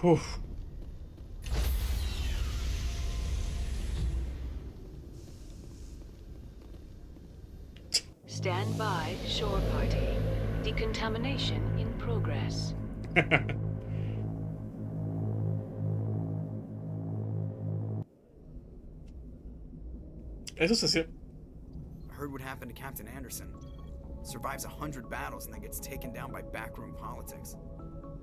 Uf. Stand by, shore party. Decontamination in progress. Eso se siente. I heard what happened to Captain Anderson. Survives 100 battles and then gets taken down by backroom politics.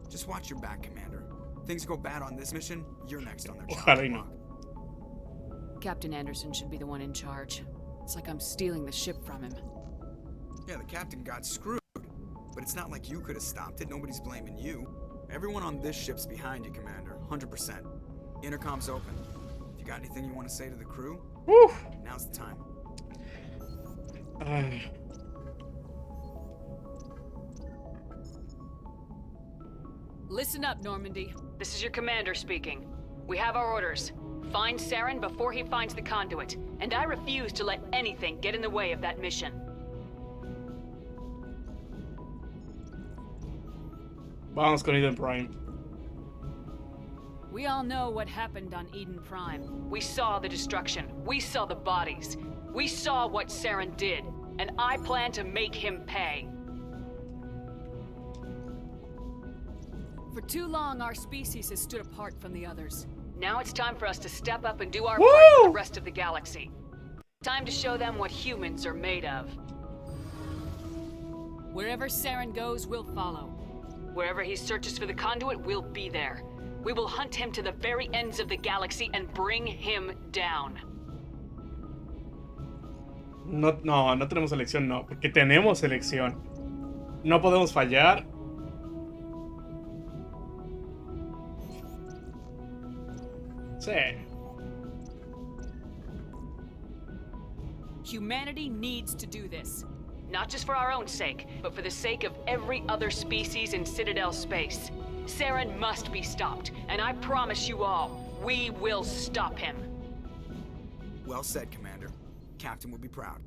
Just watch your back, Commander. Things go bad on this mission, you're next on their Ojalá y chopping no. block. Captain Anderson should be the one in charge. It's like I'm stealing the ship from him. Yeah, the captain got screwed. But it's not like you could have stopped it. Nobody's blaming you. Everyone on this ship's behind you, Commander. 100%. Intercom's open. If you got anything you want to say to the crew, Uf. now's the time. Ay. Listen up, Normandy. This is your commander speaking. We have our orders. Find Saren before he finds the conduit. And I refuse to let anything get in the way of that mission. Vamos con Eden Prime. We all know what happened on Eden Prime. We saw the destruction. We saw the bodies. We saw what Saren did. And I plan to make him pay. For too long, our species has stood apart from the others. Now it's time for us to step up and do our part for the rest of the galaxy. Time to show them what humans are made of. Wherever Saren goes, we'll follow. Wherever he searches for the conduit, we'll be there. We will hunt him to the very ends of the galaxy and bring him down. No, no, no tenemos elección, no, porque tenemos elección. No podemos fallar. Sí. Humanity needs to do this. Not just for our own sake, but for the sake of every other species in Citadel space. Saren must be stopped, and I promise you all, we will stop him. Well said, Commander. Captain will be proud.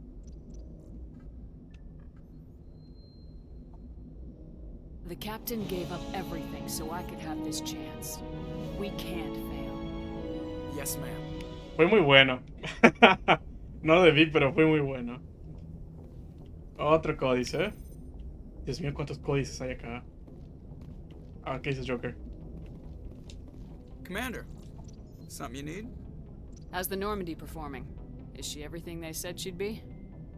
The captain gave up everything so I could have this chance. We can't fail. Yes, ma'am. Fue muy bueno. No lo debí, pero fue muy bueno. Otro códice. Dios mío, cuántos códices hay acá. Ah, ¿qué dice Joker? Commander, something you need? How's the Normandy performing? Is she everything they said she'd be?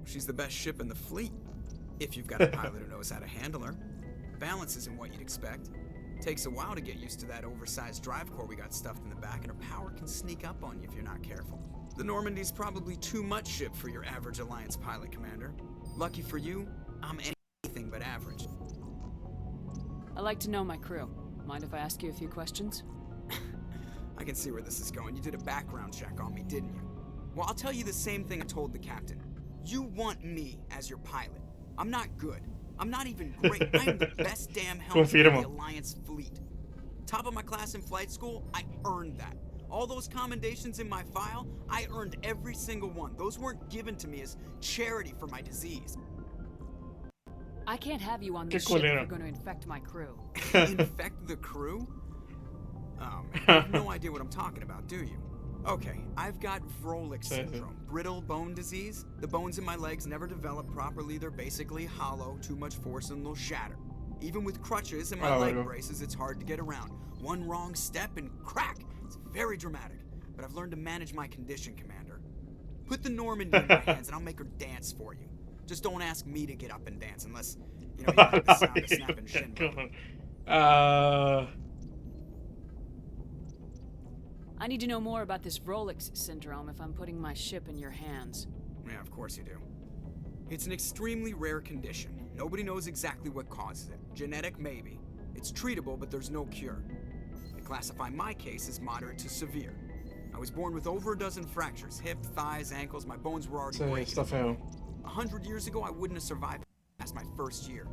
She's the best ship in the fleet. If you've got a pilot who knows how to handle her. Balance isn't what you'd expect. Takes a while to get used to that oversized drive core we got stuffed in the back, and her power can sneak up on you if you're not careful. The Normandy's probably too much ship for your average Alliance pilot, Commander. Lucky for you, I'm anything but average. I like to know my crew. Mind if I ask you a few questions? I can see where this is going. You did a background check on me, didn't you? Well, I'll tell you the same thing I told the captain. You want me as your pilot. I'm not good. I'm not even great. I'm the best damn helmet in the Alliance fleet. Top of my class in flight school, I earned that. All those commendations in my file, I earned every single one. Those weren't given to me as charity for my disease. I can't have you on this ship if you're going to infect my crew. Infect the crew? Oh, man, you have no idea what I'm talking about, do you? Okay, I've got Vrolik syndrome, brittle bone disease. The bones in my legs never develop properly. They're basically hollow, too much force and they'll shatter. Even with crutches and my leg braces, it's hard to get around. One wrong step and crack! It's very dramatic, but I've learned to manage my condition, Commander. Put the Normandy in my hands and I'll make her dance for you. Just don't ask me to get up and dance unless, you know, you like the sound of snapping shin bone. I need to know more about this Vrolik syndrome if I'm putting my ship in your hands. Yeah, of course you do. It's an extremely rare condition. Nobody knows exactly what causes it. Genetic, maybe. It's treatable, but there's no cure. I classify my case as moderate to severe. I was born with over a dozen fractures. Hip, thighs, ankles, my bones were already breaking. 100 years ago, I wouldn't have survived past my first year.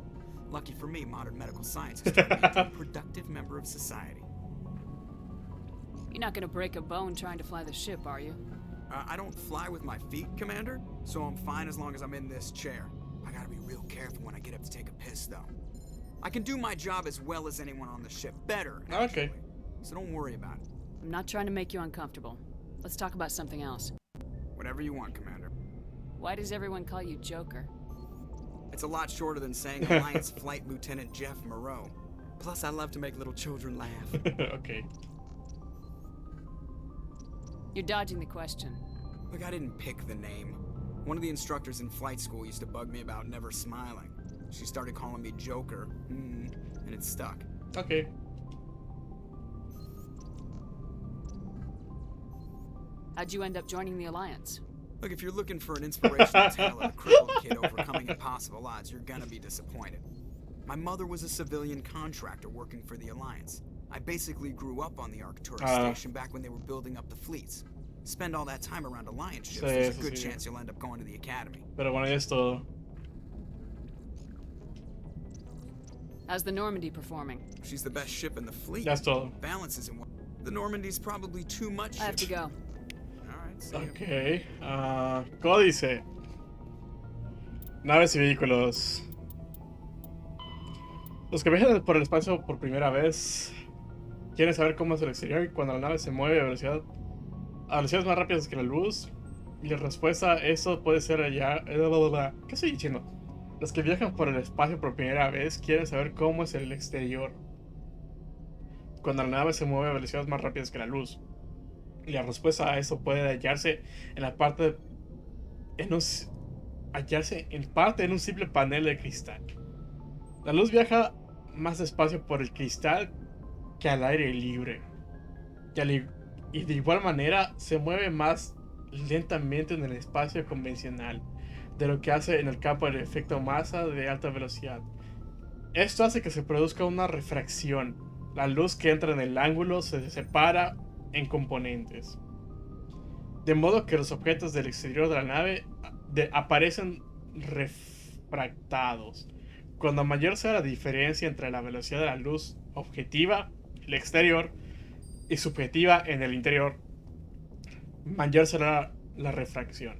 Lucky for me, modern medical science has turned me into a productive member of society. You're not gonna break a bone trying to fly the ship, are you? I don't fly with my feet, Commander, so I'm fine as long as I'm in this chair. I gotta be real careful when I get up to take a piss, though. I can do my job as well as anyone on the ship. Better, actually. Okay. so don't worry about it. I'm not trying to make you uncomfortable. Let's talk about something else. Whatever you want, Commander. Why does everyone call you Joker? It's a lot shorter than saying Alliance Flight Lieutenant Jeff Moreau. Plus, I love to make little children laugh. Okay. You're dodging the question. Look, I didn't pick the name. One of the instructors in flight school used to bug me about never smiling. She started calling me Joker, and it stuck. Okay. How'd you end up joining the Alliance? Look, if you're looking for an inspirational tale of a crippled kid overcoming impossible odds, you're gonna be disappointed. My mother was a civilian contractor working for the Alliance. I basically grew up on the Arcturus station back when they were building up the fleets. Spend all that time around Alliance ships, there's a good chance you'll end up going to the Academy. Pero bueno, ya es todo. How's the Normandy performing? She's the best ship in the fleet. Ya es todo. Balance isn't one. The Normandy's probably too much. I have to go. Ok. Códice. Naves y vehículos. Los que viajan por el espacio por primera vez quieren saber cómo es el exterior y cuando la nave se mueve a velocidades más rápidas que la luz. Y la respuesta a eso puede ser allá. ¿Qué estoy diciendo? Los que viajan por el espacio por primera vez quieren saber cómo es el exterior cuando la nave se mueve a velocidades más rápidas que la luz. Y la respuesta a eso puede hallarse en un simple panel de cristal. La luz viaja más despacio por el cristal que al aire libre. Y de igual manera se mueve más lentamente en el espacio convencional de lo que hace en el campo del efecto masa de alta velocidad. Esto hace que se produzca una refracción. La luz que entra en el ángulo se separa en componentes, de modo que los objetos del exterior de la nave aparecen refractados. Cuando mayor sea la diferencia entre la velocidad de la luz objetiva, el exterior, y subjetiva en el interior, mayor será la refracción.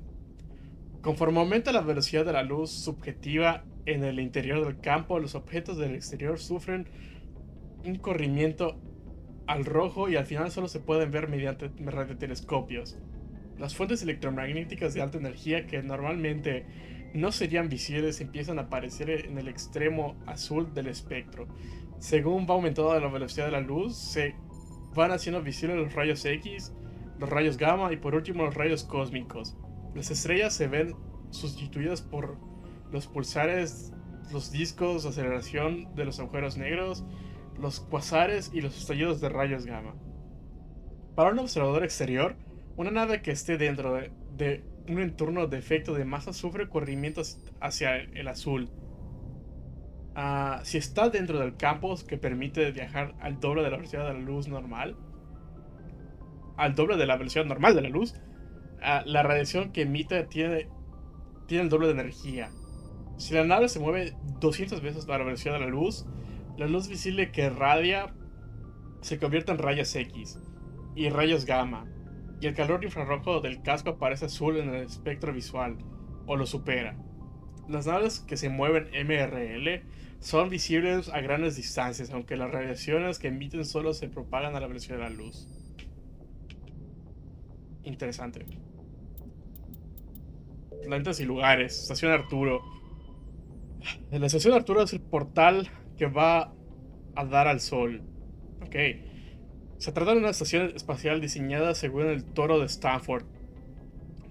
Conforme aumenta la velocidad de la luz subjetiva en el interior del campo, los objetos del exterior sufren un corrimiento al rojo y al final solo se pueden ver mediante radiotelescopios. Las fuentes electromagnéticas de alta energía que normalmente no serían visibles empiezan a aparecer en el extremo azul del espectro. Según va aumentando la velocidad de la luz, se van haciendo visibles los rayos X, los rayos gamma y por último los rayos cósmicos. Las estrellas se ven sustituidas por los pulsares, los discos de aceleración de los agujeros negros, los cuasares y los estallidos de rayos gamma. Para un observador exterior, una nave que esté dentro de un entorno de efecto de masa sufre corrimientos hacia el azul. Si está dentro del campo que permite viajar al doble de la velocidad de la luz normal, al doble de la velocidad normal de la luz, la radiación que emite tiene el doble de energía. Si la nave se mueve 200 veces a la velocidad de la luz visible que radia se convierte en rayos X y rayos gamma, y el calor infrarrojo del casco aparece azul en el espectro visual, o lo supera. Las naves que se mueven MRL son visibles a grandes distancias, aunque las radiaciones que emiten solo se propagan a la velocidad de la luz. Interesante. Planetas y lugares. Estación Arturo. La estación Arturo es el portal que va a dar al Sol. Ok. Se trata de una estación espacial diseñada según el toro de Stanford,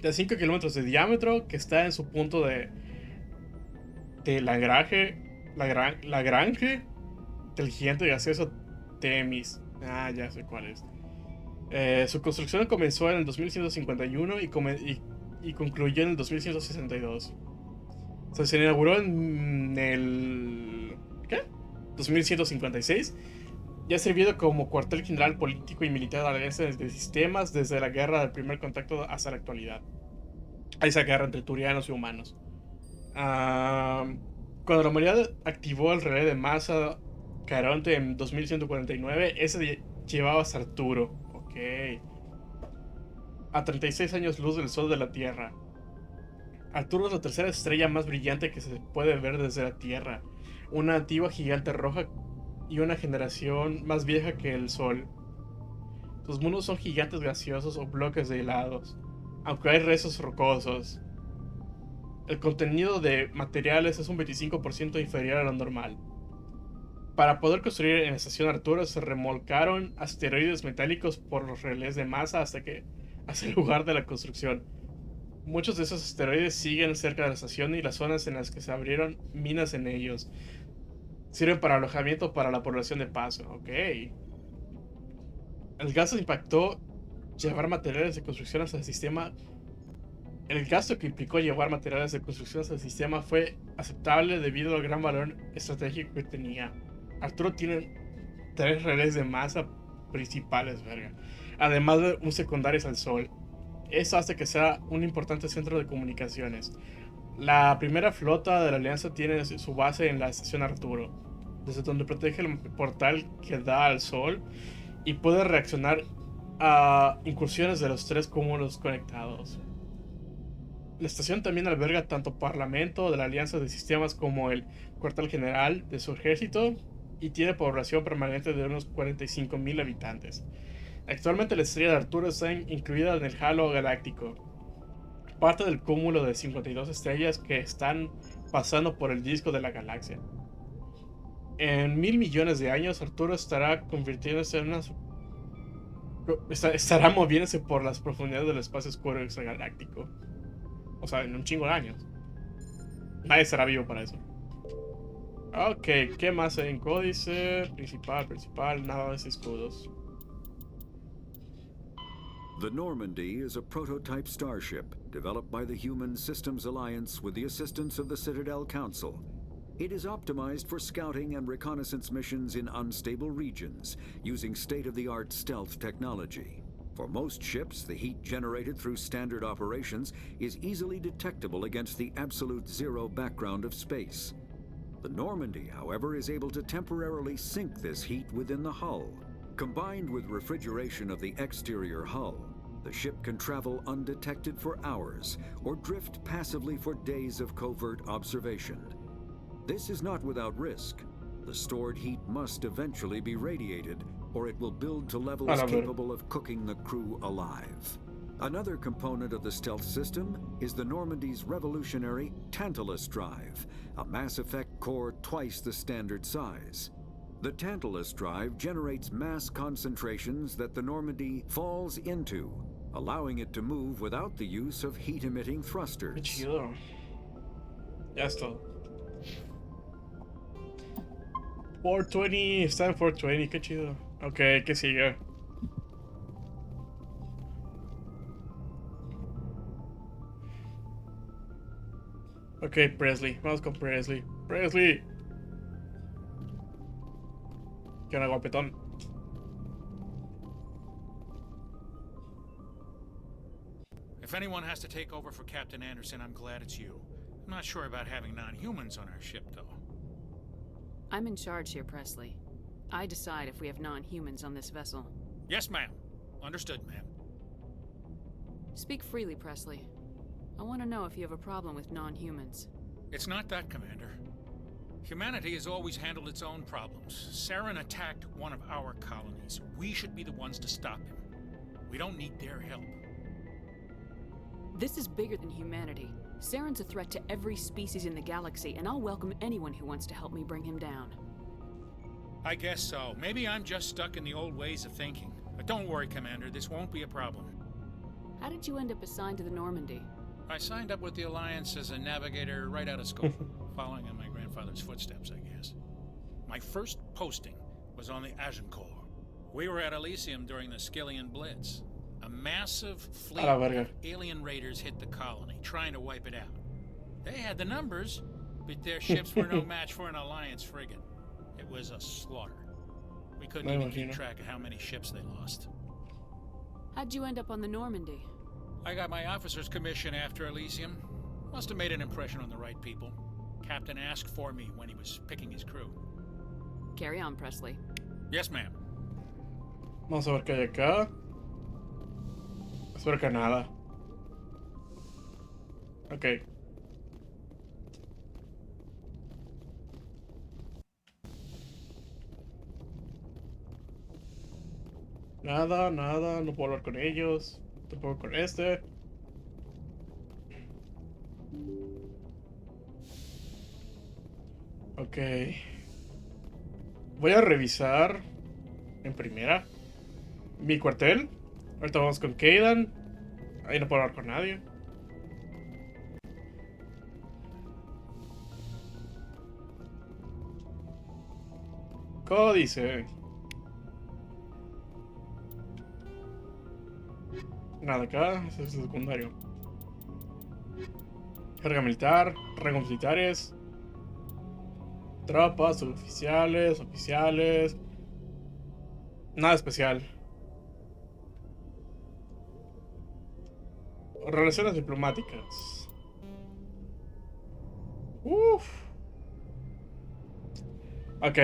de 5 kilómetros de diámetro, que está en su punto de Lagrange del gigante gaseoso Temis. Ya sé cuál es. Su construcción comenzó en el 2151 y concluyó en el 2162. Se inauguró en el 2156 y ha servido como cuartel general político y militar de la Alianza de Sistemas desde la guerra del primer contacto hasta la actualidad. Hay esa guerra entre turianos y humanos. Cuando la humanidad activó el relé de masa Caronte en 2149, ese llevaba a Arturo. Ok. A 36 años luz del Sol de la Tierra. Arturo es la tercera estrella más brillante que se puede ver desde la Tierra. Una antigua gigante roja y una generación más vieja que el Sol. Sus mundos son gigantes gaseosos o bloques de helados, aunque hay restos rocosos. El contenido de materiales es un 25% inferior a lo normal. Para poder construir en la estación Arturo se remolcaron asteroides metálicos por los relés de masa hasta el lugar de la construcción. Muchos de esos asteroides siguen cerca de la estación y las zonas en las que se abrieron minas en ellos sirven para alojamiento para la población de paso. Ok. El gasto impactó llevar materiales de construcción hasta el sistema. El gasto que implicó llevar materiales de construcción hasta el sistema fue aceptable debido al gran valor estratégico que tenía. Arturo tiene 3 relés de masa principales, verga, además de un secundario al Sol. Eso hace que sea un importante centro de comunicaciones. La primera flota de la Alianza tiene su base en la estación Arturo, desde donde protege el portal que da al Sol y puede reaccionar a incursiones de los 3 cúmulos conectados. La estación también alberga tanto parlamento de la Alianza de Sistemas como el cuartel general de su ejército y tiene población permanente de unos 45.000 habitantes. Actualmente la estrella de Arturo está incluida en el halo galáctico, parte del cúmulo de 52 estrellas que están pasando por el disco de la galaxia. En 1.000 millones de años, Arturo estará convirtiéndose en una. Estará moviéndose por las profundidades del espacio oscuro extragaláctico. O sea, en un chingo de años. Nadie será vivo para eso. Ok, ¿qué más hay en códice? Principal, nada de escudos. The Normandy is a prototype starship developed by the Human Systems Alliance with the assistance of the Citadel Council. It is optimized for scouting and reconnaissance missions in unstable regions using state-of-the-art stealth technology. For most ships, the heat generated through standard operations is easily detectable against the absolute zero background of space. The Normandy, however, is able to temporarily sink this heat within the hull. Combined with refrigeration of the exterior hull, the ship can travel undetected for hours or drift passively for days of covert observation. This is not without risk. The stored heat must eventually be radiated, or it will build to levels capable of cooking the crew alive. Another component of the stealth system is the Normandy's revolutionary Tantalus drive, a mass effect core twice the standard size. The Tantalus drive generates mass concentrations that the Normandy falls into, allowing it to move without the use of heat-emitting thrusters. Qué chido. Ya es todo. 420, está en 420, qué chido. Ok, ¿qué sigue? Ok, Presley, vamos con Presley. Presley. ¿Qué onda, guapetón? If anyone has to take over for Captain Anderson, I'm glad it's you. I'm not sure about having non-humans on our ship, though. I'm in charge here, Presley. I decide if we have non-humans on this vessel. Yes, ma'am. Understood, ma'am. Speak freely, Presley. I want to know if you have a problem with non-humans. It's not that, Commander. Humanity has always handled its own problems. Saren attacked one of our colonies. We should be the ones to stop him. We don't need their help. This is bigger than humanity. Saren's a threat to every species in the galaxy, and I'll welcome anyone who wants to help me bring him down. I guess so. Maybe I'm just stuck in the old ways of thinking. But don't worry, Commander, this won't be a problem. How did you end up assigned to the Normandy? I signed up with the Alliance as a navigator right out of school, following in my grandfather's footsteps, I guess. My first posting was on the Agincourt. We were at Elysium during the Skillian Blitz. A massive fleet of alien raiders hit the colony, trying to wipe it out. They had the numbers, but their ships were no match for an Alliance frigate. It was a slaughter. We couldn't even keep track of how many ships they lost. How'd you end up on the Normandy? I got my officer's commission after Elysium. Must have made an impression on the right people. Captain asked for me when he was picking his crew. Carry on, Presley. Yes, ma'am. Vamos a ver qué hay acá. Espero que nada. Ok. Nada, nada, no puedo hablar con ellos. Tampoco con este. Ok. Voy a revisar en primera mi cuartel. Ahorita vamos con Kaidan. Ahí no puedo hablar con nadie. Códice. Nada acá, ese es el secundario. Carga militar, rangos militares. Tropas, oficiales, oficiales. Nada especial. Relaciones diplomáticas. Uff. Ok.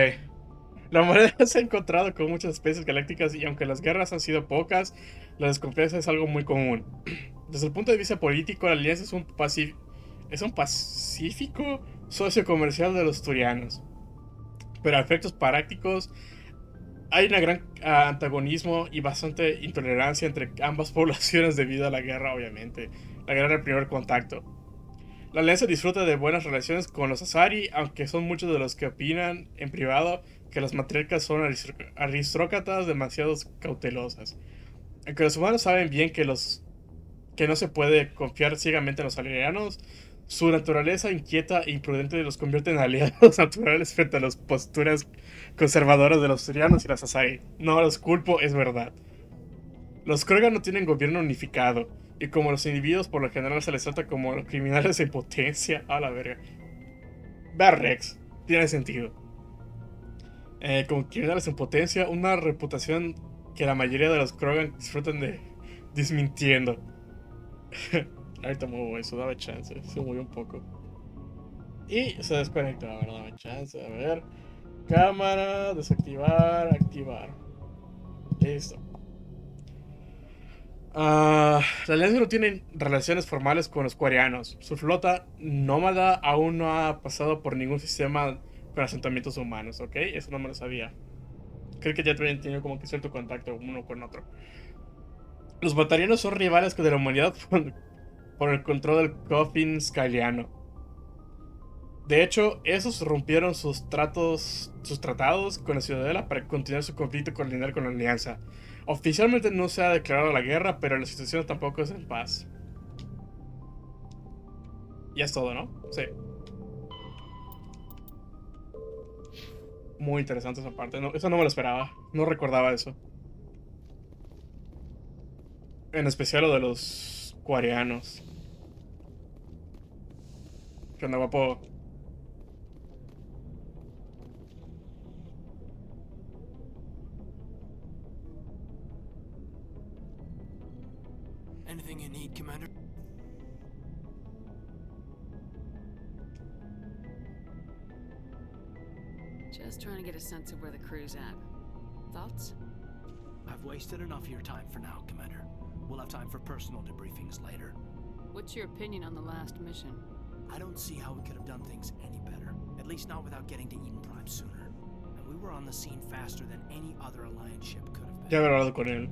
La humanidad se ha encontrado con muchas especies galácticas y aunque las guerras han sido pocas, la desconfianza es algo muy común. Desde el punto de vista político, la alianza es un pacífico socio comercial de los turianos. Pero a efectos prácticos, hay un gran antagonismo y bastante intolerancia entre ambas poblaciones debido a la guerra, obviamente. La guerra del primer contacto. La alianza disfruta de buenas relaciones con los Asari, aunque son muchos de los que opinan en privado que las matriarcas son aristócratas demasiado cautelosas. Aunque los humanos saben bien que no se puede confiar ciegamente en los alienanos, su naturaleza inquieta e imprudente los convierte en aliados naturales frente a las posturas conservadoras de los turianos y las Asari. No los culpo, es verdad. Los Krogan no tienen gobierno unificado, y como los individuos por lo general se les trata como criminales en potencia, a la verga. Ve Rex, tiene sentido. Como criminales en potencia, una reputación que la mayoría de los Krogan disfrutan de desmintiendo. Ahorita muevo eso, dame chance, se movió un poco. Y se desconectó, a ver, dame chance, a ver. Cámara, desactivar, activar. Listo. La alianza no tiene relaciones formales con los coreanos. Su flota nómada aún no ha pasado por ningún sistema con asentamientos humanos, ¿ok? Eso no me lo sabía. Creo que ya habían tenido como que cierto contacto uno con otro. Los batarianos son rivales de la humanidad por el control del coffin skyliano. De hecho, esos rompieron sus tratados con la ciudadela para continuar su conflicto coordinado con la alianza. Oficialmente no se ha declarado la guerra, pero la situación tampoco es en paz. Ya es todo, ¿no? Sí. Muy interesante esa parte. No, eso no me lo esperaba. No recordaba eso. En especial lo de los coreanos. ¿Qué onda, guapo? Anything you need, Commander? Just trying to get a sense of where the crew's at. Thoughts? I've wasted enough of your time for now, Commander. We'll have time for personal debriefings later. What's your opinion on the last mission? I don't see how we could have done things any better. At least not without getting to Eden Prime sooner. And we were on the scene faster than any other Alliance ship could have been. Ya haber hablado con él.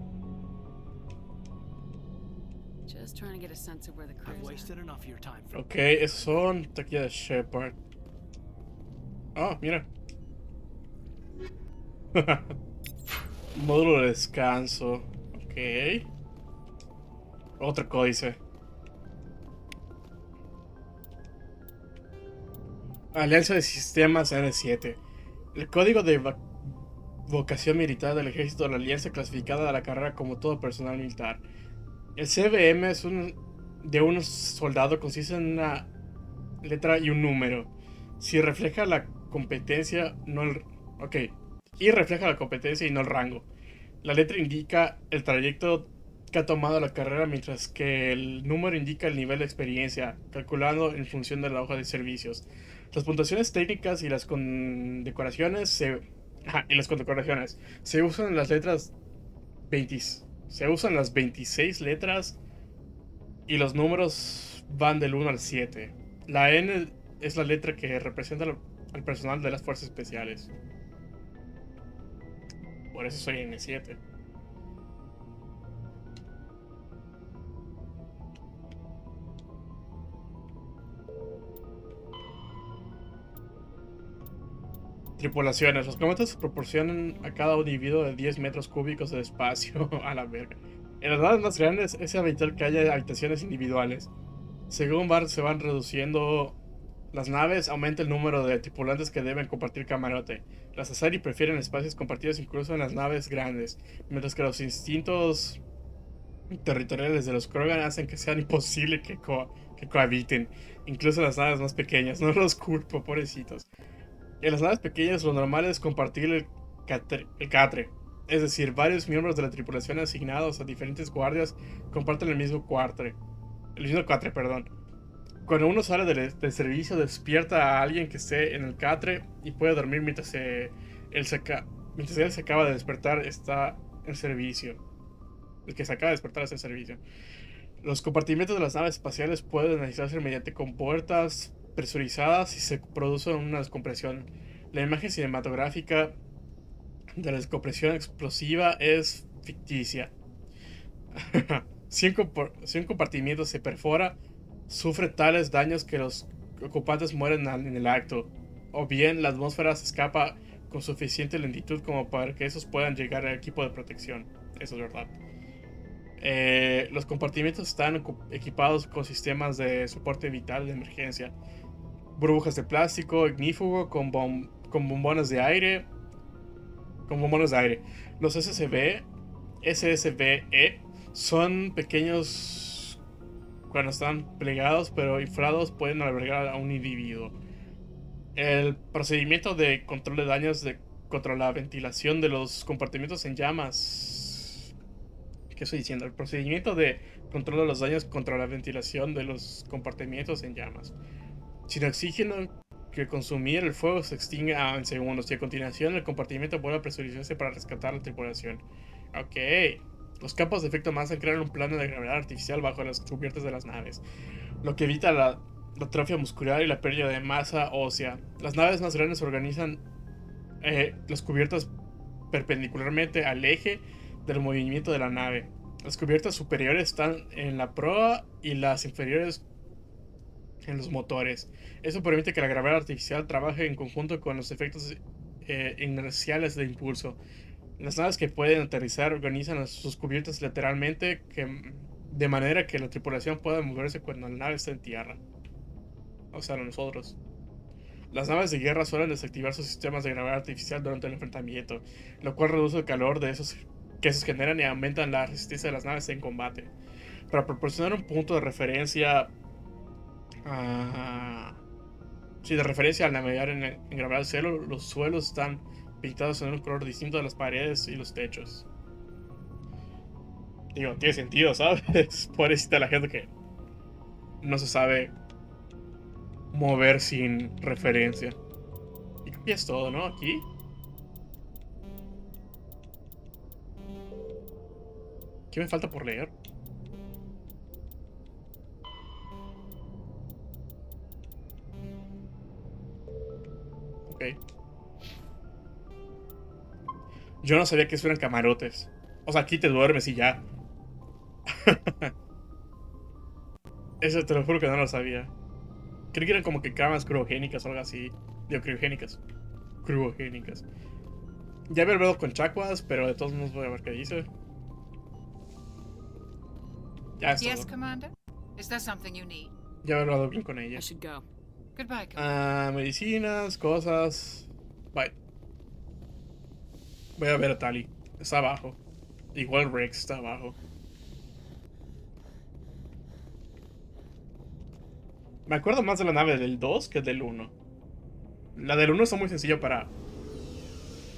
Just trying to get a sense of where the crew's I've at. wasted enough of your time for Ok, esos son taquilla de Shepard. Ah, mira. Módulo de descanso. Ok. Otro códice. Alianza de Sistemas N7. El código de vocación militar del ejército de la Alianza clasificada a la carrera como todo personal militar. El CVM de un soldado consiste en una letra y un número. Si refleja la competencia, no el... Ok. Y refleja la competencia y no el rango. La letra indica el trayecto que ha tomado la carrera, mientras que el número indica el nivel de experiencia, calculado en función de la hoja de servicios. Las puntuaciones técnicas y las condecoraciones se usan las letras 20. Se usan las 26 letras y los números van del 1 al 7. La N es la letra que representa al personal de las fuerzas especiales. Por eso soy N7. Tripulaciones. Los cometas proporcionan a cada individuo de 10 metros cúbicos de espacio. A la verga. En las naves más grandes es habitual que haya habitaciones individuales. Según se van reduciendo las naves, aumenta el número de tripulantes que deben compartir camarote. Las Asari prefieren espacios compartidos incluso en las naves grandes, mientras que los instintos territoriales de los Krogan hacen que sea imposible que cohabiten, incluso las naves más pequeñas. No los culpo, pobrecitos. En las naves pequeñas lo normal es compartir el catre. Es decir, varios miembros de la tripulación asignados a diferentes guardias comparten el mismo catre. Cuando uno sale del servicio, despierta a alguien que esté en el catre y puede dormir mientras él se acaba de despertar. Está en servicio. El que se acaba de despertar está en servicio. Los compartimentos de las naves espaciales pueden realizarse mediante compuertas presurizadas y se produce una descompresión. La imagen cinematográfica de la descompresión explosiva es ficticia. Si un compartimiento se perfora, sufre tales daños que los ocupantes mueren en el acto, o bien la atmósfera se escapa con suficiente lentitud como para que esos puedan llegar al equipo de protección. Eso es verdad. Los compartimentos están equipados con sistemas de soporte vital de emergencia, burbujas de plástico ignífugo con bombones de aire. Los SSBE son pequeños cuando están plegados, pero inflados pueden albergar a un individuo. El procedimiento de control de daños contra la ventilación de los compartimentos en llamas. ¿Qué estoy diciendo? El procedimiento de control de los daños contra la ventilación de los compartimentos en llamas. Sin oxígeno que consumir, el fuego se extingue en segundos y a continuación el compartimento vuelve a presurizarse para rescatar la tripulación. Ok. Los campos de efecto masa crean un plano de gravedad artificial bajo las cubiertas de las naves, lo que evita la atrofia muscular y la pérdida de masa ósea. Las naves más grandes organizan las cubiertas perpendicularmente al eje del movimiento de la nave. Las cubiertas superiores están en la proa y las inferiores en los motores. Eso permite que la gravedad artificial trabaje en conjunto con los efectos inerciales de impulso. Las naves que pueden aterrizar organizan sus cubiertas lateralmente de manera que la tripulación pueda moverse cuando la nave está en tierra. O sea, nosotros. Las naves de guerra suelen desactivar sus sistemas de gravedad artificial durante el enfrentamiento, lo cual reduce el calor que esos generan y aumentan la resistencia de las naves en combate. Para proporcionar un punto de referencia al navegar en gravedad cero, los suelos están pintados en un color distinto de las paredes y los techos. Digo, tiene sentido, ¿sabes? Pobrecita la gente que no se sabe mover sin referencia. Y creo que es todo, ¿no? Aquí. ¿Qué me falta por leer? Ok. Yo no sabía que eso eran camarotes. O sea, aquí te duermes y ya. Eso te lo juro que no lo sabía. Creí que eran como que camas criogénicas o algo así. Digo, criogénicas. Ya había hablado con Chacuas, pero de todos modos voy a ver qué dice. Ya es Yes, todo. Commander? Is there something you need? Ya había hablado bien con ella. I should go. Goodbye, Commander. Medicinas, cosas. Bye. Voy a ver a Tali. Está abajo. Igual Rex está abajo. Me acuerdo más de la nave del 2 que del 1. La del 1 está muy sencillo para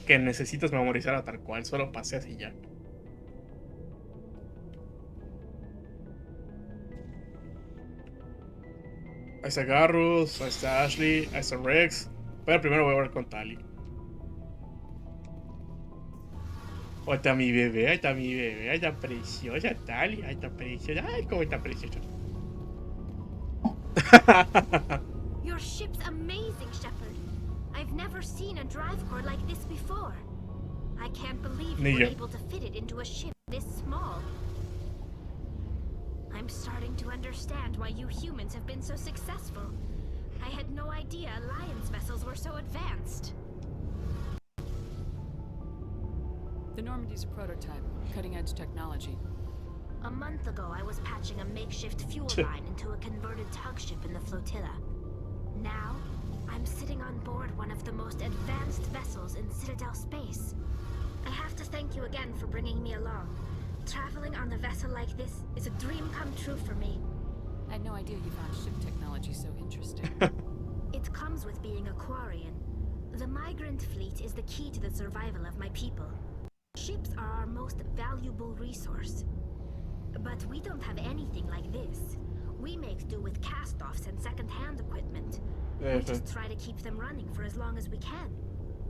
que necesitas memorizar a tal cual. Solo paseas y ya. Ahí está Garrus, ahí está Ashley, ahí está Rex. Pero primero voy a hablar con Tali. Ahí está mi bebé, ahí está preciosa Tali, ahí está preciosa. Ay, cómo está preciosa. Your ship's amazing, Shepard. I've never seen a drive core like this before. I can't believe you were able to fit it into a ship this small. I'm starting to understand why you humans have been so successful. I had no idea Alliance vessels were so advanced. The Normandy's a prototype, cutting-edge technology. A month ago, I was patching a makeshift fuel line into a converted tug ship in the flotilla. Now, I'm sitting on board one of the most advanced vessels in Citadel space. I have to thank you again for bringing me along. Traveling on a vessel like this is a dream come true for me. I had no idea you found ship technology so interesting. It comes with being a Quarian. The migrant fleet is the key to the survival of my people. Ships are our most valuable resource. But we don't have anything like this. We make do with cast-offs and second-hand equipment. We just try to keep them running for as long as we can.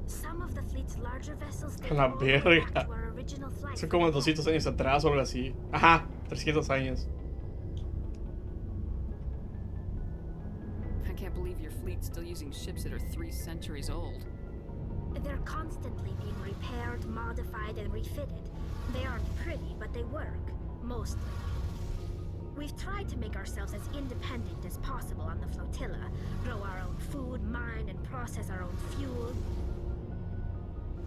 Some of the fleet's larger vessels date La all the way back verga. to our original flight. Son como 200 años atrás o algo así. Ajá, 300 años. I can't believe your fleet's still using ships that are 3 centuries old. They're constantly being repaired, modified, and refitted. They aren't pretty, but they work. Mostly. We've tried to make ourselves as independent as possible on the flotilla, grow our own food, mine and process our own fuel.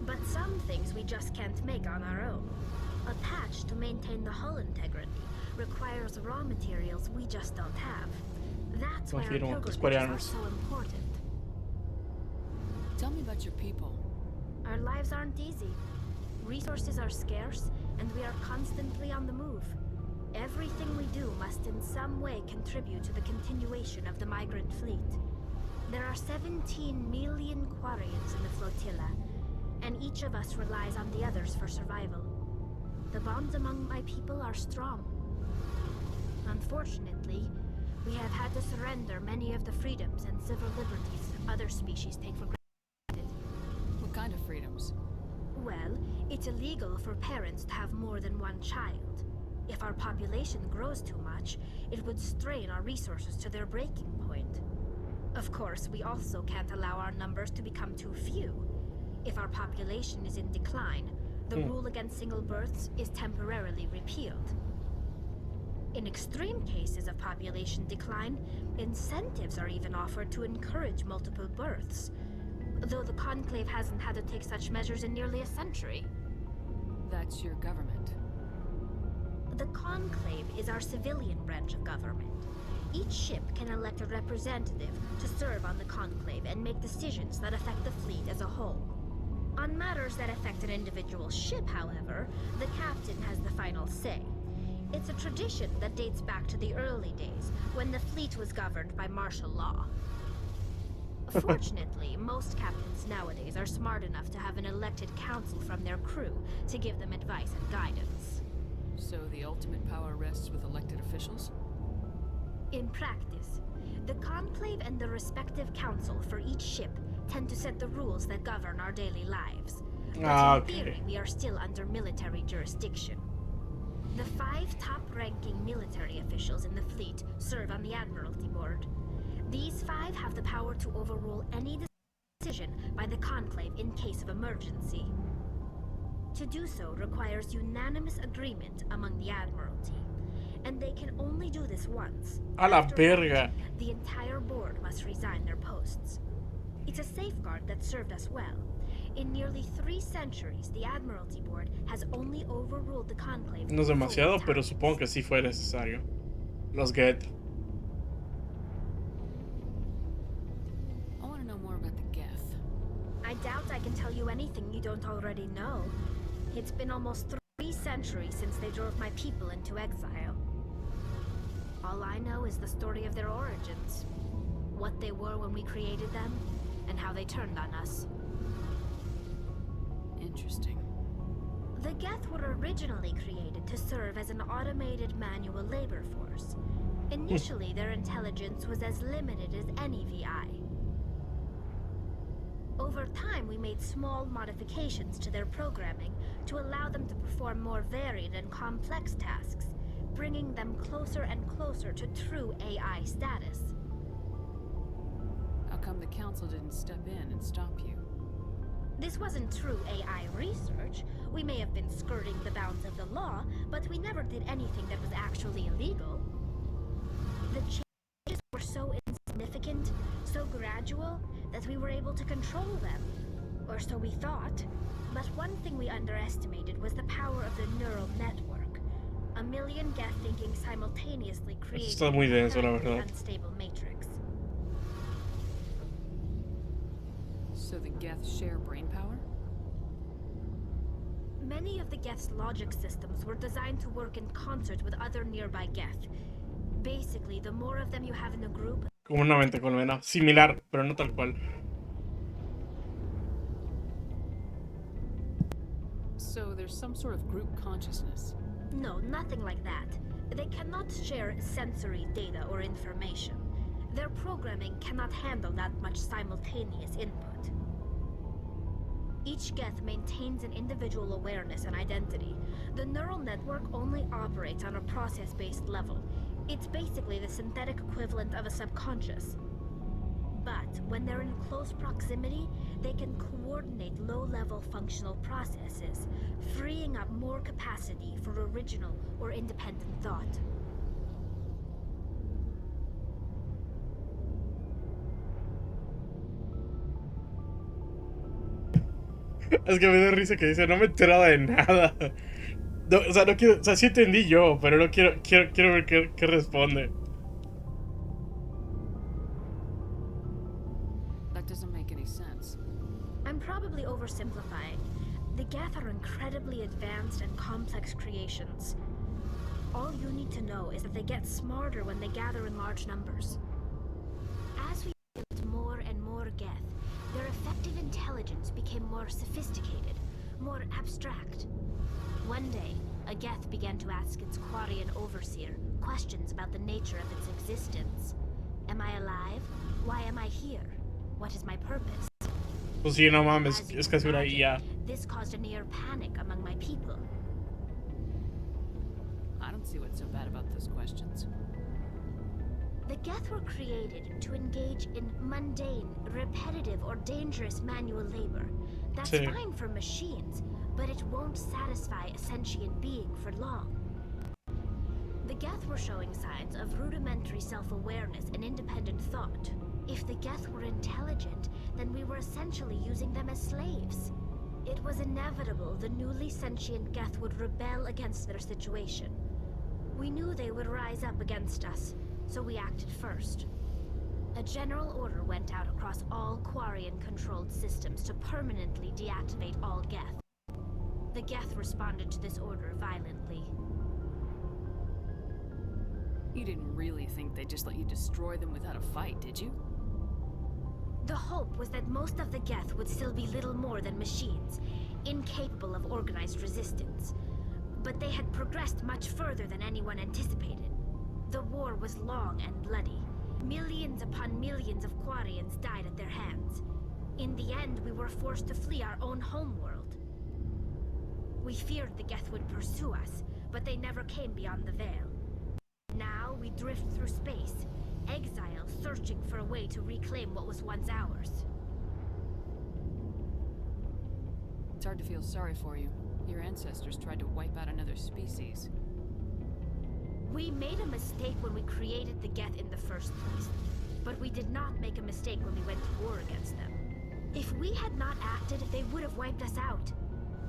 But some things we just can't make on our own. A patch to maintain the hull integrity requires raw materials we just don't have. That's why our pilgrimages are so important. Tell me about your people. Our lives aren't easy. Resources are scarce, and we are constantly on the move. Everything we do must in some way contribute to the continuation of the migrant fleet. There are 17 million Quarians in the flotilla, and each of us relies on the others for survival. The bonds among my people are strong. Unfortunately, we have had to surrender many of the freedoms and civil liberties other species take for granted. What kind of freedoms? Well, it's illegal for parents to have more than one child. If our population grows too much, it would strain our resources to their breaking point. Of course, we also can't allow our numbers to become too few. If our population is in decline, the rule against single births is temporarily repealed. In extreme cases of population decline, incentives are even offered to encourage multiple births, though the Conclave hasn't had to take such measures in nearly a century. That's your government. The Conclave is our civilian branch of government. Each ship can elect a representative to serve on the Conclave and make decisions that affect the fleet as a whole. On matters that affect an individual ship, however, the captain has the final say. It's a tradition that dates back to the early days, when the fleet was governed by martial law. Fortunately, most captains nowadays are smart enough to have an elected council from their crew to give them advice and guidance. So the ultimate power rests with elected officials? In practice, the Conclave and the respective council for each ship tend to set the rules that govern our daily lives. But in theory, we are still under military jurisdiction. The 5 top-ranking military officials in the fleet serve on the Admiralty Board. These 5 have the power to overrule any decision by the Conclave in case of emergency. To do so requires unanimous agreement among the Admiralty, and they can only do this once. A la After verga. that, the entire board must resign their posts. It's a safeguard that served us well. In nearly 3 centuries, the Admiralty Board has only overruled the Conclave. No es demasiado, pero supongo que sí fue necesario. Los get. I want to know more about the Geth. I doubt I can tell you anything you don't already know. It's been almost 3 centuries since they drove my people into exile. All I know is the story of their origins. What they were when we created them, and how they turned on us. Interesting. The Geth were originally created to serve as an automated manual labor force. Initially, their intelligence was as limited as any VI. Over time, we made small modifications to their programming to allow them to perform more varied and complex tasks, bringing them closer and closer to true AI status. How come the council didn't step in and stop you? This wasn't true AI research. We may have been skirting the bounds of the law, but we never did anything that was actually illegal. The changes were so insignificant, so gradual, that we were able to control them. Or so we thought. But one thing we underestimated was the power of the neural network. A million Geth thinking simultaneously created Está muy denso, la an verdad. unstable matrix. So the Geth share brain power? Many of the Geth's logic systems were designed to work in concert with other nearby Geth. Basically, the more of them you have in a group... Como una mente colmena. Similar, pero no tal cual. So there's some sort of group consciousness. No, nothing like that. They cannot share sensory data or information. Their programming cannot handle that much simultaneous input. Each Geth maintains an individual awareness and identity. The neural network only operates on a process-based level. It's basically the synthetic equivalent of a subconscious. But when they're in close proximity, they can coordinate low-level functional processes, freeing up more capacity for original or independent thought. Es que me da risa que dice, no me he enterado de nada. No, o sea, no quiero, o sea, sí entendí yo, pero no quiero ver qué responde. That doesn't make any sense. I'm probably oversimplifying. The Geth are incredibly advanced and complex creations. All you need to know is that they get smarter when they gather in large numbers. As we built more and more Geth, their effective intelligence became more sophisticated, more abstract. One day, a Geth began to ask its Quarian overseer questions about the nature of its existence. Am I alive? Why am I here? What is my purpose? Pues sí, no mames, As you es casi una imagine, IA. This caused a near panic among my people. I don't see what's so bad about those questions. The Geth were created to engage in mundane, repetitive, or dangerous manual labor. That's Sí. fine for machines, but it won't satisfy a sentient being for long. The Geth were showing signs of rudimentary self-awareness and independent thought. If the Geth were intelligent, then we were essentially using them as slaves. It was inevitable the newly sentient Geth would rebel against their situation. We knew they would rise up against us, so we acted first. A general order went out across all Quarian-controlled systems to permanently deactivate all Geth. The Geth responded to this order violently. You didn't really think they'd just let you destroy them without a fight, did you? The hope was that most of the Geth would still be little more than machines, incapable of organized resistance. But they had progressed much further than anyone anticipated. The war was long and bloody. Millions upon millions of Quarians died at their hands. In the end, we were forced to flee our own homeworld. We feared the Geth would pursue us, but they never came beyond the veil. Now we drift through space, exile searching for a way to reclaim what was once ours. It's hard to feel sorry for you. Your ancestors tried to wipe out another species. We made a mistake when we created the Geth in the first place, but we did not make a mistake when we went to war against them. If we had not acted, they would have wiped us out.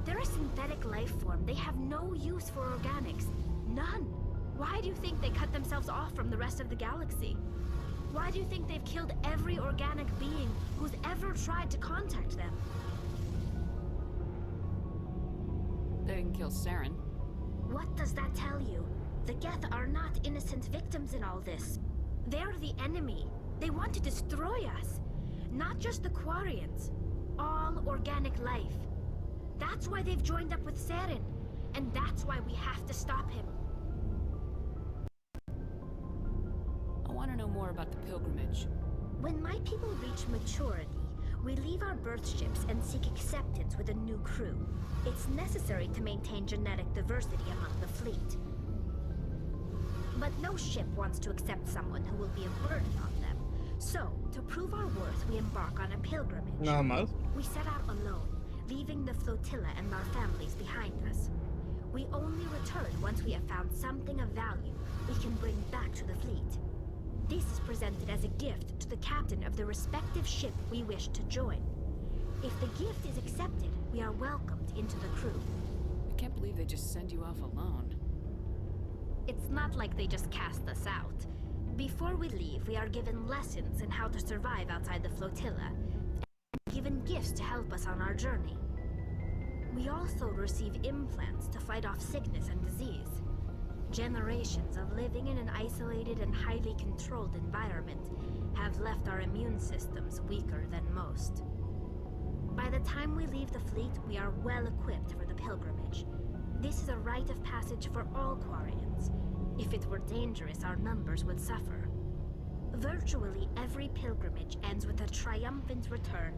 They're a synthetic life form. They have no use for organics. None. Why do you think they cut themselves off from the rest of the galaxy? Why do you think they've killed every organic being who's ever tried to contact them? They didn't kill Saren. What does that tell you? The Geth are not innocent victims in all this. They're the enemy. They want to destroy us. Not just the Quarians. All organic life. That's why they've joined up with Saren. And that's why we have to stop him. I want to know more about the pilgrimage. When my people reach maturity, we leave our birth ships and seek acceptance with a new crew. It's necessary to maintain genetic diversity among the fleet. But no ship wants to accept someone who will be a burden on them. So, to prove our worth, we embark on a pilgrimage. Nada más. We set out alone, leaving the flotilla and our families behind us. We only return once we have found something of value we can bring back to the fleet. This is presented as a gift to the captain of the respective ship we wish to join. If the gift is accepted, we are welcomed into the crew. I can't believe they just send you off alone. It's not like they just cast us out. Before we leave, we are given lessons in how to survive outside the flotilla, and given gifts to help us on our journey. We also receive implants to fight off sickness and disease. Generations of living in an isolated and highly controlled environment have left our immune systems weaker than most. By the time we leave the fleet, we are well equipped for the pilgrimage. This is a rite of passage for all Quarians. If it were dangerous, our numbers would suffer. Virtually every pilgrimage ends with a triumphant return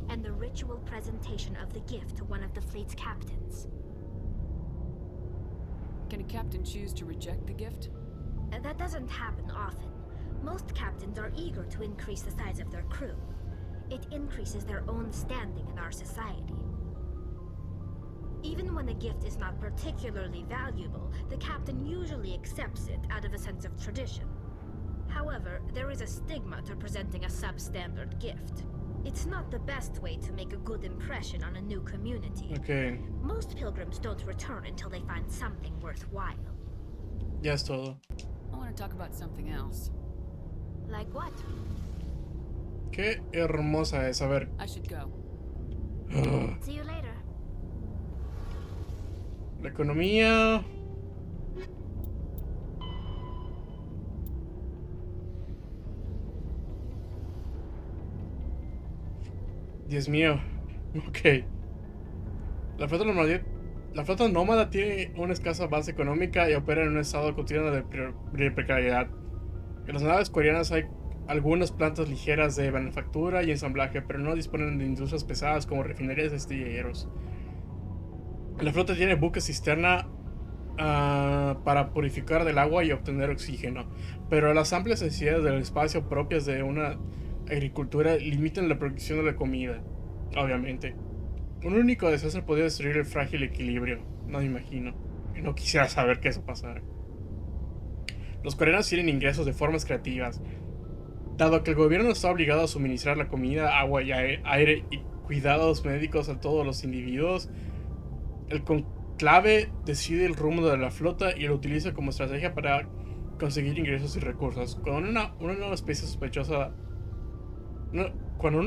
and the ritual presentation of the gift to one of the fleet's captains. Can a captain choose to reject the gift? That doesn't happen often. Most captains are eager to increase the size of their crew. It increases their own standing in our society. Even when the gift is not particularly valuable, the captain usually accepts it out of a sense of tradition. However, there is a stigma to presenting a substandard gift. It's not the best way to make a good impression on a new community. Okay. Most pilgrims don't return until they find something worthwhile. Ya es todo. I want to talk about something else. Like what? Qué hermosa es. A ver. I should go. See you later. La economía. Dios mío. Ok. La flota nómada tiene una escasa base económica y opera en un estado continuo de precariedad. En las naves coreanas hay algunas plantas ligeras de manufactura y ensamblaje, pero no disponen de industrias pesadas como refinerías de astilleros. La flota tiene buques cisterna para purificar del agua y obtener oxígeno, pero las amplias necesidades del espacio propias de una agricultura limitan la producción de la comida, obviamente. Un único desastre podría destruir el frágil equilibrio, no me imagino. Y no quisiera saber que eso pasara. Los coreanos tienen ingresos de formas creativas. Dado que el gobierno está obligado a suministrar la comida, agua y aire y cuidados médicos a todos los individuos, el conclave decide el rumbo de la flota y lo utiliza como estrategia para conseguir ingresos y recursos. Cuando una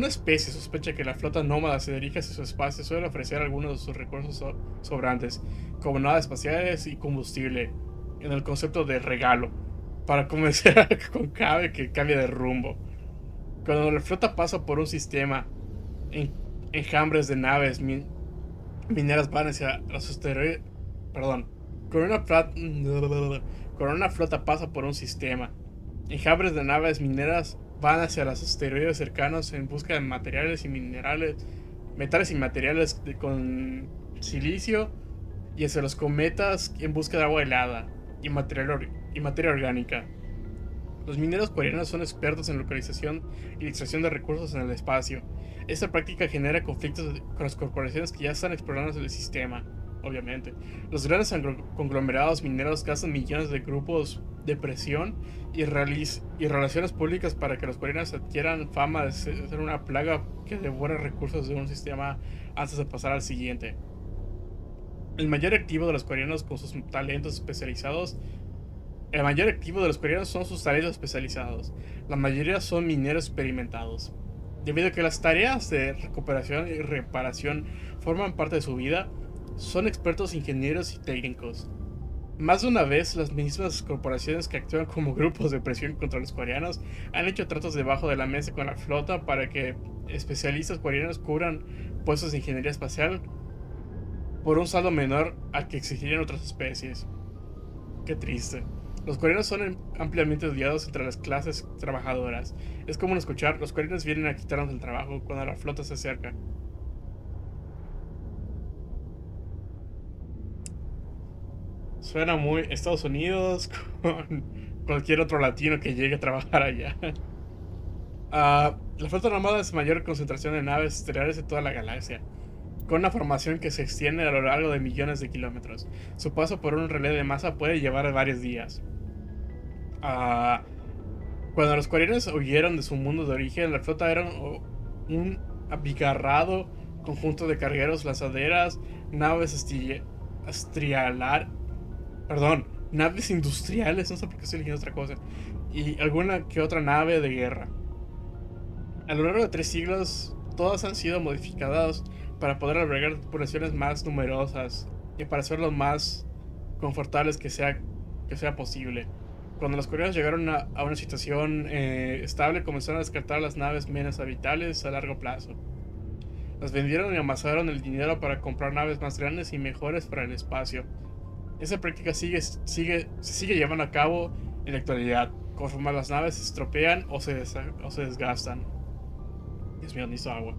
especie sospecha que la flota nómada se dirige hacia su espacio, suele ofrecer algunos de sus recursos sobrantes, como naves espaciales y combustible, en el concepto de regalo, para convencer al conclave que cambie de rumbo. Cuando la flota pasa por un sistema, enjambres de naves mineras van hacia los asteroides. Perdón. Cuando una flota pasa por un sistema, enjambres de naves mineras van hacia los asteroides cercanos en busca de metales y materiales con silicio, y hacia los cometas en busca de agua helada y materia orgánica. Los mineros coreanos son expertos en localización y extracción de recursos en el espacio. Esta práctica genera conflictos con las corporaciones que ya están explorando el sistema, obviamente. Los grandes conglomerados mineros gastan millones de grupos de presión y relaciones públicas para que los coreanos adquieran fama de ser una plaga que devora recursos de un sistema antes de pasar al siguiente. El mayor activo de los coreanos con sus talentos especializados. El mayor activo de los coreanos son sus talentos especializados. La mayoría son mineros experimentados. Debido a que las tareas de recuperación y reparación forman parte de su vida, son expertos ingenieros y técnicos. Más de una vez, las mismas corporaciones que actúan como grupos de presión contra los coreanos han hecho tratos debajo de la mesa con la flota para que especialistas coreanos cubran puestos de ingeniería espacial por un saldo menor al que exigirían otras especies. Qué triste. Los coreanos son ampliamente odiados entre las clases trabajadoras. Es común escuchar: los coreanos vienen a quitarnos el trabajo cuando la flota se acerca. Suena muy Estados Unidos con cualquier otro latino que llegue a trabajar allá. La flota nómada es la mayor concentración de naves estelares de toda la galaxia, con una formación que se extiende a lo largo de millones de kilómetros. Su paso por un relé de masa puede llevar varios días. Cuando los coreanos huyeron de su mundo de origen, la flota era un abigarrado conjunto de cargueros, lanzaderas, naves naves industriales, no sé por qué estoy eligiendo otra cosa, y alguna que otra nave de guerra. A lo largo de 3 siglos, todas han sido modificadas para poder albergar poblaciones más numerosas y para hacerlo más confortables que sea posible. Cuando los coreanos llegaron a una situación estable, comenzaron a descartar las naves menos habitables a largo plazo. Las vendieron y amasaron el dinero para comprar naves más grandes y mejores para el espacio. Esa práctica se sigue llevando a cabo en la actualidad, conforme las naves se estropean o se desgastan. Dios mío, necesito agua.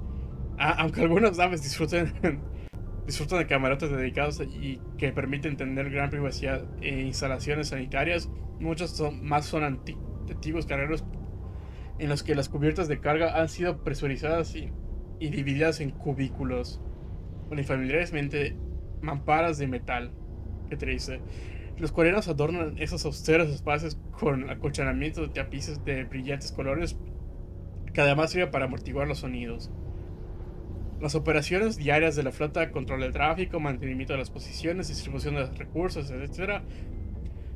Aunque algunas naves disfrutan de camarotes dedicados y que permiten tener gran privacidad e instalaciones sanitarias, muchos son antiguos cargueros en los que las cubiertas de carga han sido presurizadas y divididas en cubículos, unifamiliarmente mamparas de metal. Qué triste. Los coreanos adornan esos austeros espacios con acolchonamiento de tapices de brillantes colores que además sirve para amortiguar los sonidos. Las operaciones diarias de la flota, control del tráfico, mantenimiento de las posiciones, distribución de los recursos, etc.,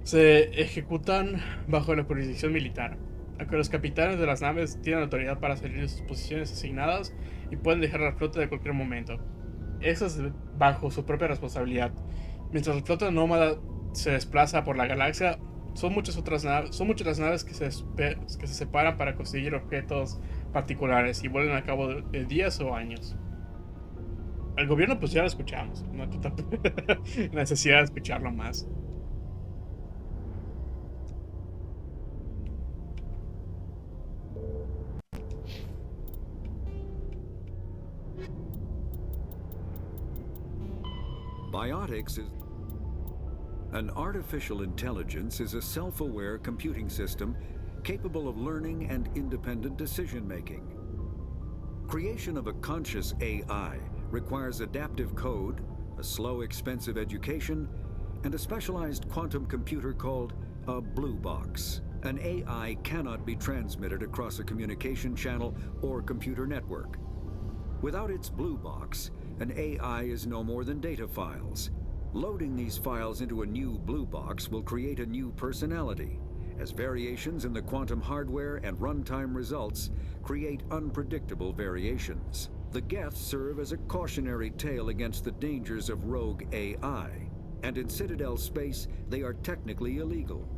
se ejecutan bajo la jurisdicción militar, aunque los capitanes de las naves tienen autoridad para salir de sus posiciones asignadas y pueden dejar la flota de cualquier momento. Eso es bajo su propia responsabilidad. Mientras la flota nómada se desplaza por la galaxia, son muchas las naves que se separan para conseguir objetos particulares y vuelven a cabo de días o años. El gobierno pues ya lo escuchamos, no hay tanta necesidad de escucharlo más. Biotics is... An artificial intelligence is a self-aware computing system capable of learning and independent decision-making. Creation of a conscious AI requires adaptive code, a slow, expensive education, and a specialized quantum computer called a blue box. An AI cannot be transmitted across a communication channel or computer network. Without its blue box, an AI is no more than data files. Loading these files into a new blue box will create a new personality, as variations in the quantum hardware and runtime results create unpredictable variations. The Geths serve as a cautionary tale against the dangers of rogue AI, and in Citadel space, they are technically illegal.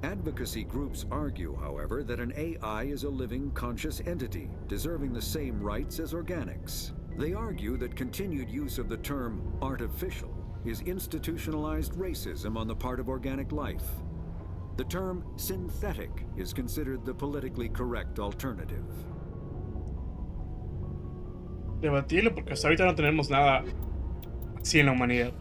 Advocacy groups argue, however, that an AI is a living, conscious entity, deserving the same rights as organics. They argue that continued use of the term artificial is institutionalized racism on the part of organic life. The term synthetic is considered the politically correct alternative. Debatirlo porque hasta ahorita no tenemos nada así en la humanidad.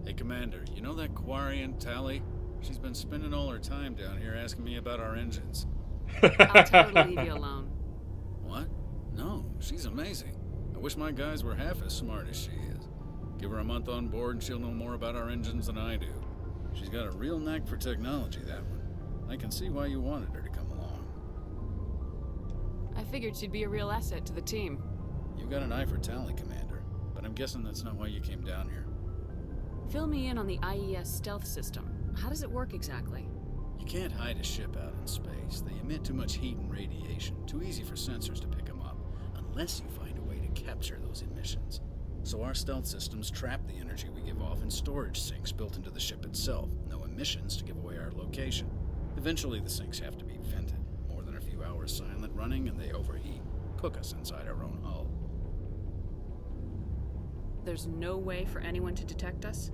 Hey, Commander, you know that Quarian Tally? She's been spending all her time down here asking me about our engines. I'll tell her to leave you alone. What? No, she's amazing. I wish my guys were half as smart as she is. Give her a month on board and she'll know more about our engines than I do. She's got a real knack for technology, that one. I can see why you wanted her to come along. I figured she'd be a real asset to the team. You got an eye for Tally, Commander, but I'm guessing that's not why you came down here. Fill me in on the IES stealth system. How does it work exactly? You can't hide a ship out in space. They emit too much heat and radiation. Too easy for sensors to pick them up, unless you find a way to capture those emissions. So our stealth systems trap the energy we give off in storage sinks built into the ship itself. No emissions to give away our location. Eventually the sinks have to be vented. More than a few hours silent running and they overheat. Cook us inside our own hull. There's no way for anyone to detect us?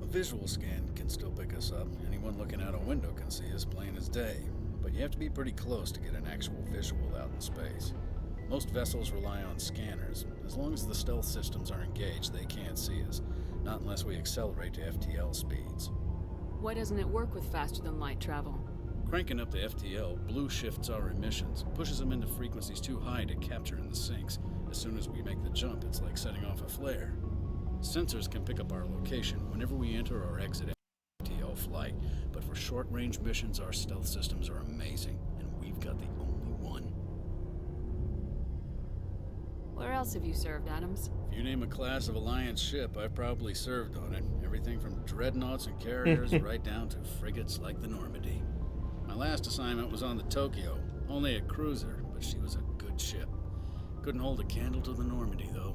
A visual scan can still pick us up. Anyone looking out a window can see us plain as day. But you have to be pretty close to get an actual visual out in space. Most vessels rely on scanners. As long as the stealth systems are engaged, they can't see us. Not unless we accelerate to FTL speeds. Why doesn't it work with faster-than-light travel? Cranking up the FTL blue shifts our emissions, pushes them into frequencies too high to capture in the sinks. As soon as we make the jump, it's like setting off a flare. Sensors can pick up our location whenever we enter or exit FTL flight, but for short-range missions, our stealth systems are amazing, and we've got the only else have you served, Adams? If you name a class of Alliance ship, I've probably served on it. Everything from dreadnoughts and carriers right down to frigates like the Normandy. My last assignment was on the Tokyo, only a cruiser, but she was a good ship. Couldn't hold a candle to the Normandy, though.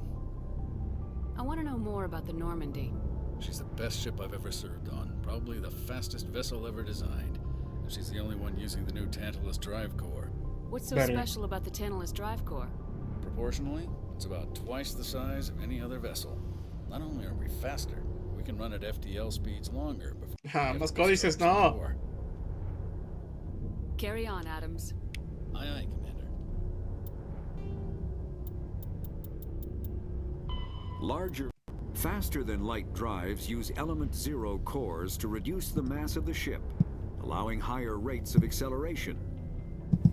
I want to know more about the Normandy. She's the best ship I've ever served on, probably the fastest vessel ever designed. And she's the only one using the new Tantalus drive core. What's so Better. special about the Tantalus drive core? Proportionally, it's about twice the size of any other vessel. Not only are we faster, we can run at FTL speeds longer before Más códices no. Carry on, Adams. Aye, aye, Commander. Larger, faster-than-light drives use element zero cores to reduce the mass of the ship, allowing higher rates of acceleration.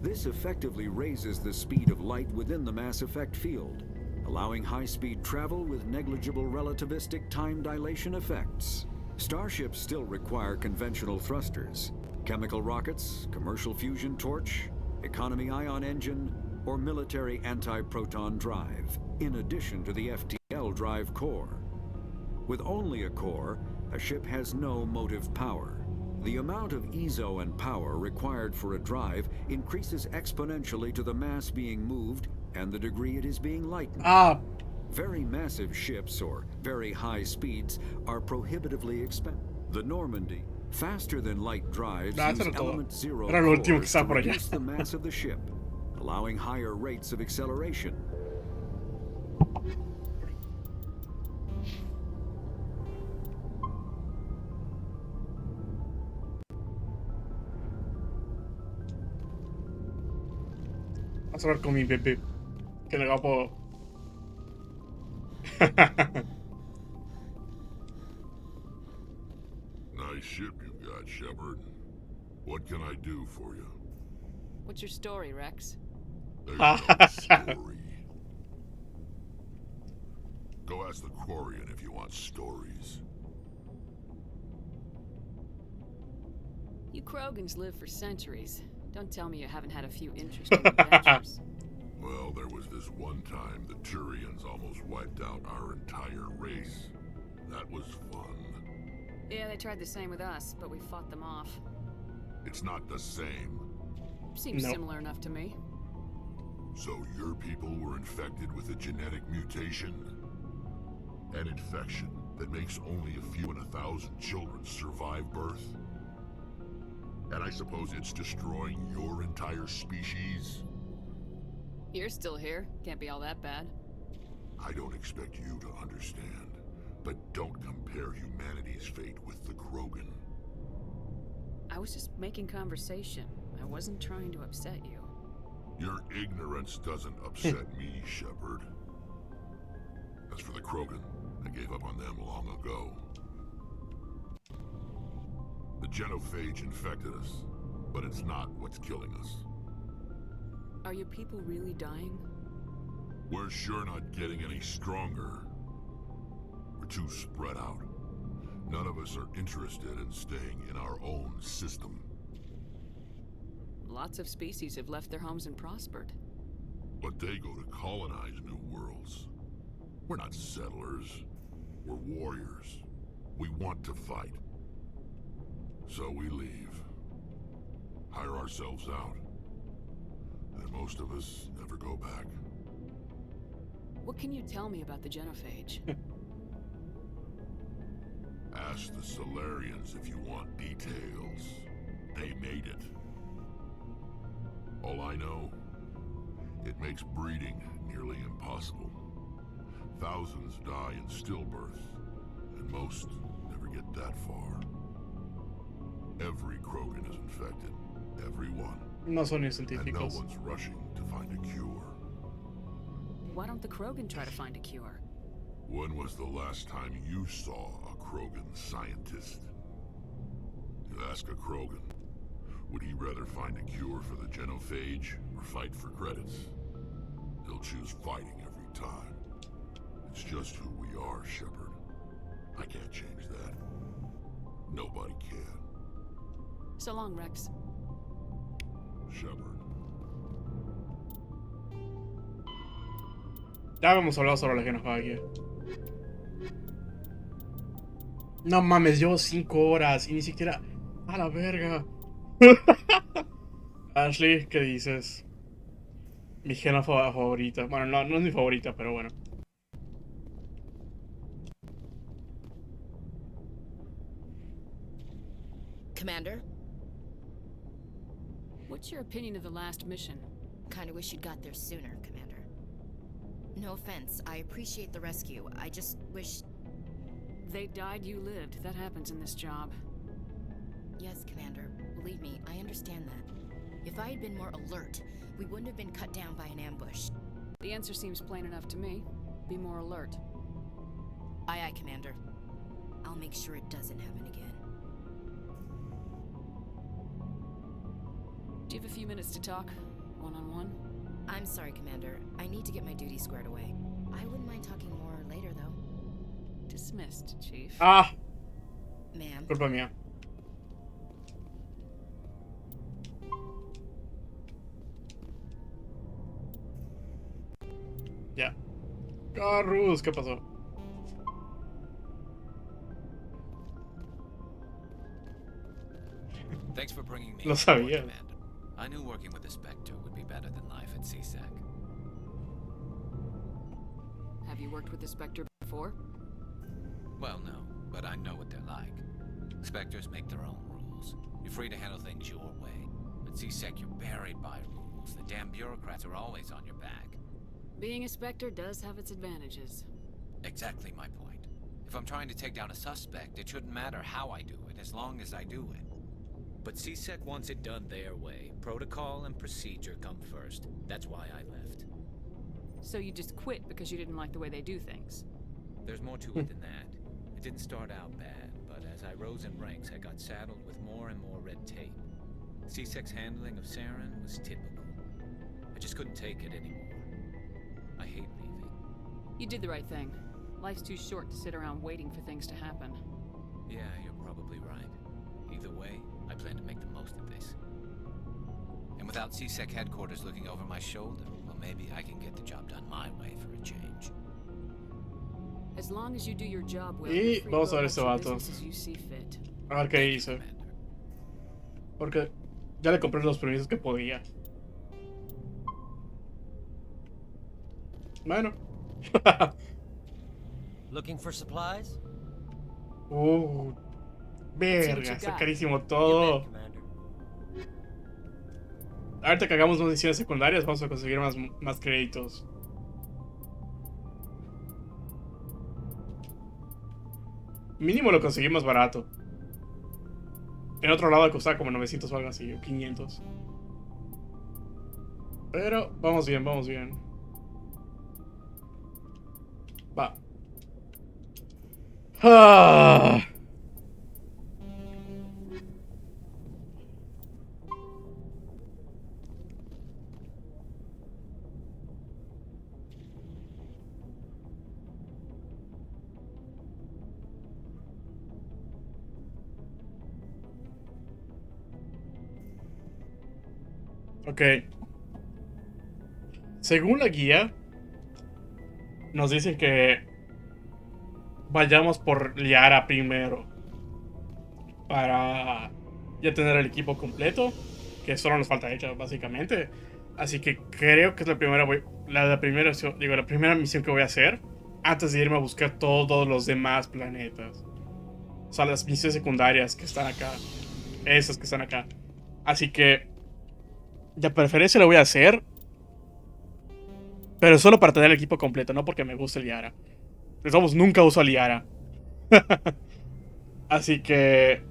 This effectively raises the speed of light within the mass effect field, allowing high-speed travel with negligible relativistic time dilation effects. Starships still require conventional thrusters, chemical rockets, commercial fusion torch, economy ion engine, or military anti-proton drive, in addition to the FTL drive core. With only a core, a ship has no motive power. The amount of ESO and power required for a drive increases exponentially to the mass being moved and the degree it is being lightened. Very massive ships or very high speeds are prohibitively expensive. The Normandy, faster-than-light drives use element zero cores to reduce the mass of the ship, allowing higher rates of acceleration. Vas a ver con mi bebé. Que le hago. Nice ship you've got, Shepard. What can I do for you? What's your story, Rex? There's no story. Go ask the Quarian if you want stories. You Krogans live for centuries. Don't tell me you haven't had a few interesting adventures. Well, there was this one time the Turians almost wiped out our entire race. That was fun. Yeah, they tried the same with us, but we fought them off. It's not the same. Seems similar enough to me. So your people were infected with a genetic mutation? An infection that makes only a few in 1,000 children survive birth? And I suppose it's destroying your entire species? You're still here. Can't be all that bad. I don't expect you to understand, but don't compare humanity's fate with the Krogan. I was just making conversation. I wasn't trying to upset you. Your ignorance doesn't upset me, Shepard. As for the Krogan, I gave up on them long ago. The genophage infected us, but it's not what's killing us. Are your people really dying? We're sure not getting any stronger. We're too spread out. None of us are interested in staying in our own system. Lots of species have left their homes and prospered. But they go to colonize new worlds. We're not settlers. We're warriors. We want to fight. So we leave. Hire ourselves out. And most of us never go back. What can you tell me about the genophage? Ask the Solarians if you want details. They made it. All I know, it makes breeding nearly impossible. Thousands die in stillbirth, and most never get that far. Every Krogan is infected. Everyone. No son ni And no científicos. one's rushing to find a cure. Why don't the Krogan try to find a cure? When was the last time you saw a Krogan scientist? You ask a Krogan, would he rather find a cure for the genophage or fight for credits? He'll choose fighting every time. It's just who we are, Shepard. I can't change that. Nobody can. So long, Rex. Shepard. Ya hemos hablado sobre la genofagia. No mames, llevo 5 horas y ni siquiera... A la verga. Ashley, ¿qué dices? Mi genofagia favorita. Bueno, no es mi favorita, pero bueno. Commander? What's your opinion of the last mission? Kinda wish you'd got there sooner, Commander. No offense, I appreciate the rescue. I just wish... They died, you lived. That happens in this job. Yes, Commander. Believe me, I understand that. If I had been more alert, we wouldn't have been cut down by an ambush. The answer seems plain enough to me. Be more alert. Aye, aye, Commander. I'll make sure it doesn't happen again. Do you have a few minutes to talk? One-on-one? I'm sorry, Commander. I need to get my duties squared away. I wouldn't mind talking more later, though. Dismissed, Chief. Ah, Ma'am. culpa mía. Ya. Carrus, ¿qué pasó? Thanks for bringing me Lo on board, sabía. Commander. I knew working with the Spectre would be better than life at CSAC. Have you worked with the Spectre before? Well, no, but I know what they're like. Spectres make their own rules. You're free to handle things your way. At CSAC, you're buried by rules. The damn bureaucrats are always on your back. Being a Spectre does have its advantages. Exactly my point. If I'm trying to take down a suspect, it shouldn't matter how I do it, as long as I do it. But CSEC wants it done their way. Protocol and procedure come first. That's why I left. So you just quit because you didn't like the way they do things? There's more to it than that. It didn't start out bad, but as I rose in ranks, I got saddled with more and more red tape. CSEC's handling of Saren was typical. I just couldn't take it anymore. I hate leaving. You did the right thing. Life's too short to sit around waiting for things to happen. Yeah, you're probably right. Either way, I plan to make the most of this. And without CSEC headquarters looking over my shoulder, well, maybe I can get the job done my way for a change. As long as you do your job well, Y you're free to vamos a go ver about este your vato. business as you see fit. A ver qué hizo. Porque ya le compré los permisos que podía. Bueno. Looking for supplies? Verga, está carísimo todo. Ahorita que hagamos más misiones secundarias, vamos a conseguir más créditos. Mínimo lo conseguí más barato. En otro lado costaba como 900 o algo así, o 500. Pero vamos bien, vamos bien. Va. Ah. Ok. Según la guía, nos dicen que vayamos por Liara primero para ya tener el equipo completo, que solo nos falta ella básicamente. Así que creo que es la primera misión que voy a hacer antes de irme a buscar todos los demás planetas. O sea, las misiones secundarias que están acá, esas que están acá. Así que de preferencia lo voy a hacer, pero solo para tener el equipo completo, no porque me guste Liara. Vamos, nunca uso a Liara. Así que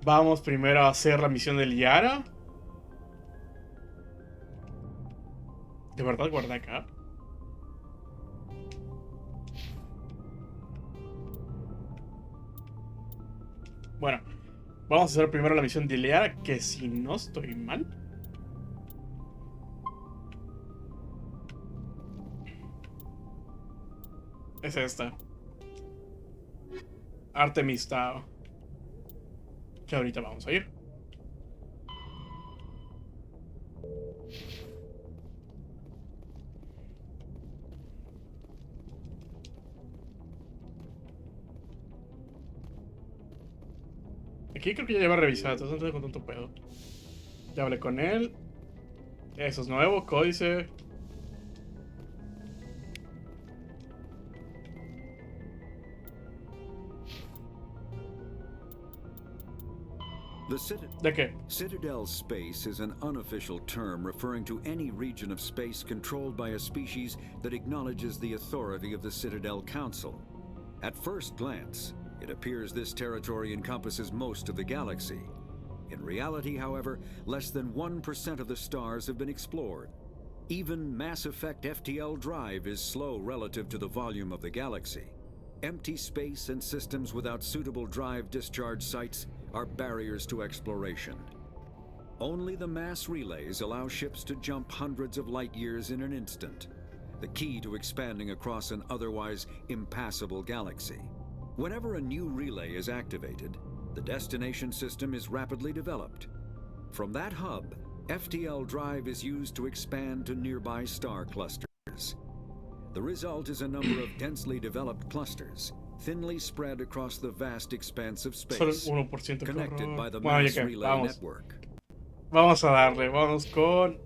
vamos primero a hacer la misión de Liara. ¿De verdad guardé acá? Bueno, vamos a hacer primero la misión de Liara, que si no estoy mal, es esta. Artemis Tao. Que ahorita vamos a ir. Aquí creo que ya lleva revisado, entonces no tengo con tanto pedo. Ya hablé con él. Eso es nuevo, códice. ¿De qué? Citadel space is an unofficial term referring to any region of space controlled by a species that acknowledges the authority of the Citadel Council. At first glance, it appears this territory encompasses most of the galaxy. In reality, however, less than 1% of the stars have been explored. Even Mass Effect FTL drive is slow relative to the volume of the galaxy. Empty space and systems without suitable drive discharge sites are barriers to exploration. Only the mass relays allow ships to jump hundreds of light years in an instant, the key to expanding across an otherwise impassable galaxy. Whenever a new relay is activated, the destination system is rapidly developed. From that hub, FTL drive is used to expand to nearby star clusters. The result is a number of densely developed clusters, thinly spread across the vast expanse of space, connected by the mass relay network. Vamos a darle, vamos con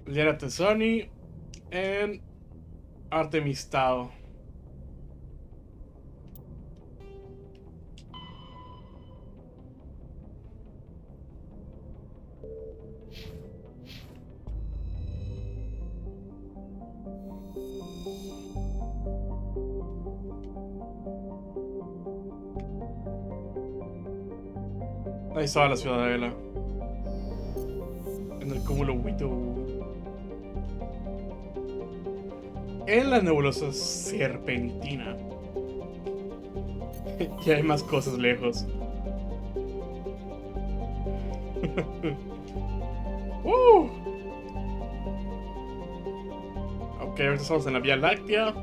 Llénate Sony en Artemistado. Ahí estaba la ciudadela. En el cúmulo Widow. En la nebulosa serpentina. Y hay más cosas lejos. Ok, ahorita estamos en la Vía Láctea.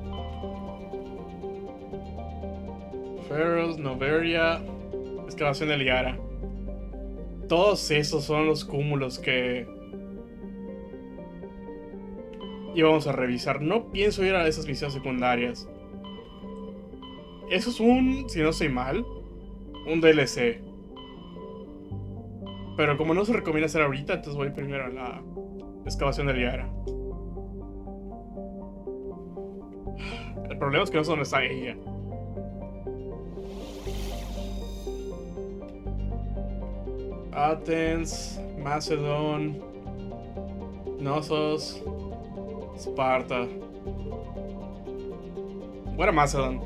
Ferros, Noveria. Excavación de Liara. Todos esos son los cúmulos que íbamos a revisar. No pienso ir a esas misiones secundarias. Eso es si no estoy mal, un DLC. Pero como no se recomienda hacer ahorita, entonces voy primero a la excavación de Liara. El problema es que no sé dónde está ella. Athens, Macedon, Knossos, Esparta. What a Macedon.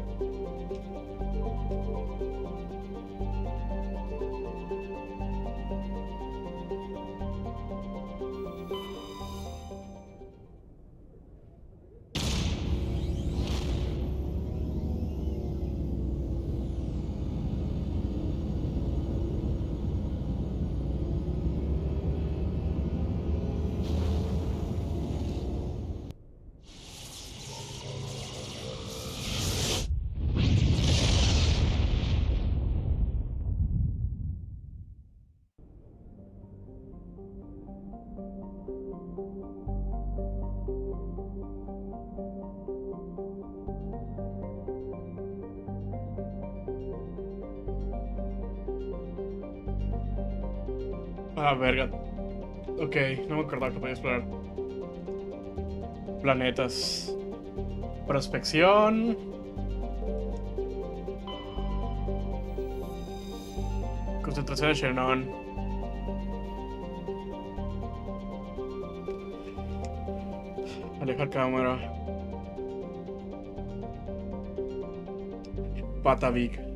Ah, verga. Ok, no me acordaba que podía explorar planetas. Prospección. Concentración de Xenón. Alejar cámara. Patavik.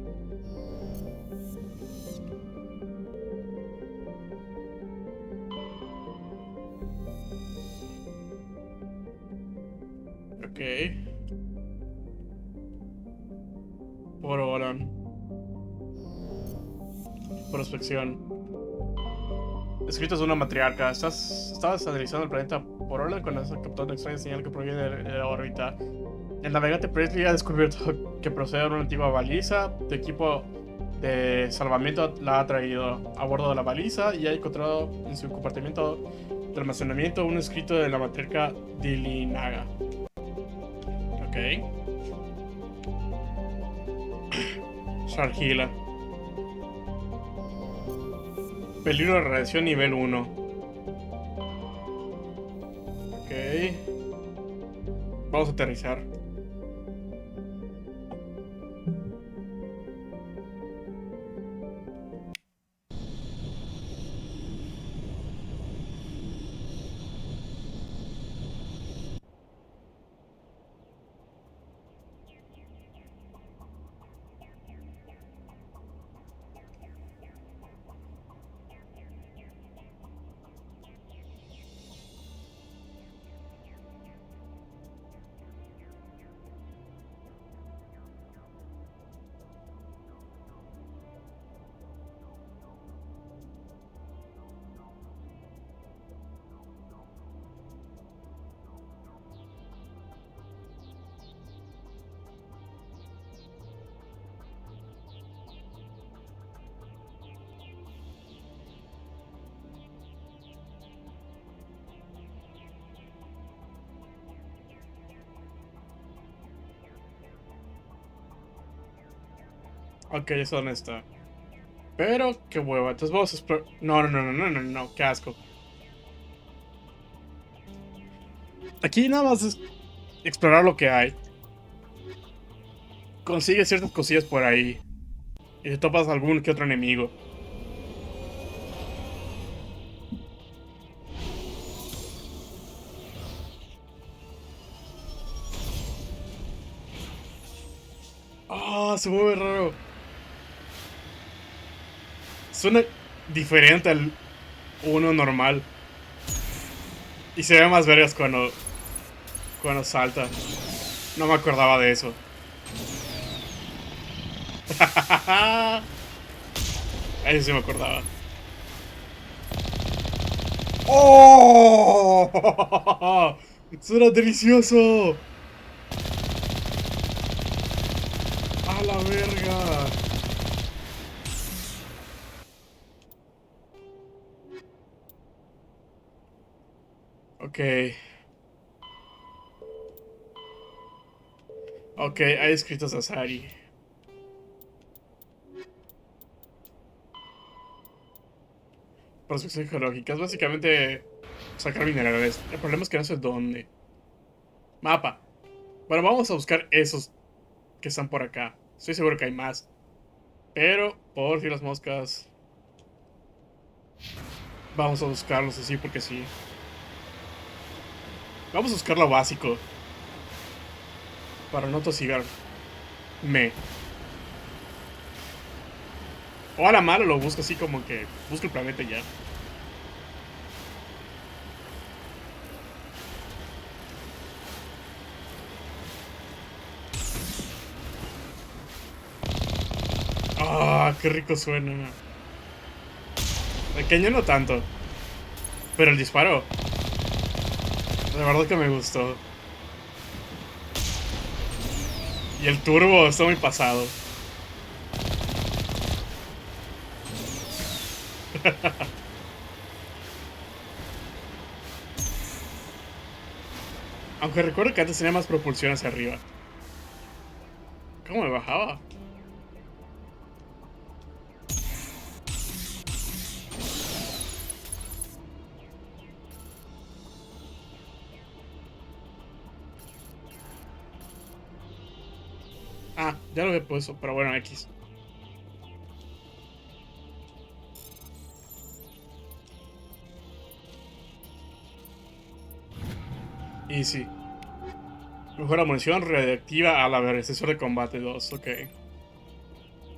Por ahora. Prospección. Escritos de una matriarca. Estabas analizando el planeta por orden cuando has captado una extraña señal que proviene de la órbita. El navegante Presley ha descubierto que procede de una antigua baliza. Tu equipo de salvamento la ha traído a bordo de la baliza y ha encontrado en su compartimiento de almacenamiento un escrito de la matriarca Dilinaga. Ok. Shargila. Peligro de radiación nivel 1. Ok. Vamos a aterrizar. Ok, eso dónde está. Pero, qué hueva. Entonces vamos a explorar. No, qué asco. Aquí nada más es explorar lo que hay. Consigue ciertas cosillas por ahí. Y te topas algún que otro enemigo. Ah, se mueve raro. Suena diferente al uno normal. Y se ve más vergas cuando salta. No me acordaba de eso. Eso sí me acordaba. ¡Oh! ¡Suena delicioso! ¡A la verga! Ok. Ok, hay escritos de Asari. Prospección geológica. Es básicamente sacar minerales. El problema es que no sé dónde. Mapa. Bueno, vamos a buscar esos que están por acá. Estoy seguro que hay más. Pero, por si las moscas, vamos a buscarlos así porque sí. Vamos a buscar lo básico. Para no tosigar. O a la mala lo busco así como que busco el planeta y ya. Ah, qué rico suena. El cañón no tanto. Pero el disparo, de verdad que me gustó. Y el turbo está muy pasado. Aunque recuerdo que antes tenía más propulsión hacia arriba. ¿Cómo me bajaba? Ah, ya lo había puesto, pero bueno, X. Easy. Mejora munición radiactiva a la verga. Sensor de combate 2, ok.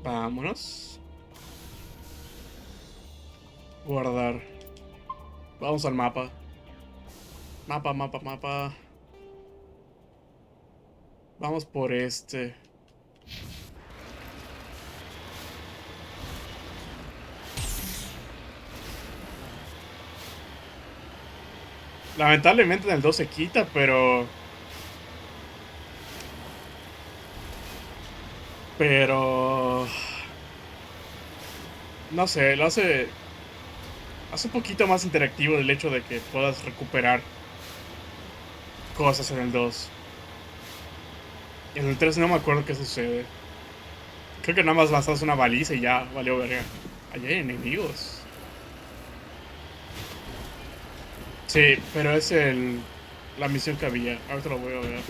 Vámonos. Guardar. Vamos al mapa. Mapa. Vamos por este. Lamentablemente en el 2 se quita, pero... No sé, lo hace... Hace un poquito más interactivo el hecho de que puedas recuperar cosas en el 2. En el 3 no me acuerdo qué sucede. Creo que nada más lanzas una baliza y ya valió verga. Allá hay enemigos. Sí, pero es la misión que había. Ahorita lo voy a ver.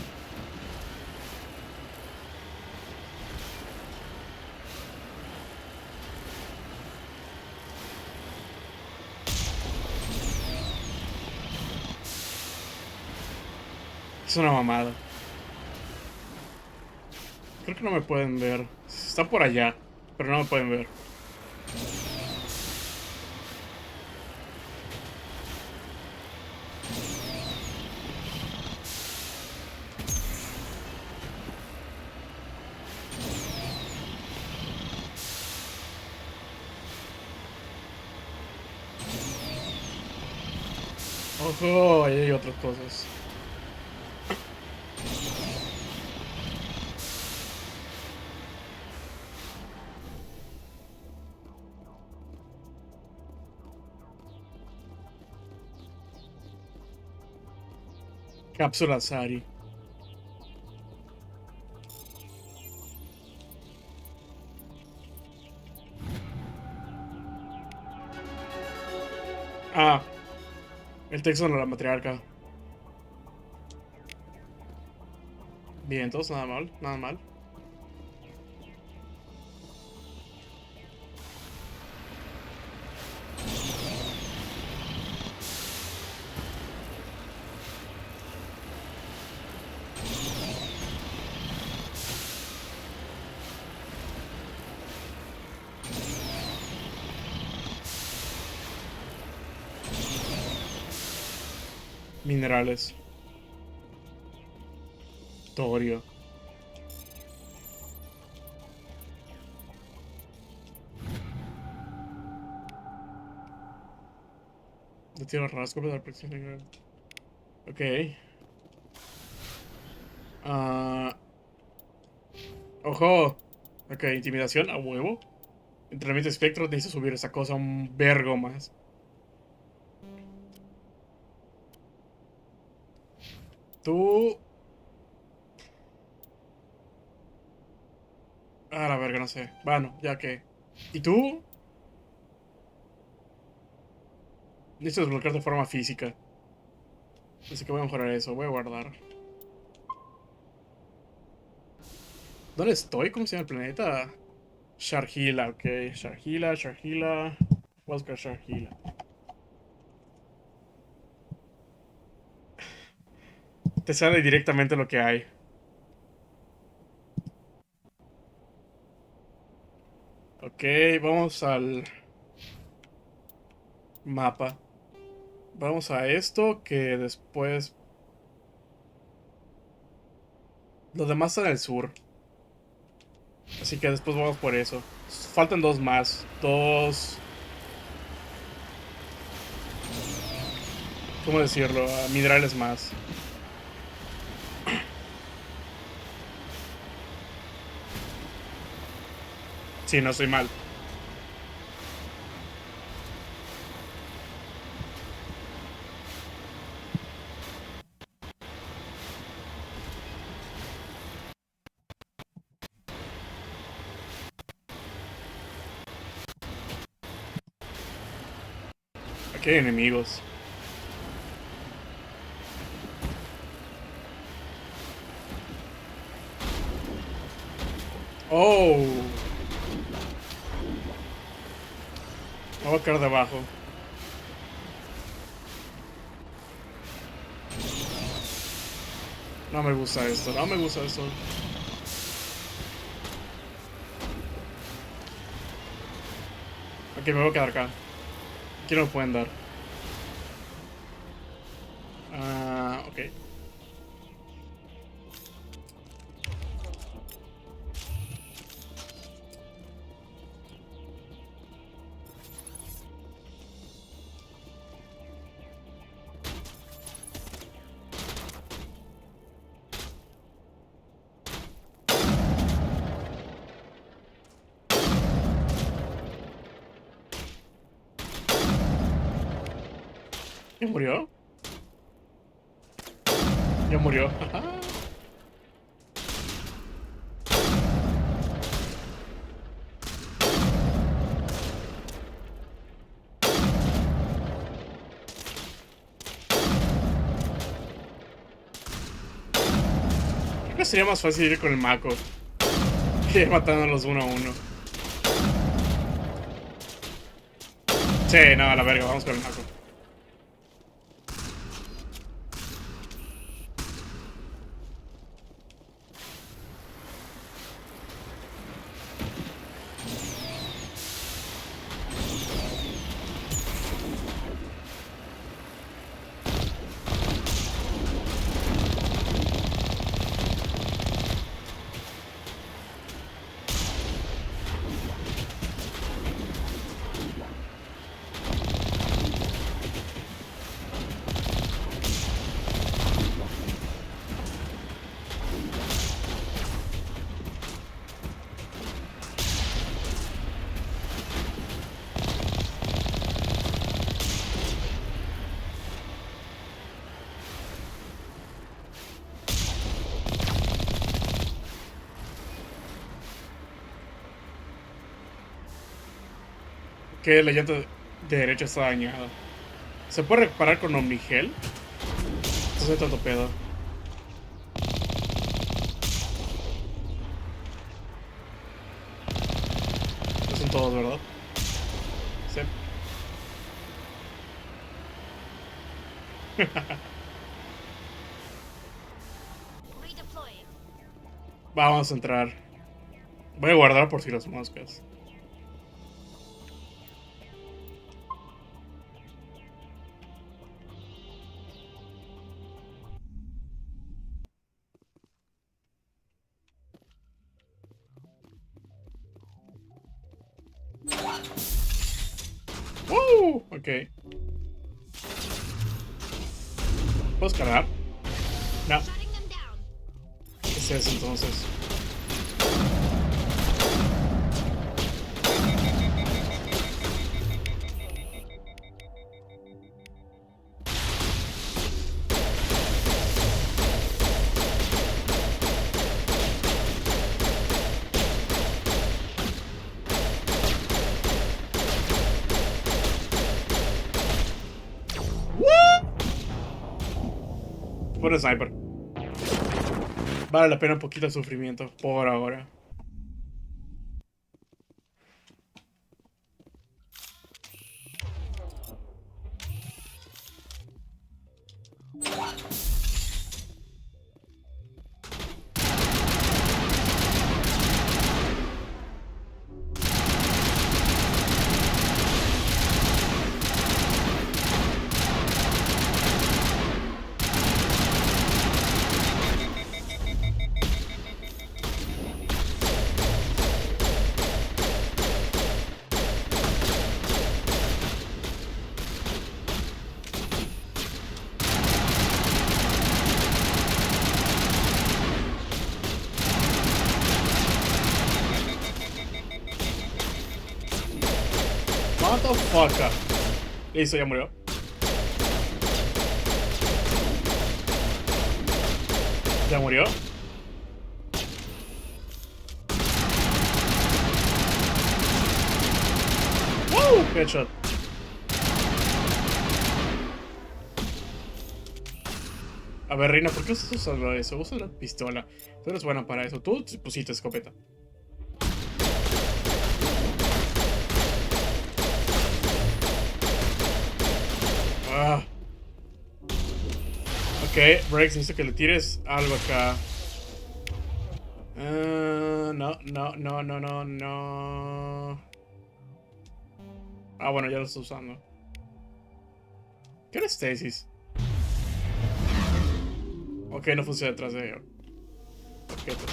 Es una mamada. Creo que no me pueden ver. Está por allá, pero no me pueden ver. Ojo, ahí hay otras cosas. Cápsula Sari. Ah, el texto de la matriarca. Bien, entonces nada mal, nada mal. Minerales. Torio. De tierra rasgo de la protección. Ok. Ojo. Ok, intimidación a huevo. Entrenamiento de espectro. Necesito subir esa cosa un vergo más. Tú. Ah, la verga, no sé. Bueno, ya que. ¿Y tú? Necesito desbloquear de forma física. Así que voy a mejorar eso. Voy a guardar. ¿Dónde estoy? ¿Cómo se llama el planeta? Shargila, ok. Shargila. Voy a buscar Shargila. Te sale directamente lo que hay. Ok, vamos al mapa. Vamos a esto que después... Lo demás está en el sur. Así que después vamos por eso. Faltan dos más. Dos... ¿Cómo decirlo? Minerales más. Sí, no estoy mal. Aquí hay enemigos. Oh. Me voy a caer de abajo. No me gusta esto, no me gusta esto. Ok, me voy a quedar acá. Aquí no me pueden dar. Ok. ¿Ya murió? Ya murió. que sería más fácil ir con el Mako que ir matándolos uno a uno. Sí, no, a la verga, vamos con el Mako. Que la llanta de derecha está dañada. ¿Se puede reparar con Omnigel? No sé tanto pedo. No son todos, ¿verdad? Sí. Vamos a entrar. Voy a guardar por si las moscas. Ok. ¿Puedo escalar? No. ¿Qué es eso entonces? Buen sniper. Vale la pena un poquito de sufrimiento por ahora. Motherfucker. Listo, ya murió. ¿Ya murió? ¡Wow! Headshot. A ver, Reina, ¿por qué estás usando eso? Usa la pistola. Tú eres buena para eso. Tú pusiste escopeta. Ah. Ok, Brex, necesito que le tires algo acá. No. Ah, bueno, ya lo estoy usando. ¿Qué era Stasis? Ok, no funciona detrás de ello. Objetos.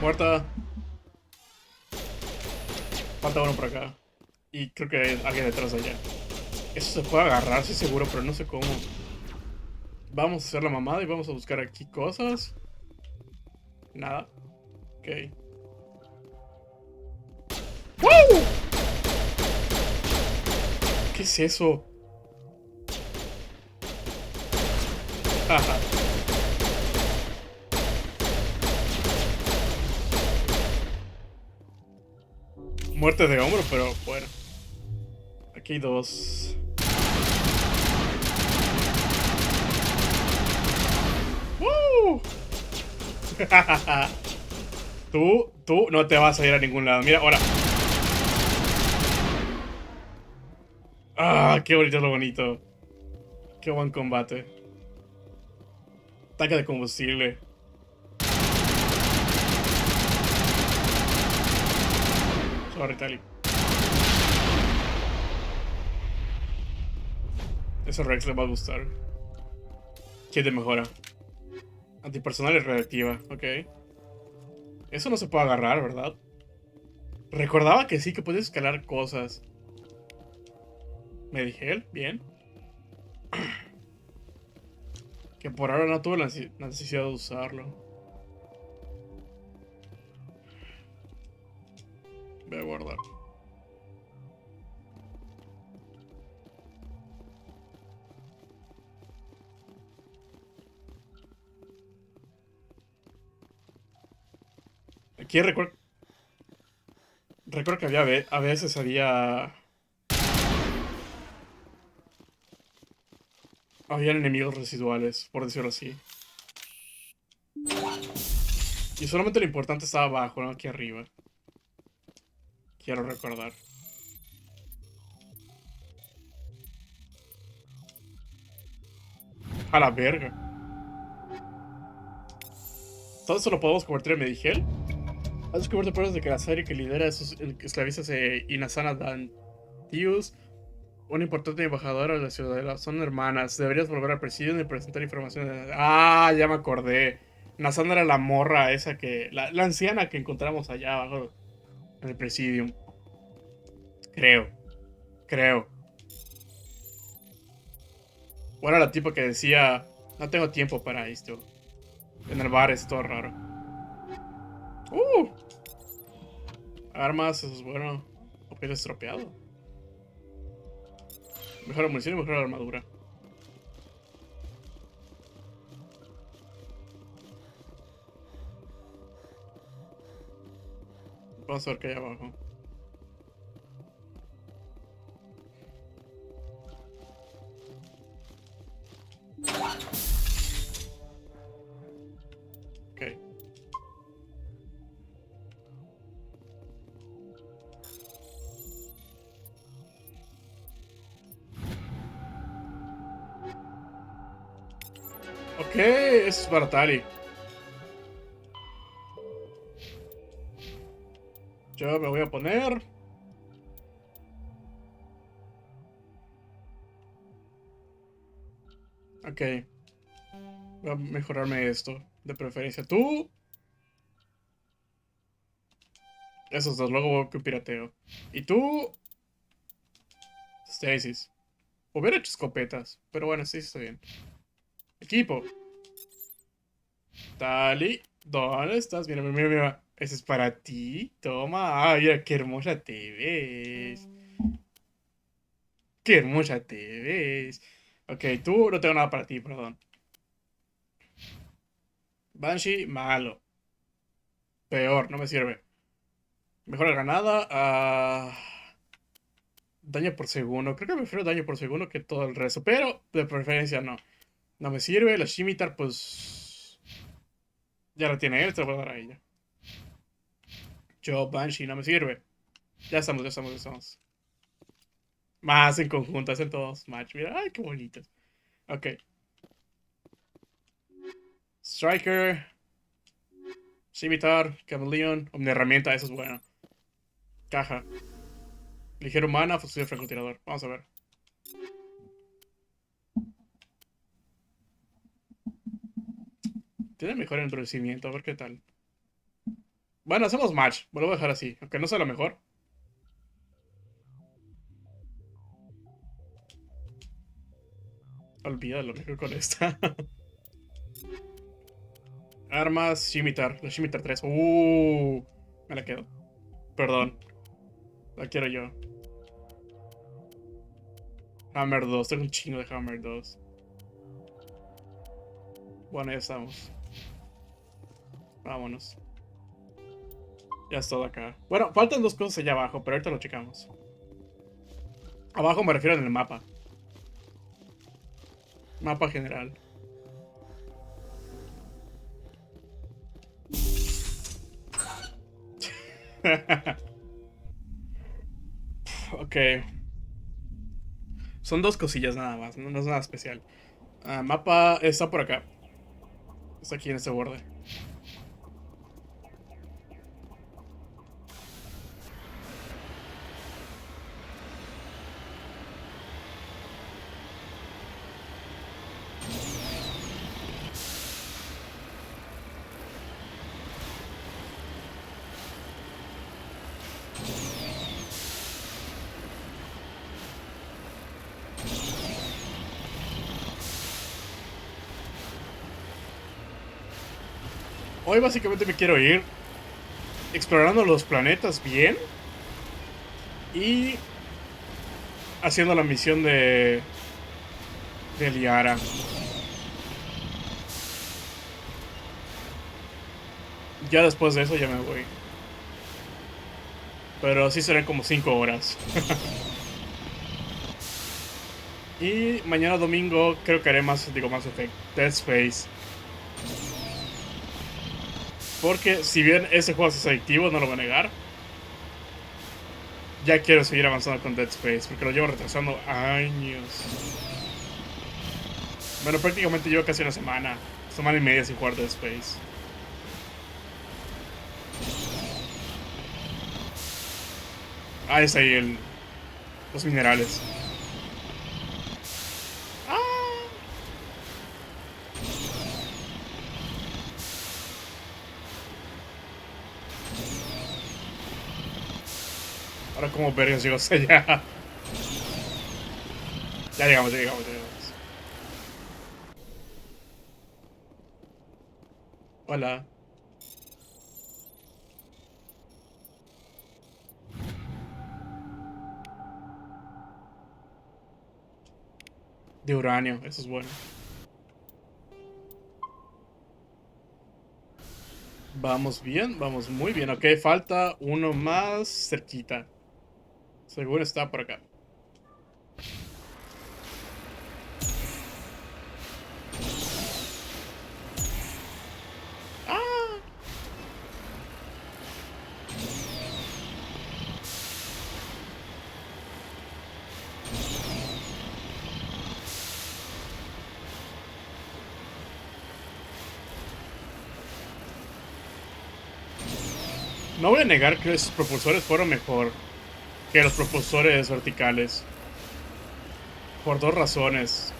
Muerta. Falta uno por acá. Y creo que hay alguien detrás de allá. Eso se puede agarrar, estoy seguro, pero no sé cómo. Vamos a hacer la mamada y vamos a buscar aquí cosas. Nada. Ok. ¡Wow! ¿Qué es eso? Ajá. Muerte de hombro, pero bueno. Aquí hay dos. ¡Woo! Tú no te vas a ir a ningún lado. Mira, ahora. Ah, qué bonito es lo bonito. Qué buen combate. Ataque de combustible. Sorry, Tali. Eso Rex le va a gustar. ¿Qué te mejora? Antipersonal y reactiva, ok. Eso no se puede agarrar, ¿verdad? Recordaba que sí, que puedes escalar cosas. Me dije él, bien. Que por ahora no tuve la necesidad de usarlo. Voy a guardar. Aquí recuerdo que a veces habían enemigos residuales, por decirlo así. Y solamente lo importante estaba abajo, no aquí arriba. Quiero recordar. A la verga. ¿Todo eso lo podemos convertir en Medigel? Has descubierto pruebas de que la serie que lidera esos esclavistas Inazana Dantius, una importante embajadora de la ciudadela, son hermanas. Deberías volver al presidio y presentar información. Ah, ya me acordé. Nazana era la morra esa que... La anciana que encontramos allá abajo en el presidium. Creo. O era la tipa que decía, no tengo tiempo para esto. En el bar es todo raro. Armas, eso es bueno. Objeto estropeado. Mejor munición y mejor armadura. Vamos a ver qué hay abajo. Ok. Ok, eso es para Tali. Yo me voy a poner... Ok. Voy a mejorarme esto. De preferencia tú. Esos dos, luego voy con pirateo. Y tú... Stasis. Hubiera hecho escopetas. Pero bueno, sí, está bien. Equipo. Tali. ¿Dónde estás? Mira. Ese es para ti. Toma. Ah, mira, qué hermosa te ves. Qué hermosa te ves. Ok, tú no tengo nada para ti, perdón. Banshee, malo. Peor, no me sirve. Mejora granada. Daño por segundo. Creo que prefiero daño por segundo que todo el resto. Pero de preferencia no. No me sirve. La Scimitar, pues... Ya la tiene él, te la voy a dar a ella. Yo, Banshee, no me sirve. Ya estamos. Más en conjunto, hacen todos match. Mira, ay, qué bonitos. Ok. Striker. Scimitar, Camaleón, Omniherramienta, eso es bueno. Caja. Ligero mana, fusil de francotirador. Vamos a ver. Tiene mejor endurecimiento, a ver qué tal. Bueno, hacemos match. Lo voy a dejar así, aunque no sea lo mejor. Olvídalo, mejor con esta. Armas, Scimitar. La Scimitar 3. Me la quedo. Perdón. La quiero yo. Hammer 2. Tengo un chingo de Hammer 2. Bueno, ya estamos. Vámonos. Ya es todo acá. Bueno, faltan dos cosas allá abajo, pero ahorita lo checamos. Abajo me refiero en el mapa. Mapa general. Ok. Son dos cosillas nada más, no es nada especial. Mapa está por acá. Está aquí en este borde. Hoy básicamente me quiero ir explorando los planetas bien y haciendo la misión de Liara. Ya después de eso ya me voy. Pero sí serán como 5 horas. Y mañana domingo creo que haré más Effect, Dead Space. Porque si bien ese juego es adictivo, no lo voy a negar, ya quiero seguir avanzando con Dead Space, porque lo llevo retrasando años. Bueno, prácticamente llevo casi una semana y media sin jugar Dead Space. Ah, es ahí los minerales. Ahora como vergas llego hasta allá. Ya llegamos. Hola. De uranio, eso es bueno. Vamos bien, vamos muy bien. Ok, falta uno más cerquita. Seguro está por acá. No voy a negar que esos propulsores fueron mejor que los propulsores verticales. Por dos razones.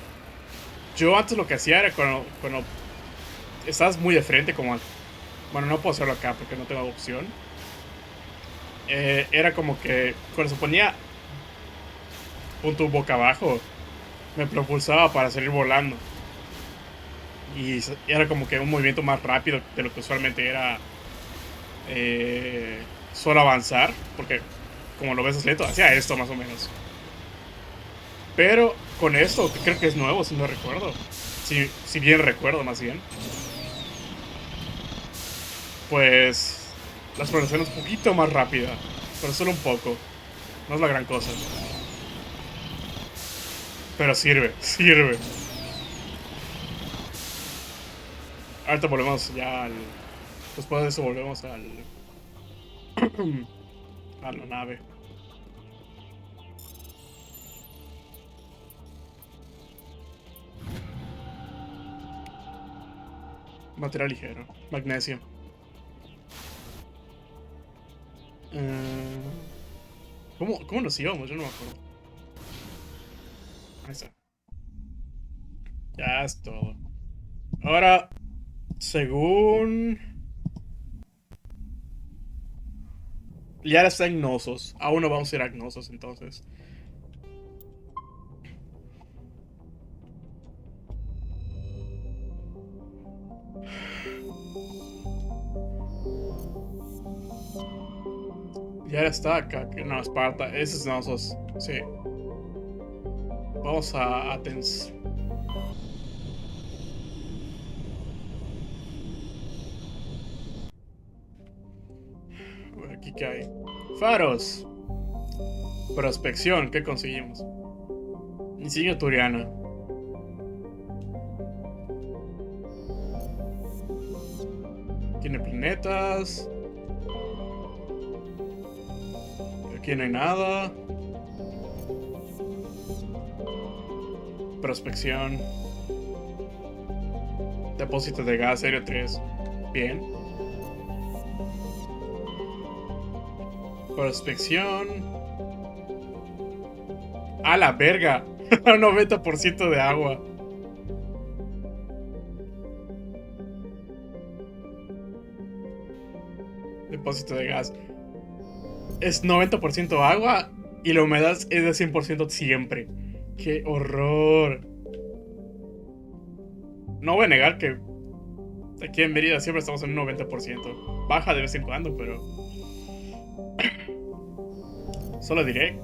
Yo antes lo que hacía era cuando estabas muy de frente, como... Bueno, no puedo hacerlo acá porque no tengo opción. Era como que cuando se ponía punto boca abajo, me propulsaba para salir volando. Y era como que un movimiento más rápido de lo que usualmente era solo avanzar, porque como lo ves lento, hacía esto más o menos. Pero con esto, que creo que es nuevo, si no recuerdo. Si bien recuerdo, más bien. Pues la exploración es un poquito más rápida, pero solo un poco. No es la gran cosa. Pero sirve. Ahorita volvemos ya al... Después de eso volvemos al... a la nave. Material ligero. Magnesio. ¿Cómo nos íbamos? Yo no me acuerdo. Ahí está. Ya es todo. Ahora, según... Ya está en Gnosos. Aún no vamos a ir a Gnosos entonces. Ya está acá. No, Esparta. Ese es Gnosos. Sí. Vamos a Athens. A ver. ¿Aquí qué hay? Faros. Prospección, ¿qué conseguimos? Insignia turiana. Tiene planetas. Aquí no hay nada. Prospección. Depósito de gas, Aéreo 3. Bien. Prospección. ¡A la verga! 90% de agua. Depósito de gas. Es 90% agua y la humedad es de 100% siempre. ¡Qué horror! No voy a negar que aquí en Mérida siempre estamos en un 90%. Baja de vez en cuando, pero... Solo diré...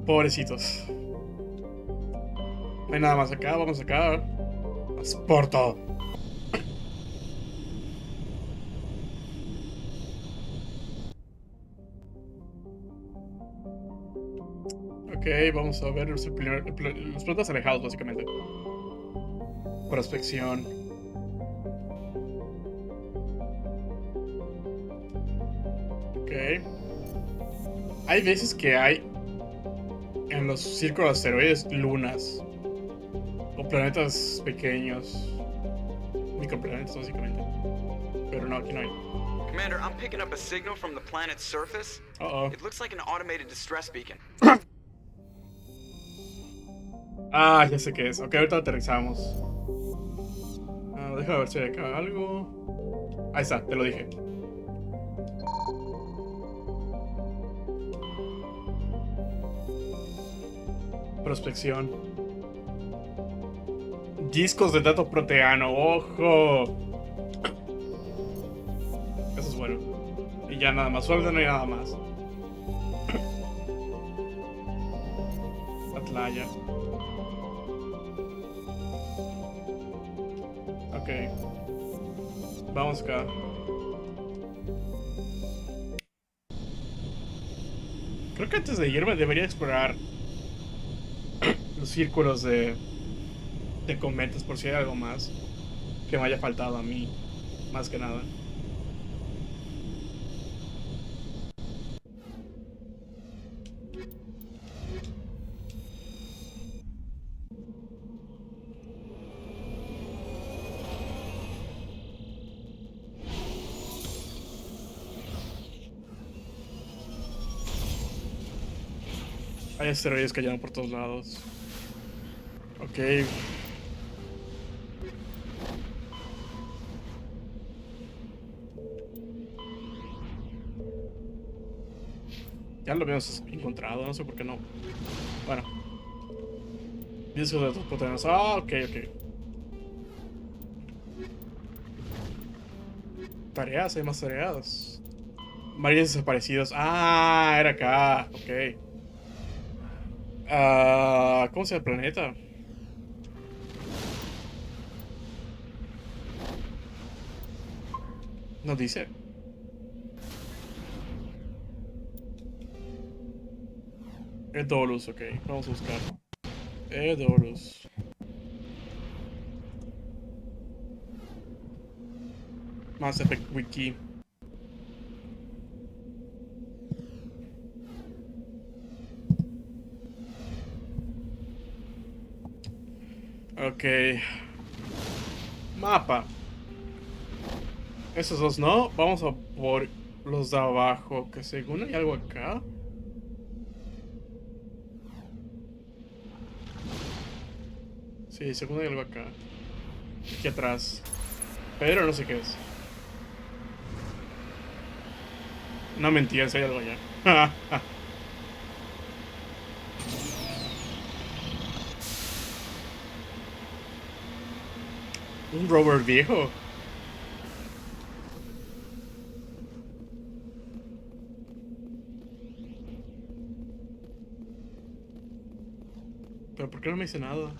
Pobrecitos. No hay nada más acá, vamos acá. Transporto. Ok, vamos a ver los planetas alejados, básicamente. Prospección. Ok. Hay veces que hay en los círculos de asteroides lunas o planetas pequeños, microplanetas básicamente, pero no, aquí no hay. Commander, I'm picking up a signal from the planet's surface. It looks like an automated distress beacon. Ah, ya sé qué es. Ok, ahorita aterrizamos. Déjame ver si hay acá algo. Ahí está, te lo dije. Prospección. Discos de dato proteano. ¡Ojo! Eso es bueno. Y ya nada más. Sueldo no hay nada más. Atlaya. Ok. Vamos acá. Creo que antes de irme debería explorar los círculos de cometas por si hay algo más que me haya faltado a mí, más que nada. Hay asteroides cayendo por todos lados. Ok. Ya lo habíamos encontrado, no sé por qué no. Bueno. Discos de datos proteanos. Ah, ok, ok. Tareas, hay más tareas. Varios desaparecidos. Ah, era acá. Ok. ¿Cómo se llama el planeta? No dice. Edolus, ok. Vamos a buscar. Edolus. Mass Effect Wiki. Ok. Mapa. Esos dos no. Vamos a por los de abajo. Que según hay algo acá. Sí, según hay algo acá. Aquí atrás. Pero no sé qué es. No mentiras, hay algo allá. Un rover viejo. Pero ¿por qué no me dice nada?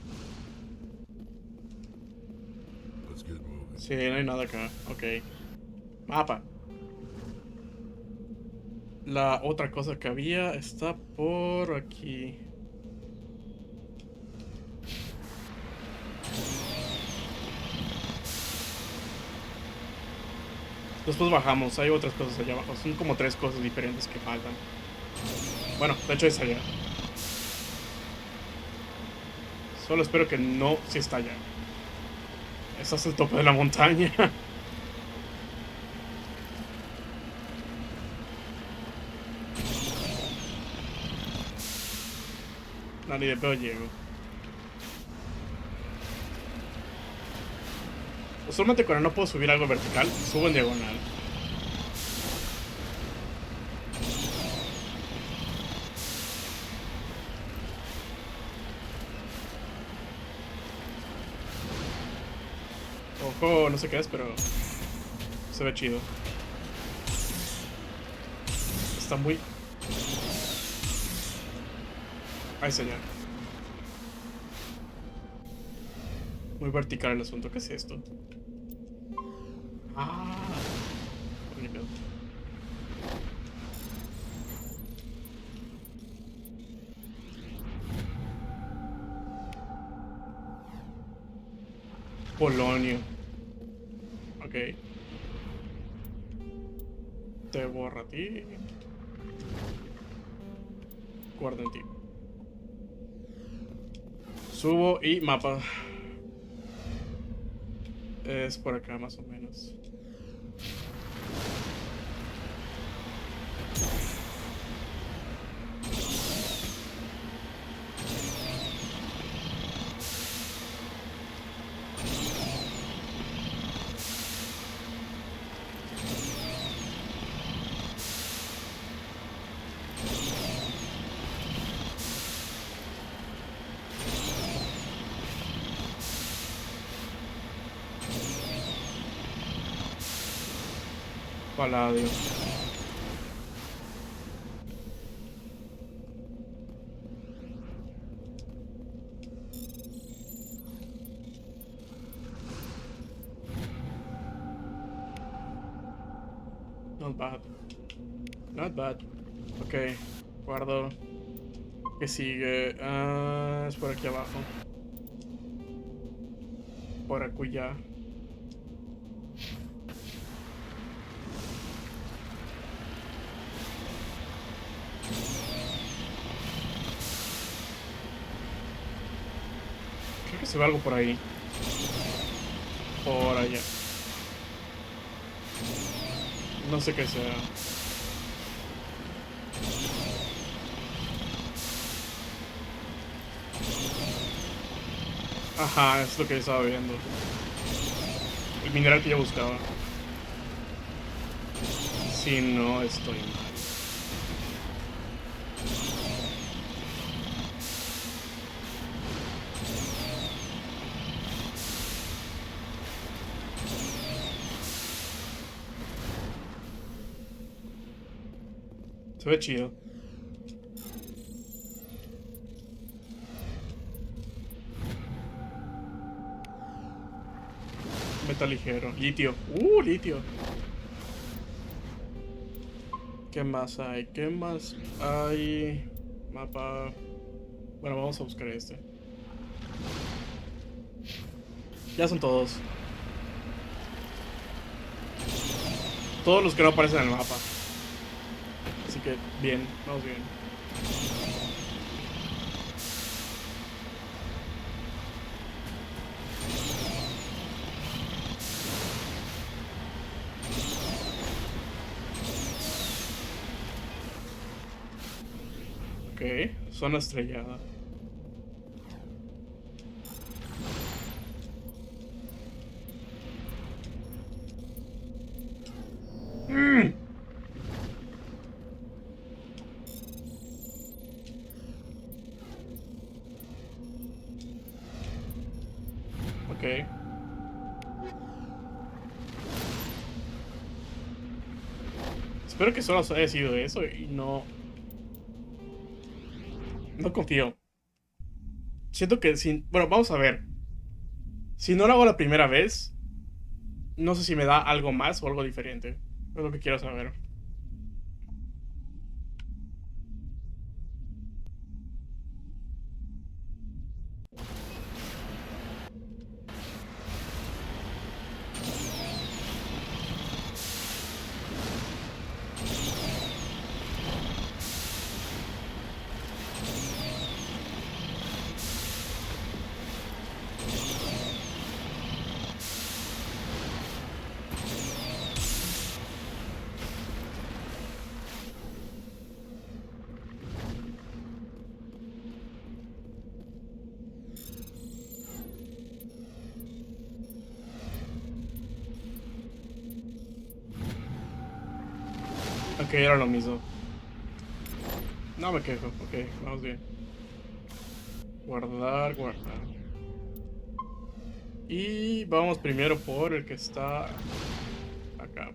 Sí, no hay nada acá. Ok. Mapa. La otra cosa que había está por aquí. Después bajamos, hay otras cosas allá abajo. Son como 3 cosas diferentes que faltan. Bueno, de hecho es allá. Solo espero que no se está allá. Ese es el tope de la montaña. No, ni de pedo llego. Usualmente cuando no puedo subir algo vertical, subo en diagonal. Ojo, no sé qué es, pero se ve chido. Está muy... Ahí señor. Muy vertical el asunto. ¿Qué es esto? Ah. Ni pedo. Polonio. Ok. Te borra a ti. Guarda en ti. Subo y mapa. Es por acá más o menos. Paladio. Not bad. Not bad. Ok. Guardo. ¿Qué sigue? Ah, es por aquí abajo. Por acullá. Creo que se ve algo por ahí. Por allá. No sé qué sea. Ajá, es lo que estaba viendo. El mineral que yo buscaba. Si no estoy mal. Se ve chido. Metal ligero. Litio. Litio. ¿Qué más hay? ¿Qué más hay? Mapa. Bueno, vamos a buscar este. Ya son todos. Todos los que no aparecen en el mapa. Así que, bien, vamos bien. Ok, zona estrellada. Ok. Espero que solo haya sido eso y no... No confío. Siento que sin... Bueno, vamos a ver. Si no lo hago la primera vez, no sé si me da algo más o algo diferente. Es lo que quiero saber. Ok, era lo mismo. No me quejo, ok, vamos bien. Guardar, guardar. Y vamos primero por el que está acá.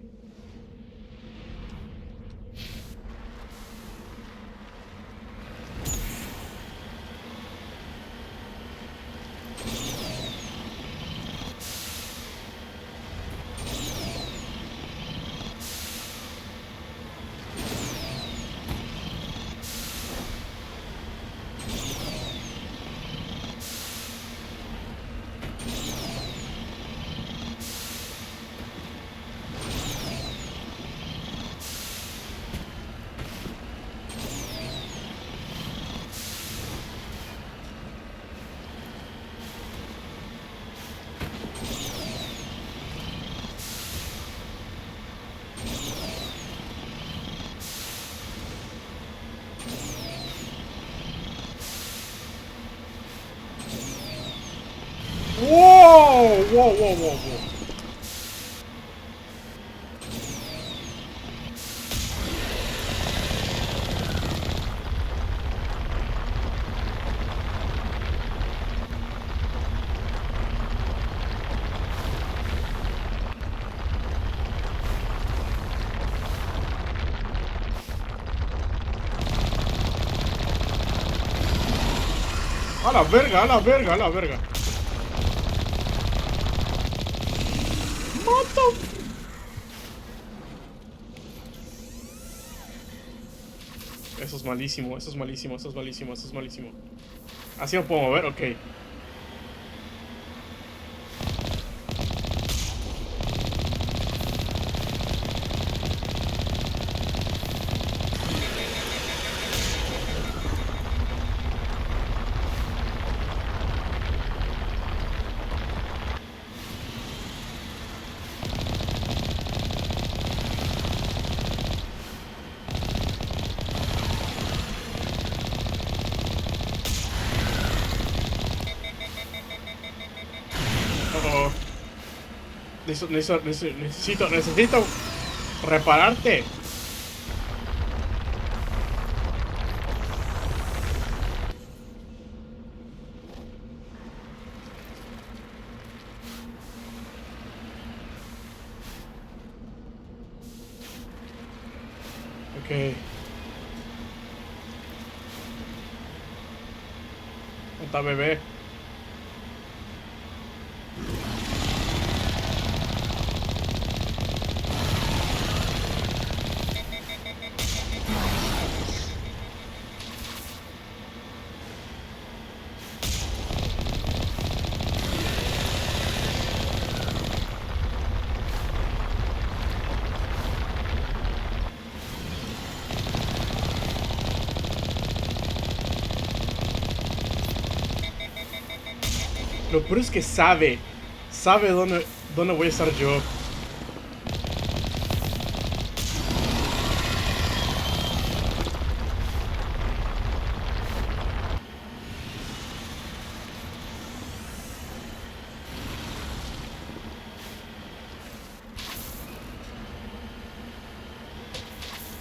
¡Wow! ¡Wow, wow, wow, wow! ¡A la verga, a la verga, a la verga! ¡Mata! Eso es malísimo, eso es malísimo, eso es malísimo, eso es malísimo. Así no puedo mover, ok. Necesito repararte. Ok. ¿Dónde está bebé? Lo peor es que sabe dónde voy a estar yo.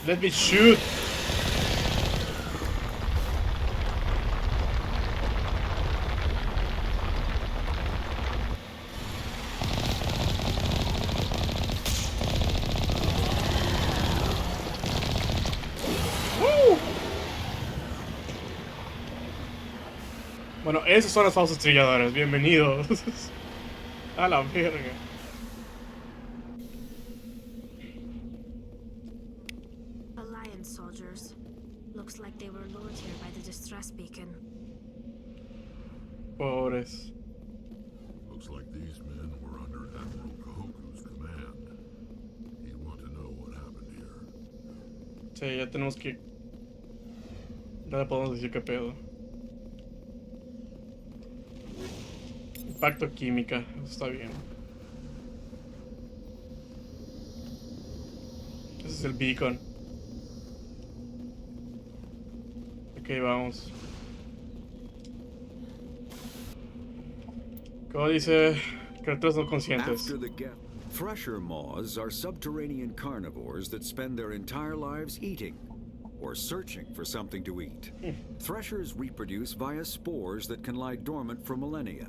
Let me shoot. Bueno, esos son los falsos trilladores. Bienvenidos. A la verga. Alliance soldiers. Looks like they were lured here by the distress beacon. Pobres. Looks like these men were under Admiral Kahoku's command. You want to know what happened here? Sí, ya tenemos que... Ya le podemos decir qué pedo. Impacto química, eso está bien. Ese es el beacon. Ok, vamos. ¿Cómo dice? Criaturas no conscientes. Thresher moths are subterranean carnivores that spend their entire lives eating or searching for something to eat. Threshers reproduce via spores that can lie dormant for millennia,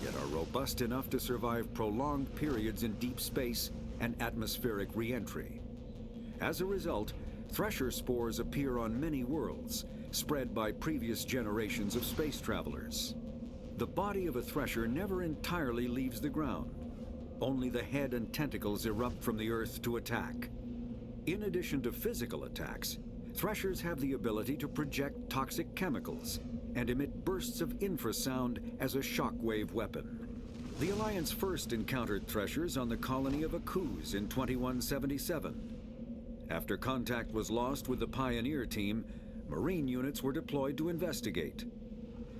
yet are robust enough to survive prolonged periods in deep space and atmospheric re-entry. As a result, thresher spores appear on many worlds, spread by previous generations of space travelers. The body of a thresher never entirely leaves the ground. Only the head and tentacles erupt from the earth to attack. In addition to physical attacks, threshers have the ability to project toxic chemicals and emit bursts of infrasound as a shockwave weapon. The Alliance first encountered threshers on the colony of Akuz in 2177. After contact was lost with the Pioneer team, Marine units were deployed to investigate.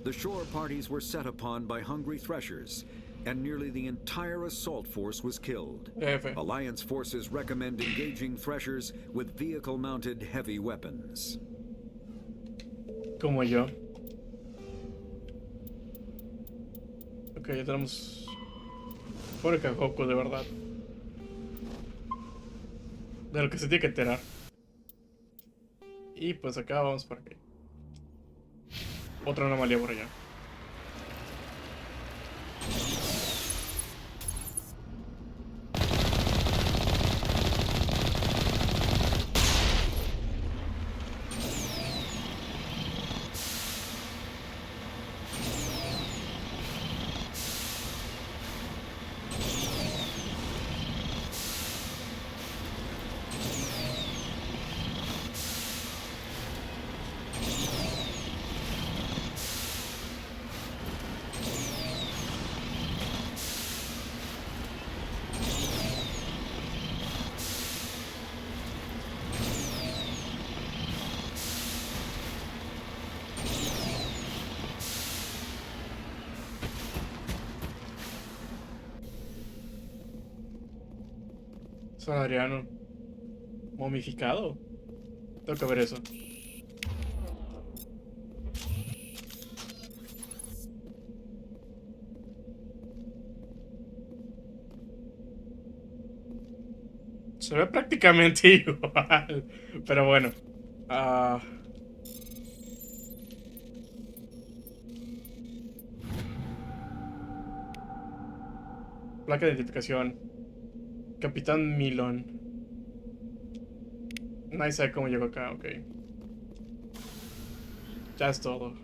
The shore parties were set upon by hungry threshers, and nearly the entire assault force was killed. Alliance forces recommend engaging threshers with vehicle-mounted heavy weapons. Como yo. Ok, ya tenemos Fuerca Goku de verdad. De lo que se tiene que enterar. Y pues acá vamos para acá. Otra anomalía por allá. San Adriano. Momificado. Tengo que ver eso. Se ve prácticamente igual. Pero bueno. Placa de identificación. Capitán Milon. Nadie sabe cómo llegó acá, ok. Ya es todo.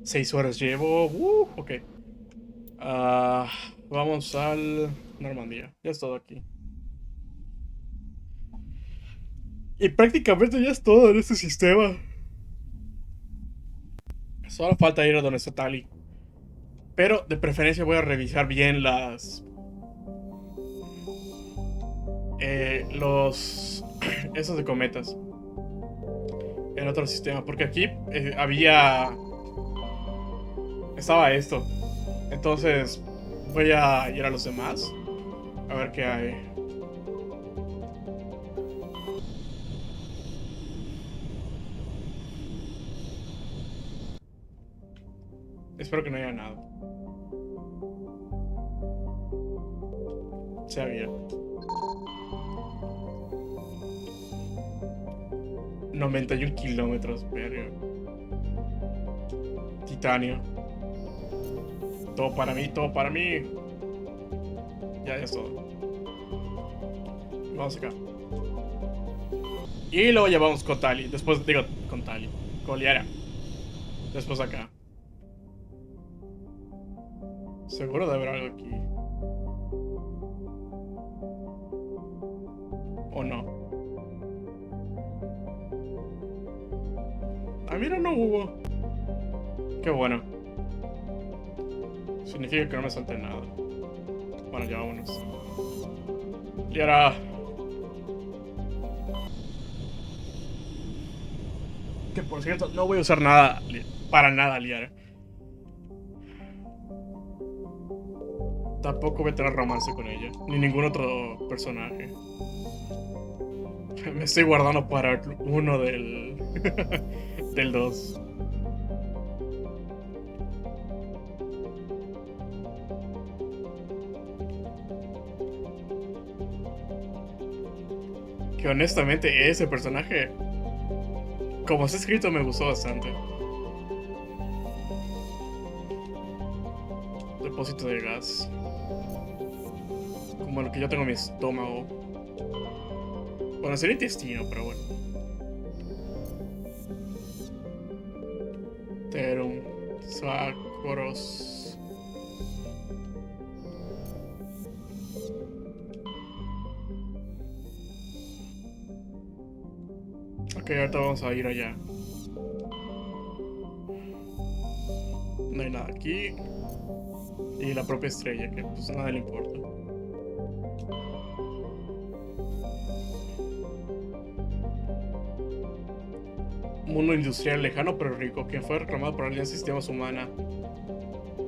Seis horas llevo. Ok. Vamos al Normandía. Ya es todo aquí. Y prácticamente ya es todo en este sistema. Solo falta ir a donde está Tali. Pero de preferencia voy a revisar bien esos de cometas en otro sistema, porque aquí estaba esto. Entonces voy a ir a los demás a ver qué hay. Espero que no haya nada. Se había. 91 kilómetros, verga. Titanio. Todo para mí, todo para mí. Ya es todo. Vamos acá. Y luego llevamos con Tali. Después, digo, con Tali. Con Liara. Después acá. Seguro de haber algo aquí. ¿O no? Ah, mira, no hubo. Qué bueno. Significa que no me salté nada. Bueno, ya vámonos. Liara. Que por cierto, no voy a usar nada. Para nada, Liara. Tampoco voy a tener romance con ella. Ni ningún otro personaje. Me estoy guardando para uno del 2. Que honestamente ese personaje, como está escrito, me gustó bastante. Depósito de gas. Como lo que yo tengo en mi estómago. Bueno, sería intestino, pero bueno. Terum. Sacros. Ok, ahorita vamos a ir allá. No hay nada aquí. Y la propia estrella, que pues nada le importa. Mundo industrial lejano pero rico, que fue reclamado por la Alianza de Sistemas Humana.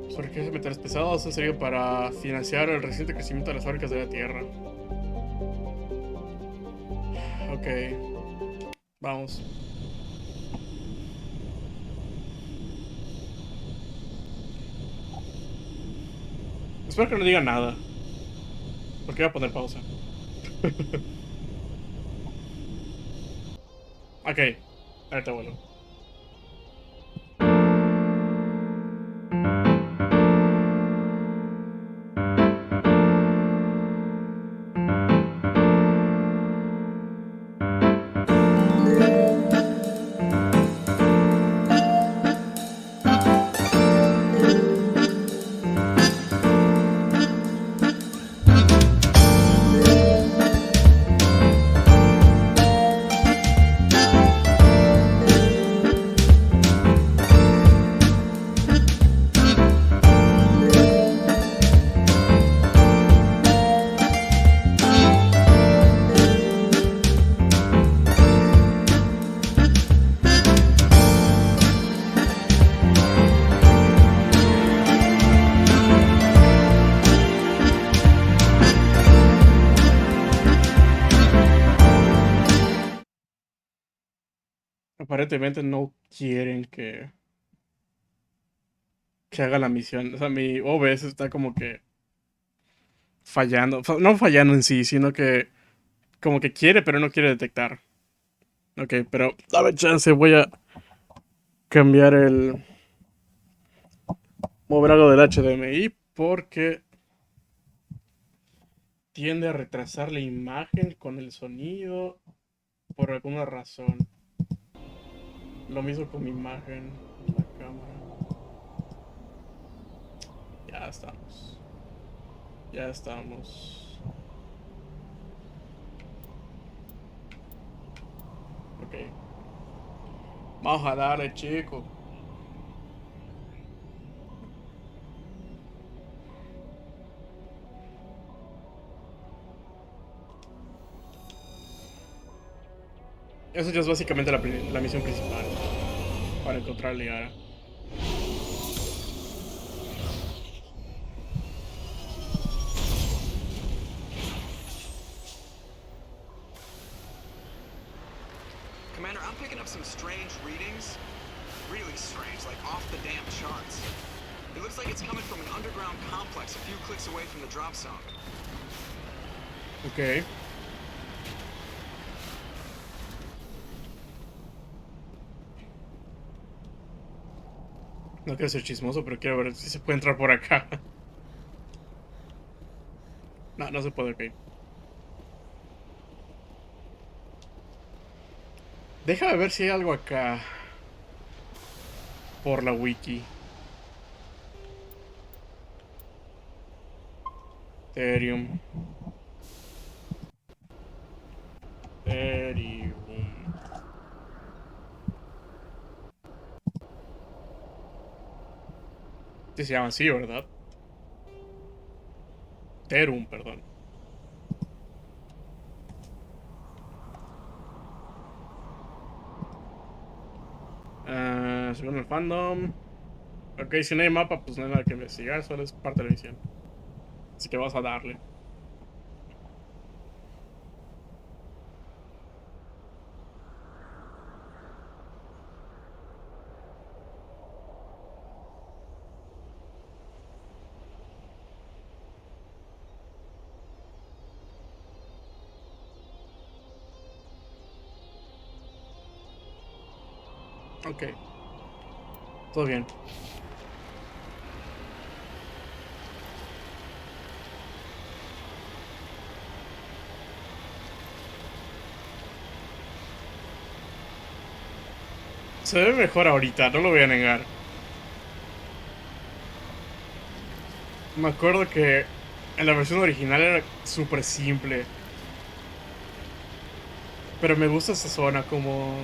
Sus riquezas de metales pesados han servido para financiar el reciente crecimiento de las fábricas de la Tierra. Ok. Vamos. Espero que no diga nada. Porque voy a poner pausa. Ok. Ahorita vuelvo. Aparentemente no quieren que haga la misión. O sea, mi OBS está como que fallando. No fallando en sí, sino que como que quiere, pero no quiere detectar. Ok, pero dame chance, voy a cambiar el... mover algo del HDMI porque tiende a retrasar la imagen con el sonido por alguna razón. Lo mismo con mi imagen, la cámara. Ya estamos. Ya estamos. Ok. Vamos a darle, chico. Eso ya es básicamente la misión principal. Para encontrar a Liara. Commander, I'm picking up some strange readings. Really strange, like off the damn charts. It looks like it's coming from an underground complex a few clicks away from the drop zone. Ok. No quiero ser chismoso, pero quiero ver si se puede entrar por acá. No, no se puede, ok. Déjame ver si hay algo acá. Por la wiki. Ethereum. Ethereum. Sí se llama así, ¿verdad? Ethereum, perdón. Según el fandom. Ok, si no hay mapa, pues no hay nada que investigar, solo es parte de la misión. Así que vamos a darle. Ok. Todo bien. Se ve mejor ahorita, no lo voy a negar. Me acuerdo que en la versión original era súper simple. Pero me gusta esa zona como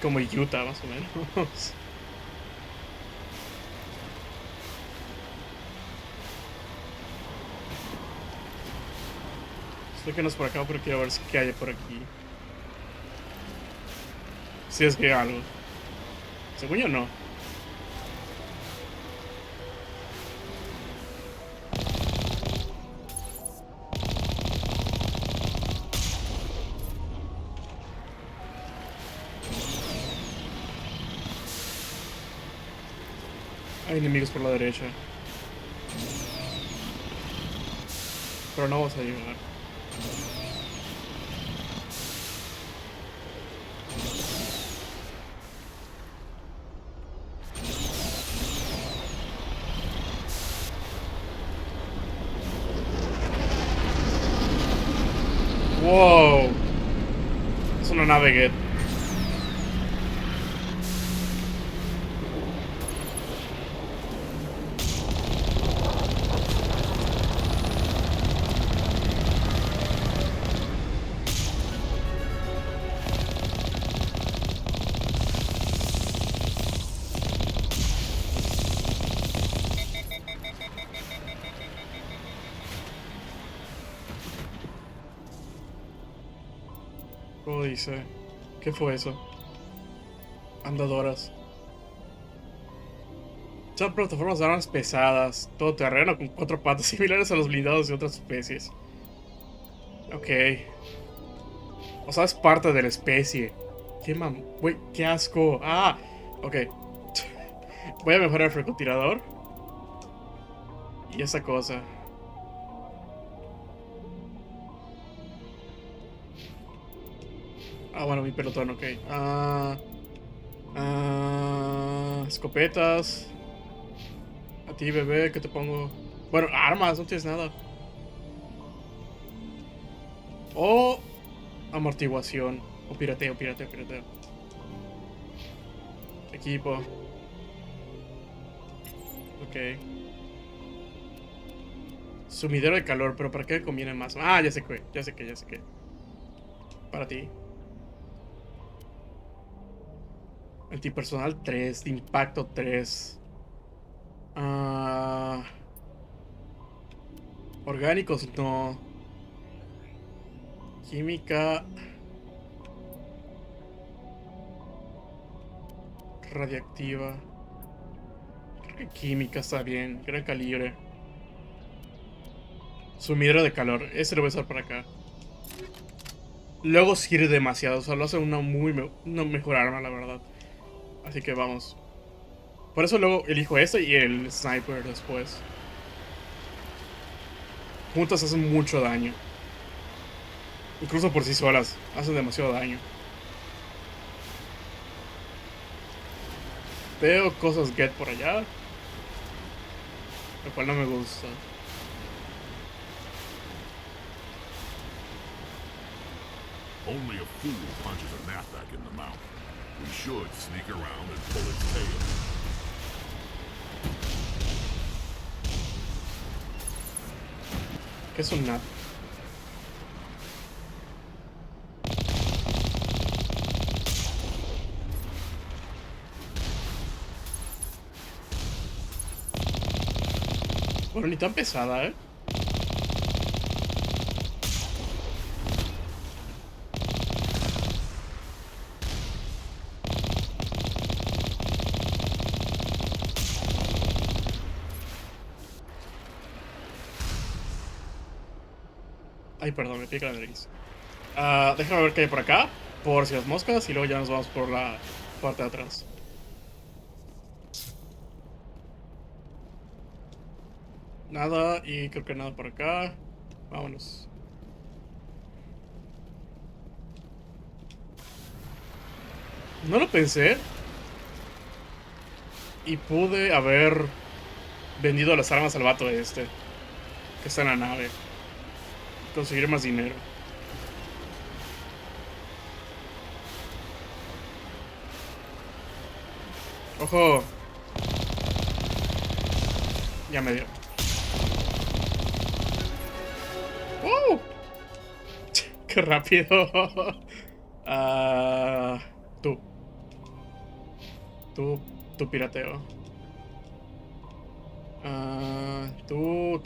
Utah, más o menos. Sé que no es por acá, pero quiero ver si qué hay por aquí. Si es que hay algo. Según yo no. Hay enemigos por la derecha. Pero no vamos a llegar. Wow. Es una nave Get. ¿Cómo dice? ¿Qué fue eso? Andadoras. Son plataformas de armas pesadas, todo terreno con 4 patas similares a los blindados de otras especies. Ok. O sea, es parte de la especie. Qué Güey, qué asco. Ah, ok. Voy a mejorar el francotirador. Y esa cosa. Ah, bueno, mi pelotón, ok. Escopetas. A ti, bebé, ¿qué te pongo? Bueno, armas, no tienes nada. O amortiguación. O pirateo. Equipo. Ok. Sumidero de calor, pero ¿para qué me conviene más? Ah, ya sé qué. Para ti. Antipersonal 3, de impacto 3. Orgánicos no. Química. Radiactiva. Creo que química está bien. Gran calibre. Sumidero de calor. Ese lo voy a usar para acá. Luego sirve demasiado. O sea, lo hace una mejor arma, la verdad. Así que vamos. Por eso luego elijo este y el sniper después. Juntas hacen mucho daño. Incluso por sí solas. Hacen demasiado daño. Veo cosas Get por allá. Lo cual no me gusta. Only a fool punches a knapsack in the mouth. We should sneak around and pull its tail. ¿Qué es un nap? Bueno, ni tan pesada, ¿eh? Ay, perdón, me pica la nariz. Déjame ver qué hay por acá. Por si las moscas. Y luego ya nos vamos por la parte de atrás. Nada. Y creo que nada por acá. Vámonos. No lo pensé. Y pude haber vendido las armas al vato este, que está en la nave. Conseguir más dinero. ¡Ojo! Ya me dio. ¡Wow! ¡Qué rápido! Tú pirateo. Tú.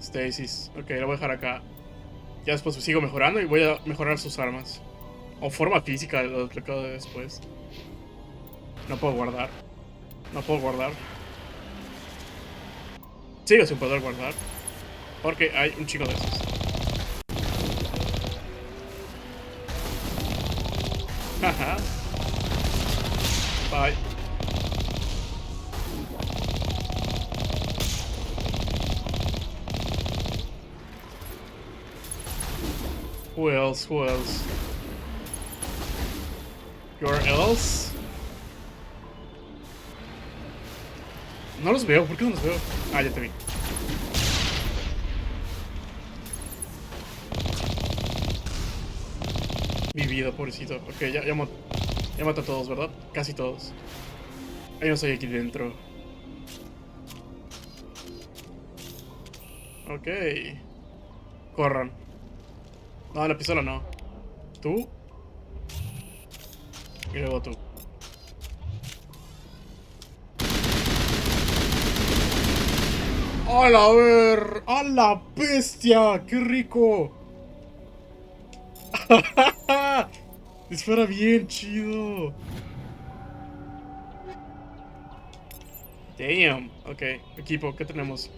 Stasis. Ok, lo voy a dejar acá. Ya después sigo mejorando y voy a mejorar sus armas. O forma física, lo explicado después. No puedo guardar. No puedo guardar. Sigo sin poder guardar. Porque hay un chico de esos. Haha. Bye. Who else? Who else? Your else? No los veo. ¿Por qué no los veo? Ah, ya te vi. Mi vida, pobrecito. Ok, ya mato a todos, ¿verdad? Casi todos. Yo no estoy aquí dentro. Ok. Corran. No, la pistola no. Tú. Y luego tú. ¡Hala, ver! ¡A la bestia! ¡Qué rico! Dispara bien, chido. Damn. Ok, equipo, ¿qué tenemos?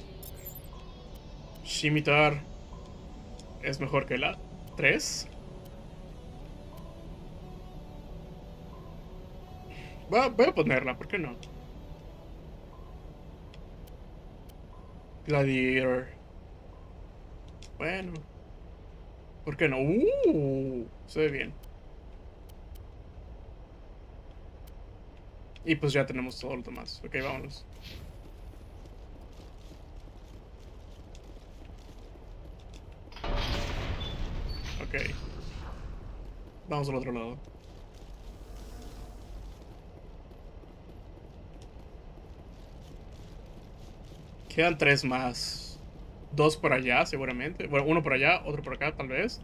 Shimitar es mejor que la 3. Voy a ponerla, ¿por qué no? Gladiator. Bueno. ¿Por qué no? Se ve bien. Y pues ya tenemos todo lo demás. Ok, vámonos. Ok. Vamos al otro lado. Quedan 3 más. 2 por allá, seguramente. Bueno, uno por allá, otro por acá, tal vez.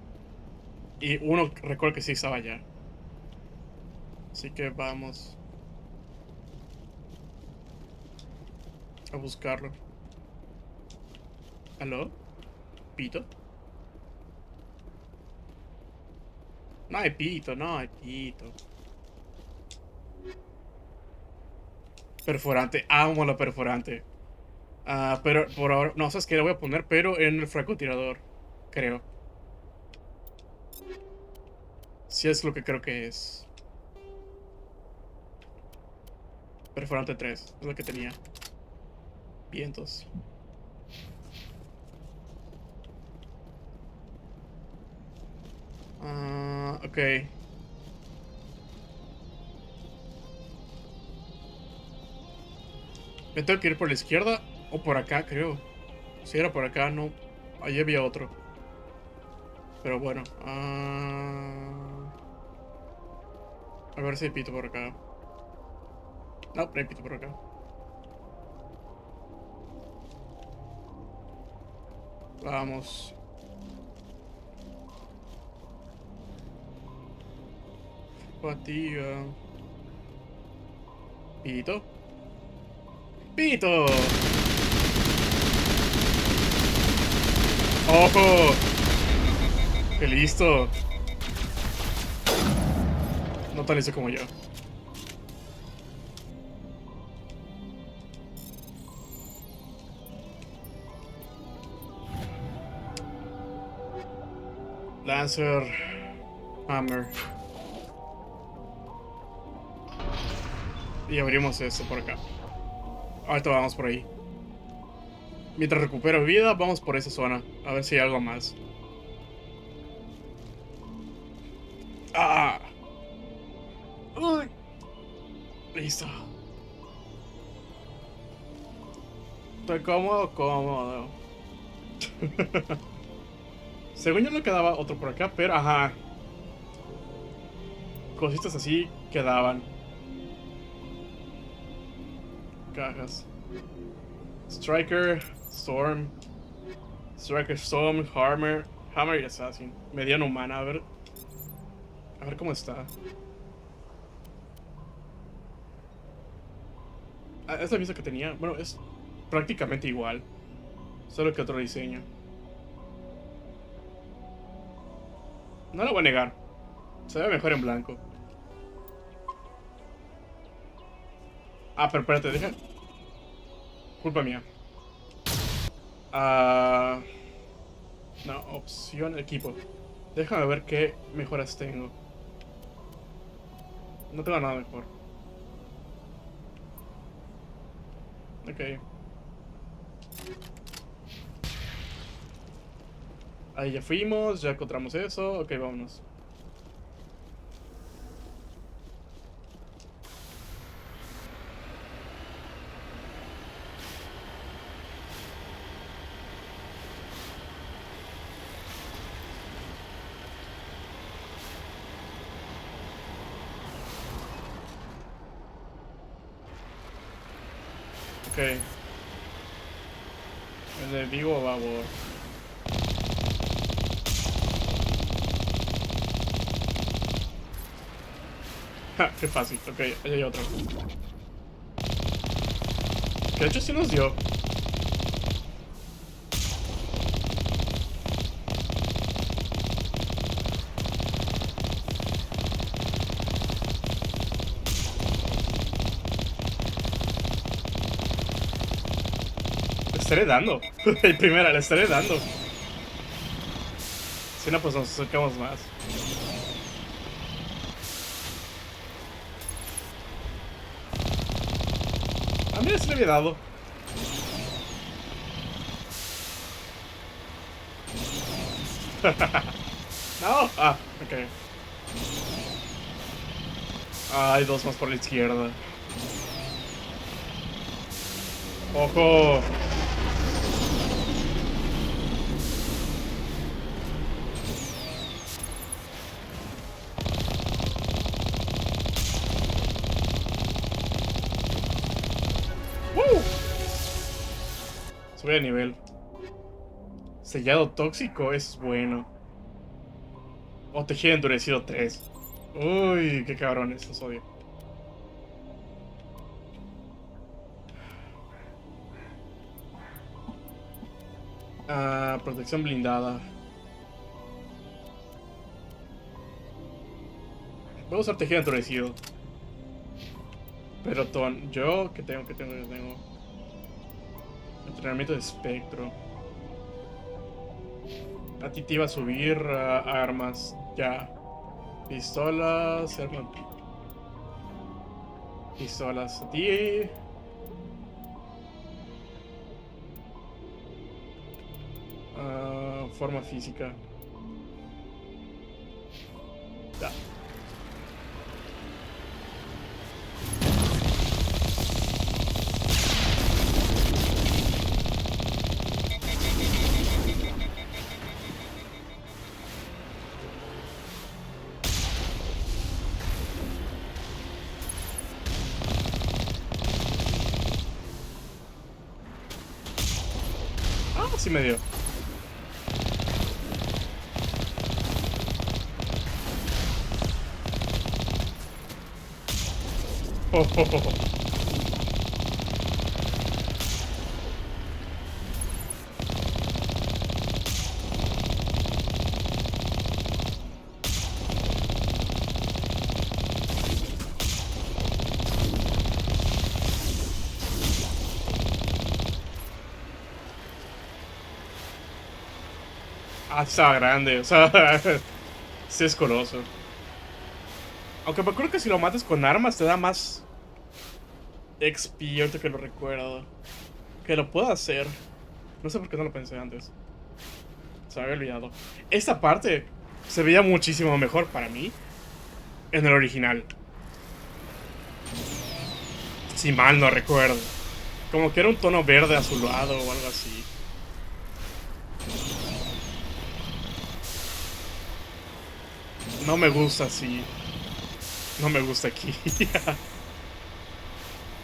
Y uno recuerdo que sí estaba allá. Así que vamos a buscarlo. ¿Aló? ¿Pito? No hay pito, no hay pito. Perforante, amo la perforante. Pero por ahora, no, sabes que la voy a poner, pero en el francotirador, creo. Si es lo que creo que es. Perforante 3, es lo que tenía. Vientos. Ok. Me tengo que ir por la izquierda o por acá, creo. Si era por acá, no. Allí había otro. Pero bueno. A ver si hay pito por acá. No, no hay pito por acá. Vamos. Fatiga. Pito. ¡Pito! ¡Ojo! ¡Qué listo! No tan listo como yo. Lancer. Hammer. Y abrimos esto por acá. Ahorita vamos por ahí. Mientras recupero vida, vamos por esa zona. A ver si hay algo más. ¡Ah! Uy. Listo. Estoy cómodo, cómodo. Según yo no quedaba otro por acá, pero ajá. Cositas así quedaban. Cajas. Striker, Storm. Striker, Storm, Hammer y Assassin. Mediana humana, a ver cómo está. Es la misma que tenía. Bueno, es prácticamente igual. Solo que otro diseño. No lo voy a negar. Se ve mejor en blanco. Ah, pero espérate, deja. Culpa mía. No, opción equipo. Déjame ver qué mejoras tengo. No tengo nada mejor. Ok. Ahí ya fuimos, ya encontramos eso. Ok, vámonos. Ok. El de vivo va a borrar. Ja, qué fácil. Ok, ahí hay otro. Que de hecho sí nos dio. Le estaré dando. El primera, le estaré dando. Si no, pues nos acercamos más. A mí se le había dado. No. Ah, ok. Hay dos más por la izquierda. ¡Ojo! Sube de nivel. Sellado tóxico es bueno. O tejido endurecido 3. Uy, qué cabrones, los odio. Protección blindada. Voy a usar tejido endurecido. Pero yo, ¿qué tengo? Entrenamiento de espectro. A ti te iba a subir armas. Ya. Pistolas. Pistolas. A ti. Forma física. Ya. Sí me dio. Oh. Estaba grande, o sea, sí es coloso. Aunque me acuerdo que si lo matas con armas te da más XP, ahorita que lo recuerdo. Que lo puedo hacer. No sé por qué no lo pensé antes. Se me había olvidado. Esta parte se veía muchísimo mejor para mí en el original. Si mal no recuerdo. Como que era un tono verde azulado o algo así. No me gusta así. No me gusta aquí.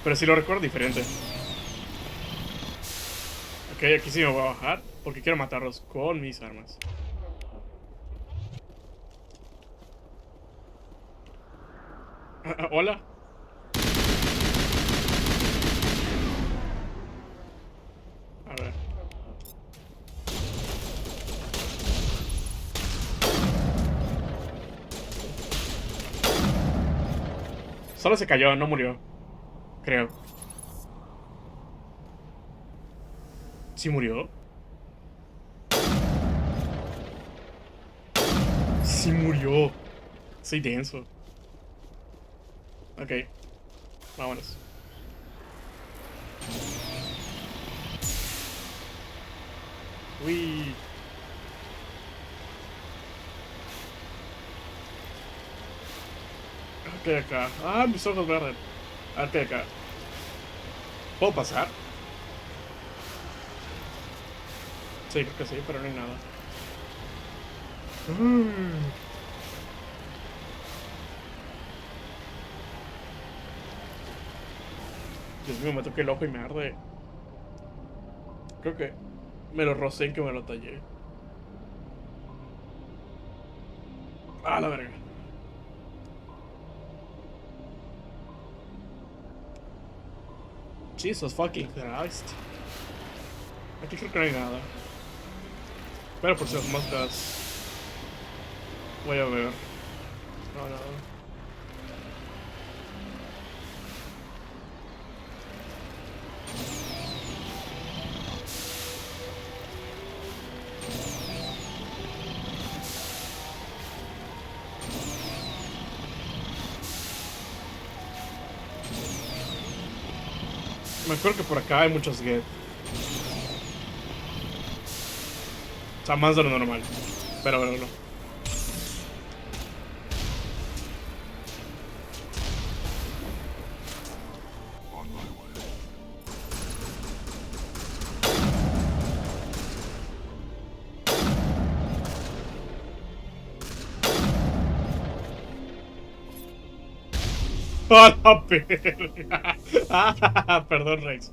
Pero sí lo recuerdo diferente. Ok, aquí sí me voy a bajar. Porque quiero matarlos con mis armas. Hola. A ver. Solo se cayó, no murió. Creo. ¿Sí murió? Sí murió. Soy denso. Ok. Vámonos. Uy. Ok, acá. Ah, mis ojos verdes. Ok, acá. ¿Puedo pasar? Sí, creo que sí, pero no hay nada. Dios mío, me toqué el ojo y me arde. Creo que me lo rocé en que me lo tallé. Ah, la verga. Jesus fucking Christ. Aquí creo que no hay nada. Pero por si las moscas. Voy a ver. No, no. Me acuerdo que por acá hay muchos get. O sea, más de lo normal. Pero bueno, no. ¡A la verga! Perdón, Rex.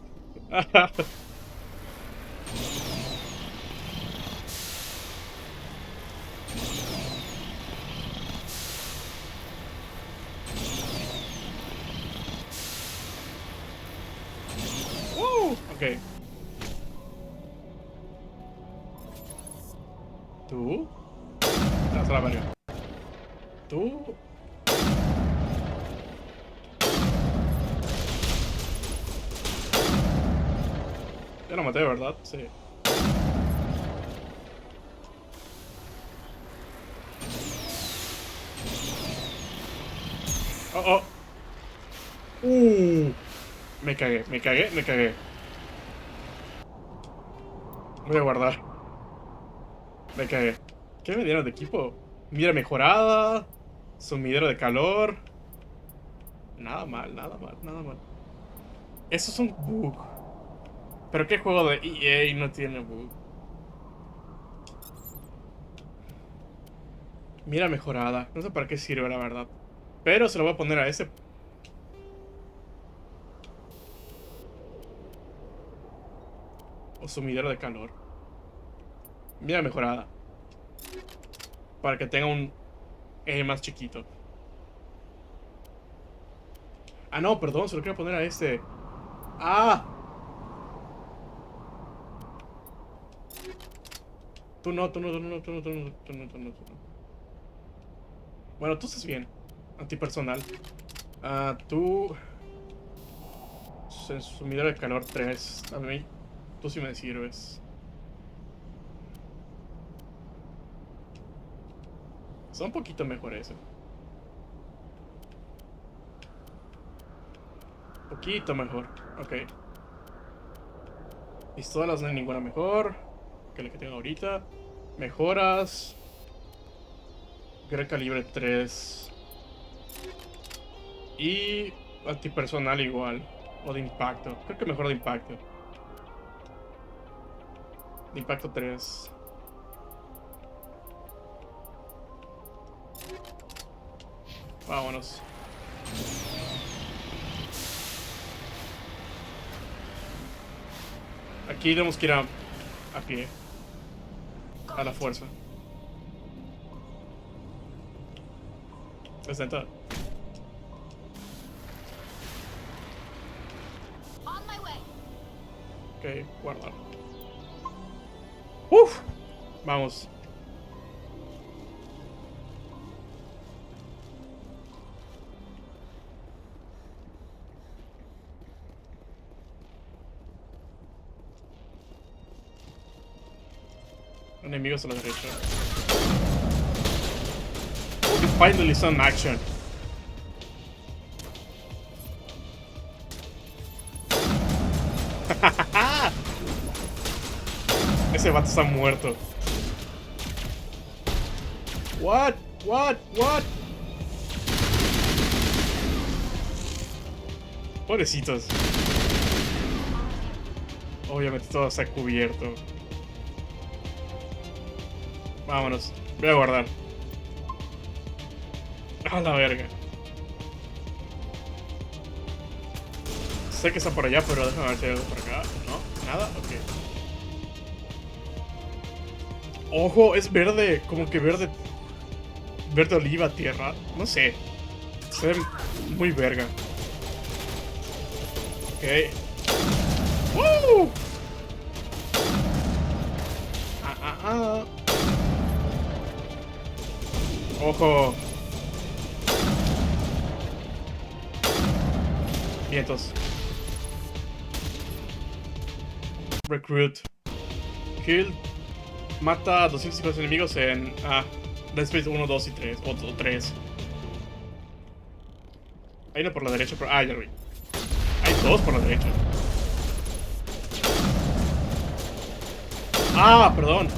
Ok. ¿Tú? Ya se la verga. ¿Tú? Ya lo maté, ¿verdad? Sí. Oh, oh. Me cagué, me cagué, me cagué. Voy a guardar. Me cagué. ¿Qué me dieron de equipo? Mira mejorada. Sumidero de calor. Nada mal, nada mal, nada mal. Eso es un bug. ¿Pero qué juego de EA no tiene bug? Mira mejorada. No sé para qué sirve, la verdad. Pero se lo voy a poner a ese. O sumidero de calor. Mira mejorada. Para que tenga un más chiquito. Ah, no, perdón, se lo quiero poner a este. ¡Ah! Tú no, tú no, tú no, tú no, tú no, tú no, tú no, tú no. Bueno, tú estás bien. Antipersonal. Ah, tú. Sumidero de calor 3. A mí. Tú sí me sirves. Son un poquito mejor eso. Poquito mejor. Ok. Pistolas no hay ninguna mejor que la que tengo ahorita. Mejoras. Gran calibre 3. Y Antipersonal igual. O de impacto. Creo que mejor de impacto. De impacto 3. Vámonos. Aquí tenemos que ir a pie. A la fuerza. ¿Es neta? Ok, guardar. ¡Uf! Vamos. Enemigos a la derecha. Okay, finally some action. Ese vato está muerto. What? Pobrecitos. Obviamente todo está cubierto. Vámonos. Voy a guardar. A la verga. Sé que está por allá, pero déjame ver si hay algo por acá. No, nada, ok. Ojo, es verde. Como que verde. Verde oliva tierra. No sé. Se ve muy verga. Ok. ¡Woo! Ojo. Vientos. Recruit. Kill. Mata a 250 enemigos en Dead Space 1, 2 y 3. O 3. Hay uno por la derecha, pero... ya lo vi. Hay dos por la derecha. Perdón.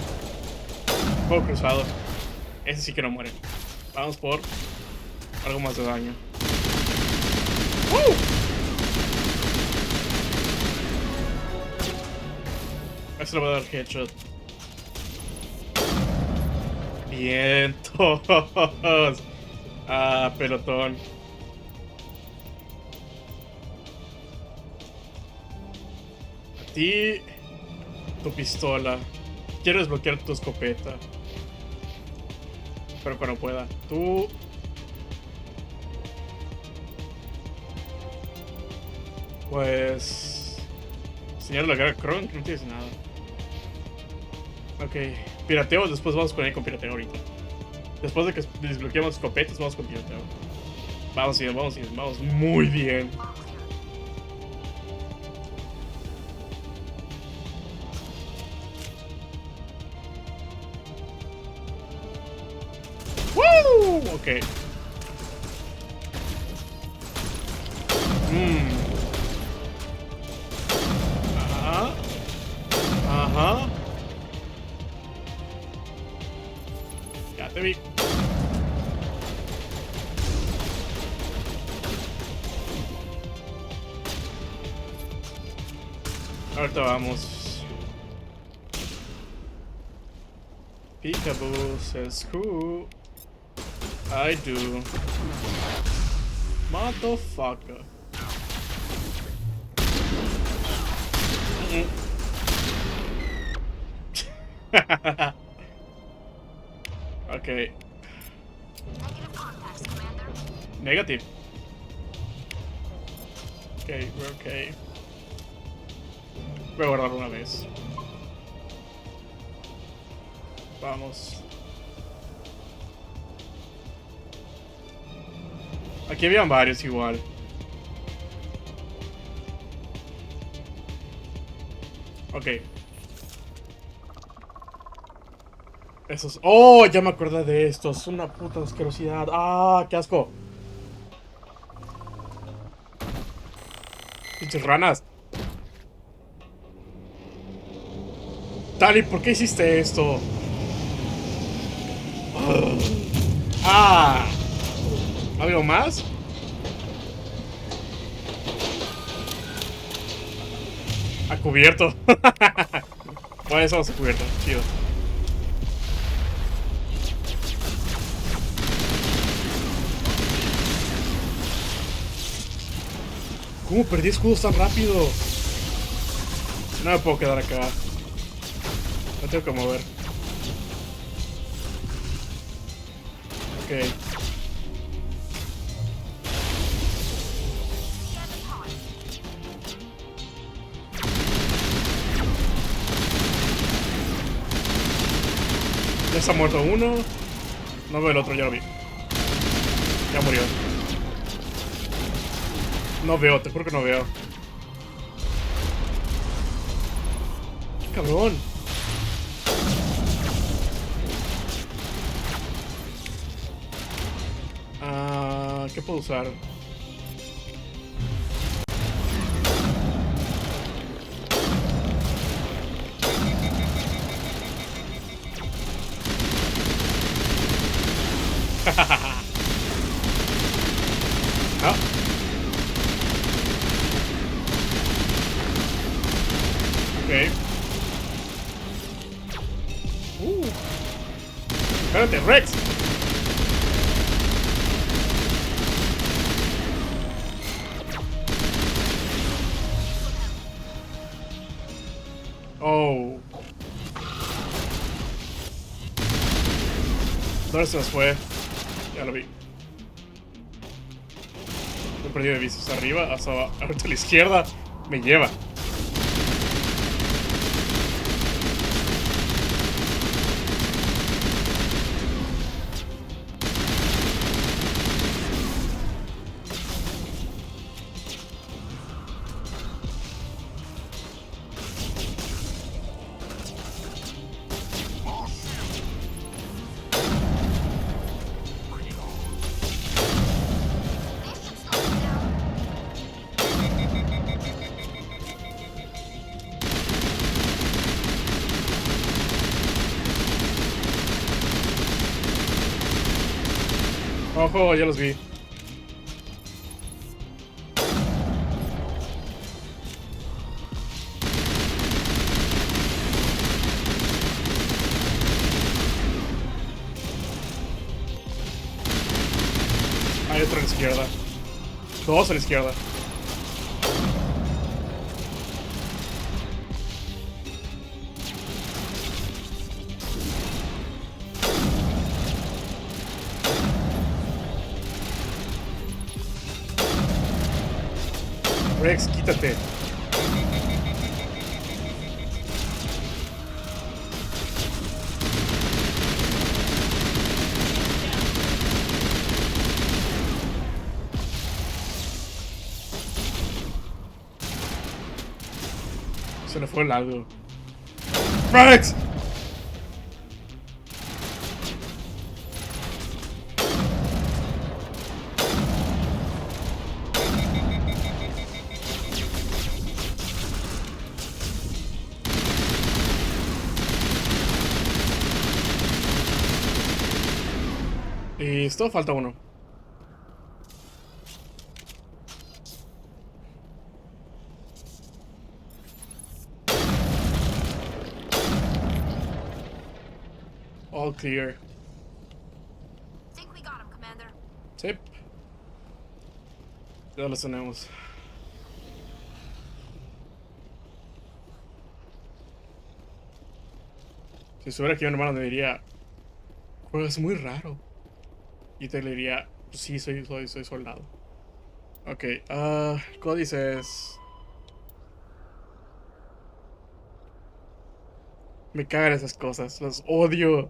Juego cruzado. Ese sí que no muere. Vamos por algo más de daño. Eso le voy a dar headshot. Vientos. Pelotón. A ti. Tu pistola. Quiero desbloquear tu escopeta. Pero cuando pueda. Tú. Pues... Señor la guerra Kron, no tienes nada. Ok. Pirateo, después vamos con él con pirateo ahorita. Después de que desbloqueamos escopetas, vamos con pirateo. Vamos bien, vamos muy bien. ¡Woo! Ok. Ajá. Ya te vi. Ahorita vamos. Peekaboo says who? I do. Motherfucker. Okay. Negative. Okay, we're okay. Voy a guardar una vez. Vamos. Aquí habían varios igual. Ok. Esos... ¡Oh! Ya me acordé de estos. Una puta asquerosidad. ¡Ah! ¡Qué asco! Pinches ranas. Tali, ¿por qué hiciste esto? ¿Algo más? A cubierto. Bueno, eso vamos a cubierto. Chido. ¿Cómo perdí escudos tan rápido? No me puedo quedar acá. Me tengo que mover. Ok. Ya se ha muerto uno. No veo el otro, ya lo vi. Ya murió. No veo, te juro que no veo. ¡Qué cabrón! ¿Qué puedo usar? No. Ok. Espérate, Rex. Oh. ¿Dónde se nos fue? Ya lo vi. Lo he perdido de vista. Hasta arriba, hasta ahorita a la izquierda. Me lleva. Ojo, ya los vi. Hay otro a la izquierda. Dos a la izquierda. Rex, quítate. Se le fue el algo. ¡Rex! Listo, falta uno. All clear. Think we got him, Commander. Sí. Ya los tenemos. Si estuviera aquí mi hermano me diría, juegas muy raro. Y te le diría, pues sí, soy soldado. Ok, códices. Me cagan esas cosas, los odio.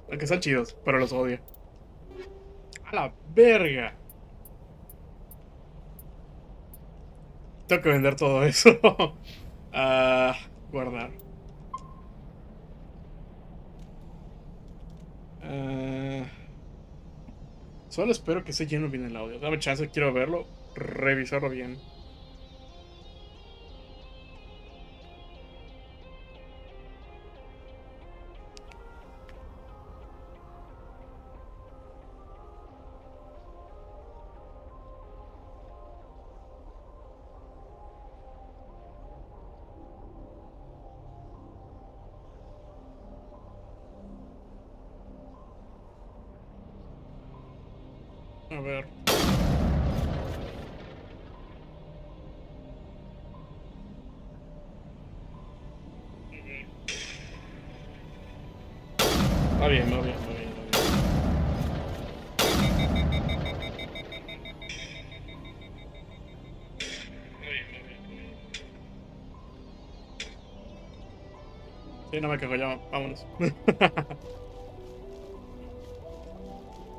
Aunque son chidos, pero los odio. A la verga. Tengo que vender todo eso. Guardar. Solo espero que esté lleno bien el audio. Dame chance, quiero verlo, revisarlo bien. A ver. Va bien, va bien, va bien, va bien. Sí, no me quejo, ya vámonos.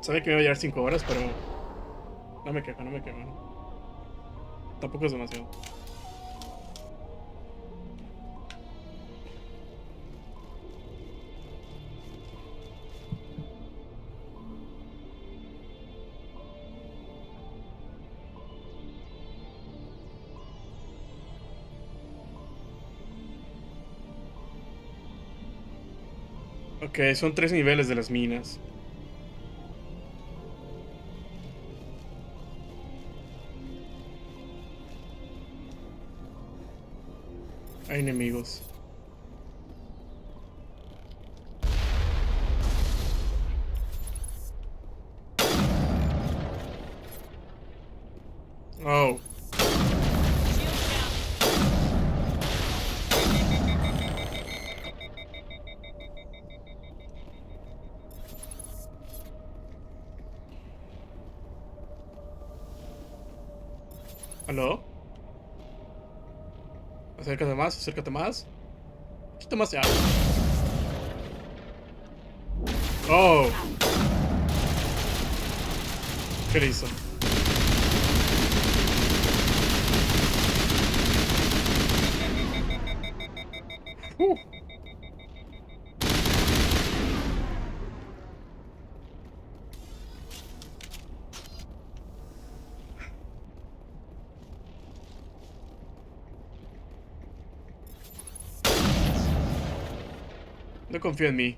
Sabía que me iba a llevar 5 horas, pero no me quejo, no me quejo. Tampoco es demasiado. Ok, son 3 niveles de las minas. Hay enemigos. Oh. ¿Aló? Acércate más, acércate más. Un poquito más ya. Oh. ¿Qué le hizo? No confío en mí.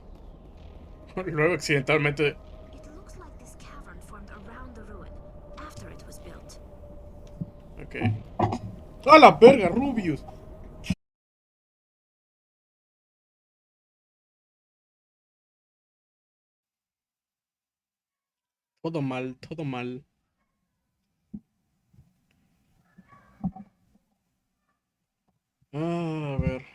Luego accidentalmente. Ok. ¡A la verga, Rubius! Todo mal, todo mal. Ah, a ver.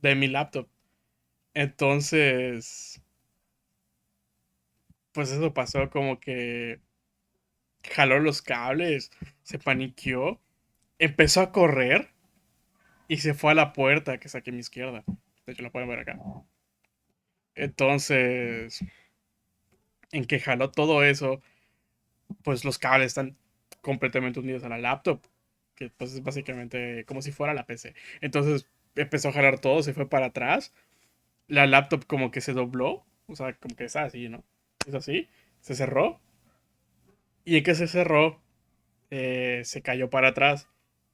de mi laptop. Entonces, pues eso pasó como que jaló los cables, se paniqueó, empezó a correr y se fue a la puerta que saqué a mi izquierda. De hecho, la pueden ver acá. Entonces, en que jaló todo eso, pues los cables están completamente unidos a la laptop, que pues es básicamente como si fuera la PC. Entonces empezó a jalar todo, se fue para atrás. La laptop como que se dobló, o sea, como que está así, ¿no? Es así, se cerró. Y en que se cerró, se cayó para atrás.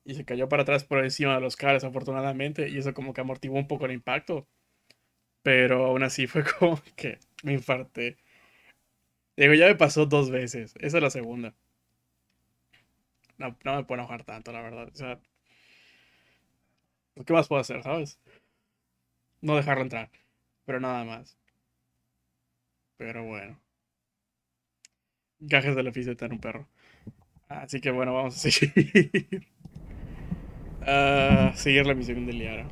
Y se cayó para atrás por encima de los cables, afortunadamente. Y eso como que amortiguó un poco el impacto. Pero aún así fue como que me infarté. Digo, ya me pasó 2 veces. Esa es la segunda. No, no me puedo enojar tanto, la verdad. O sea, ¿qué más puedo hacer, sabes? No dejarlo entrar. Pero nada más. Pero bueno. Gajes del oficio de tener un perro. Así que bueno, vamos a seguir. Seguir la misión de Liara.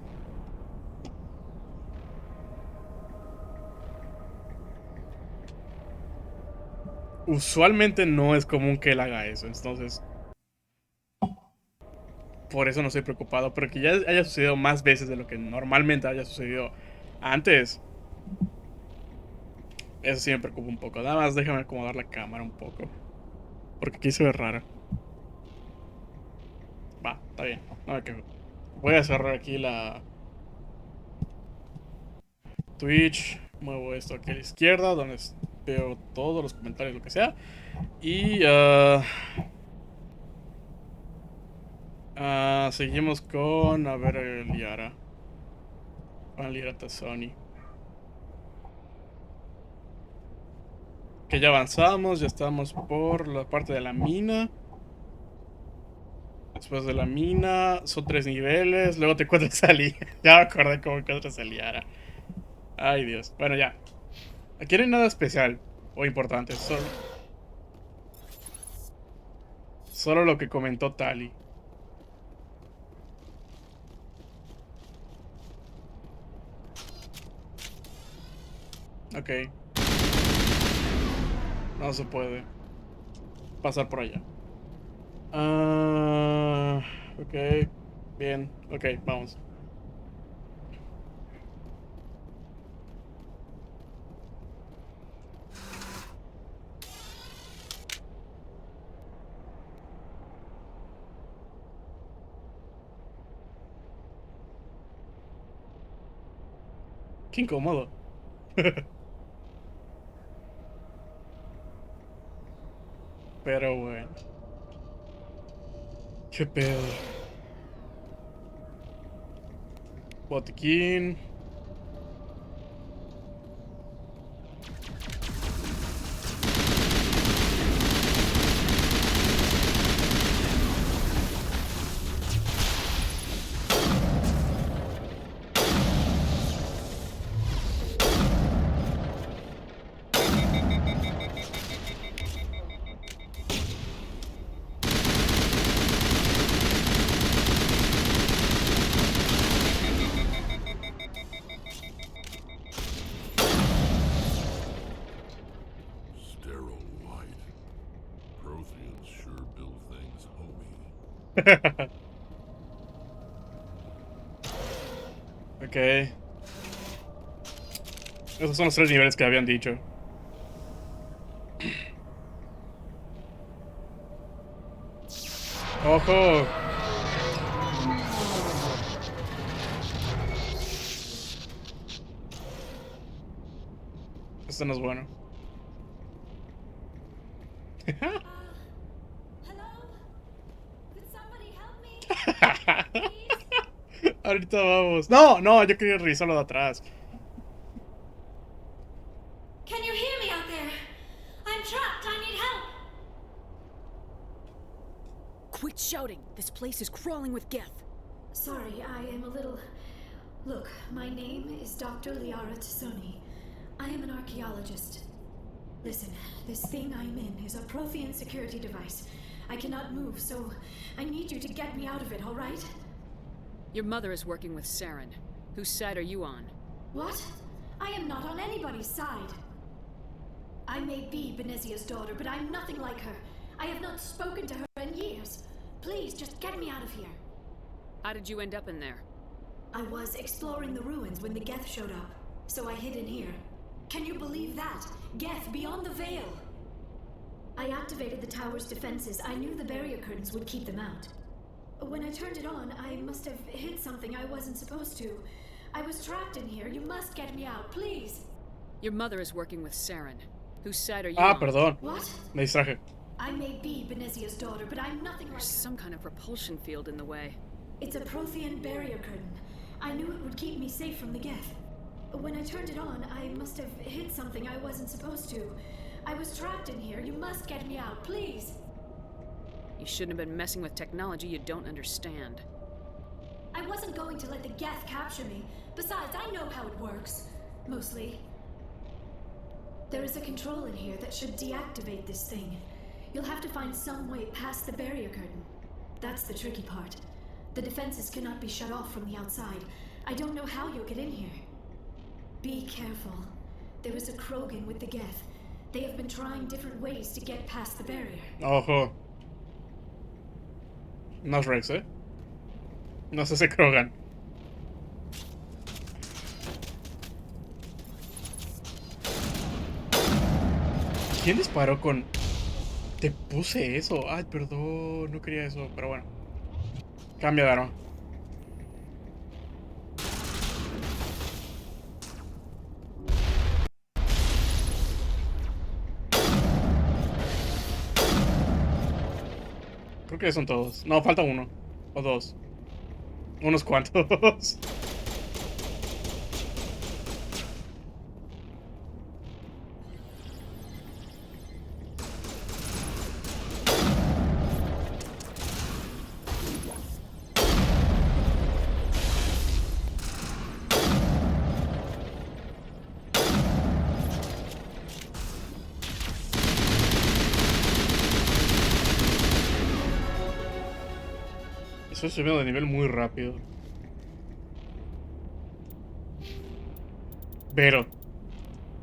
Usualmente no es común que él haga eso. Entonces, por eso no estoy preocupado. Pero que ya haya sucedido más veces de lo que normalmente haya sucedido antes. Eso sí me preocupa un poco. Nada más déjame acomodar la cámara un poco. Porque aquí se ve rara. Va, está bien. No me quejo. Voy a cerrar aquí la Twitch. Muevo esto aquí a la izquierda, donde veo todos los comentarios, lo que sea. Y seguimos con, a ver, Liara. Con Liara Tazzoni. Que ya avanzamos, ya estamos por la parte de la mina. Después de la mina, son 3 niveles. Luego te encuentras a Liara. Ya me acordé cómo encuentras a Liara. Ay, Dios. Bueno, ya. Aquí no hay nada especial o importante. Solo lo que comentó Tali. Ok. No se puede pasar por allá. Ok. Bien. Ok, vamos. Qué incómodo. Pero bueno. Qué pedo. Botiquín. Ok. Esos son los 3 niveles que habían dicho. ¡Ojo! Esto no es bueno. Ahorita vamos. No, no, yo quería revisar lo de atrás. Can you hear me out there? I'm trapped. I need help. Quit shouting. This place is crawling with death. Sorry, I am a little... Look, my name is Dr. Liara Tazzoni. I am an archaeologist. Listen, this thing I'm in is a Prothean security device. I cannot move, so I need you to get me out of it, all right? Your mother is working with Saren. Whose side are you on? What? I am not on anybody's side. I may be Benezia's daughter, but I'm nothing like her. I have not spoken to her in years. Please, just get me out of here. How did you end up in there? I was exploring the ruins when the Geth showed up, so I hid in here. Can you believe that? Geth beyond the veil! I activated the tower's defenses. I knew the barrier curtains would keep them out. When I turned it on, I must have hit something I wasn't supposed to. I was trapped in here. You must get me out, please. Your mother is working with Saren. Whose side are you on? Perdón. What? Me distraje. I may be Benezia's daughter, but I'm nothing like her. There's some kind of repulsion field in the way. It's a Prothean barrier curtain. I knew it would keep me safe from the Geth. When I turned it on, I must have hit something I wasn't supposed to. I was trapped in here. You must get me out, please. You shouldn't have been messing with technology you don't understand. I wasn't going to let the Geth capture me. Besides, I know how it works. Mostly. There is a control in here that should deactivate this thing. You'll have to find some way past the barrier curtain. That's the tricky part. The defenses cannot be shut off from the outside. I don't know how you'll get in here. Be careful. There is a Krogan with the Geth. They have been trying different ways to get past the barrier. Ojo. No es Rex, ¿eh? No es ese Krogan. ¿Quién disparó con...? Te puse eso. Ay, perdón. No quería eso, pero bueno. Cambia de arma. Creo que son todos. No, falta uno. O dos. Unos cuantos. Estoy subiendo de nivel muy rápido. Pero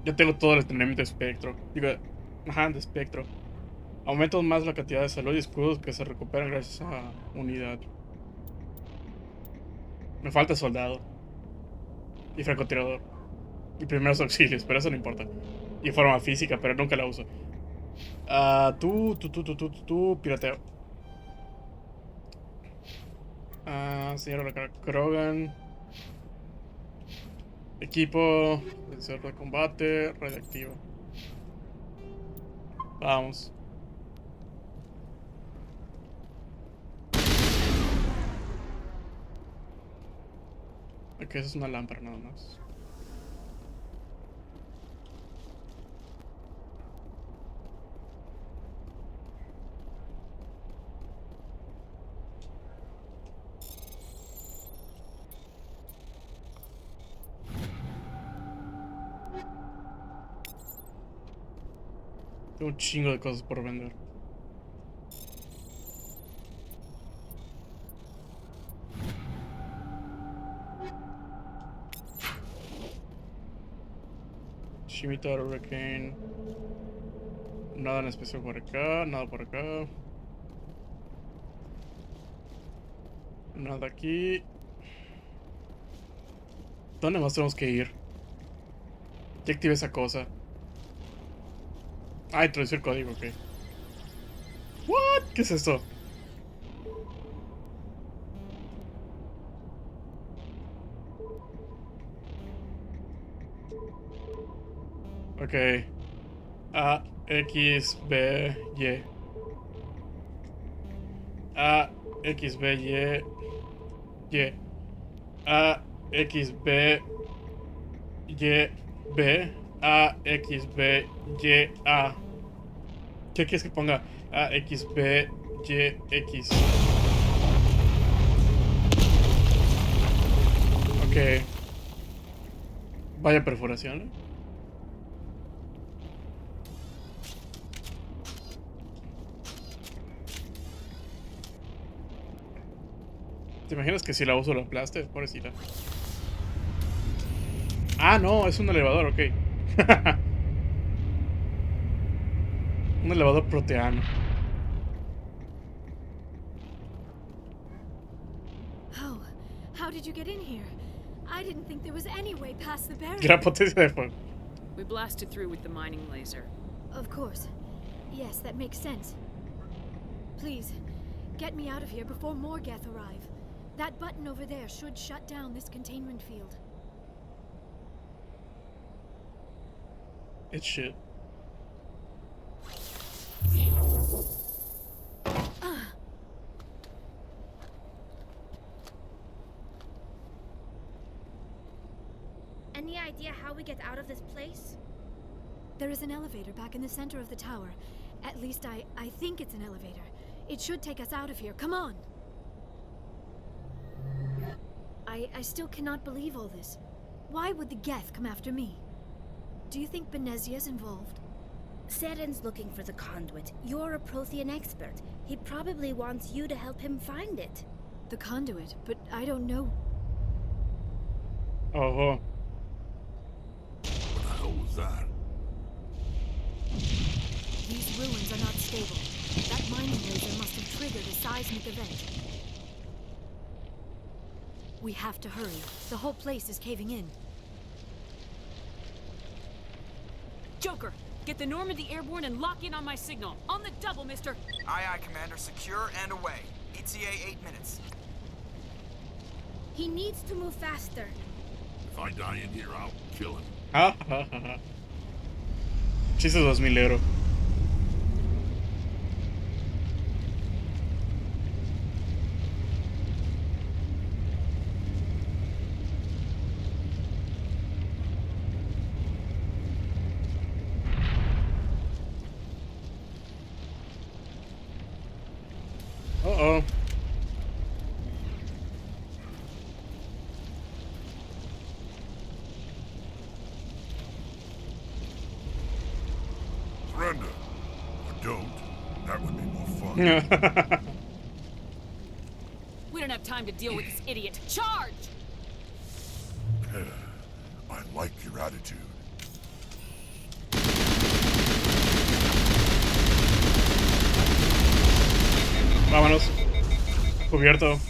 yo tengo todo el entrenamiento de espectro. Digo, de espectro. Aumento más la cantidad de salud y escudos que se recuperan gracias a unidad. Me falta soldado. Y francotirador. Y primeros auxilios, pero eso no importa. Y forma física, pero nunca la uso. Tú, pirateo. Señor Krogan. Equipo. Sensor de combate. Radioactivo. Vamos. Ok, eso es una lámpara nada más. Tengo un chingo de cosas por vender. Scimitar, Hurricane. Nada en especial por acá, nada por acá. Nada aquí. ¿Dónde más tenemos que ir? Ya activé esa cosa. Ah, introducir el código, ok. ¿What? ¿Qué es esto? Ok. A, X, B, Y. A, X, B, Y. Y. A, X, B, Y, B. A, X, B, Y, A. ¿Qué quieres que ponga? A, X, B, Y, X. Ok. Vaya perforación, ¿eh? ¿Te imaginas que si la uso lo aplaste? Pobrecita. Ah, no, es un elevador, ok. Un elevador proteano. Oh, how did you get in here? I didn't think there was any way past the barrier. Gran potencia de fuego. We blasted through with the mining laser. Of course. Yes, that makes sense. Please, get me out of here before more Geth arrive. That button over there should shut down this containment field. It's shit. Any idea how we get out of this place? There is an elevator back in the center of the tower. At least I think it's an elevator. It should take us out of here. Come on! I still cannot believe all this. Why would the Geth come after me? Do you think Benezia's involved? Seren's looking for the conduit. You're a Prothean expert. He probably wants you to help him find it. The conduit? But I don't know. Oh. What the hell was that? These ruins are not stable. That mining laser must have triggered a seismic event. We have to hurry. The whole place is caving in. Joker, get the Normandy airborne and lock in on my signal. On the double, mister. Aye, aye, Commander. Secure and away. ETA 8 minutes. He needs to move faster. If I die in here, I'll kill him. Chiste 2000ero. Uh-oh. Surrender. Or don't. That would be more fun. We don't have time to deal with this idiot. Charge! I like your attitude. Vámonos. Cubierto.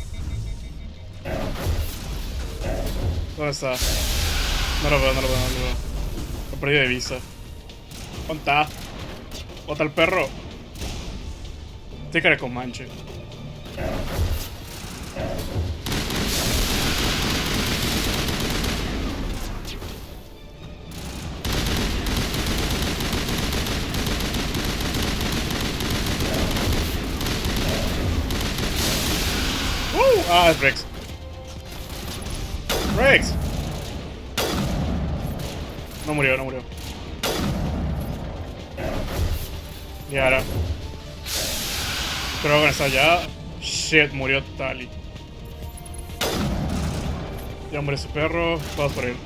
¿Dónde está? No lo veo. Lo perdí de vista. ¿Dónde está? ¿Bota el perro? Tiene con manche. Ah, es Rex. Rex. No murió. Y ahora. Creo que está allá. Shit, murió Tali. Ya murió su perro. Vamos por él.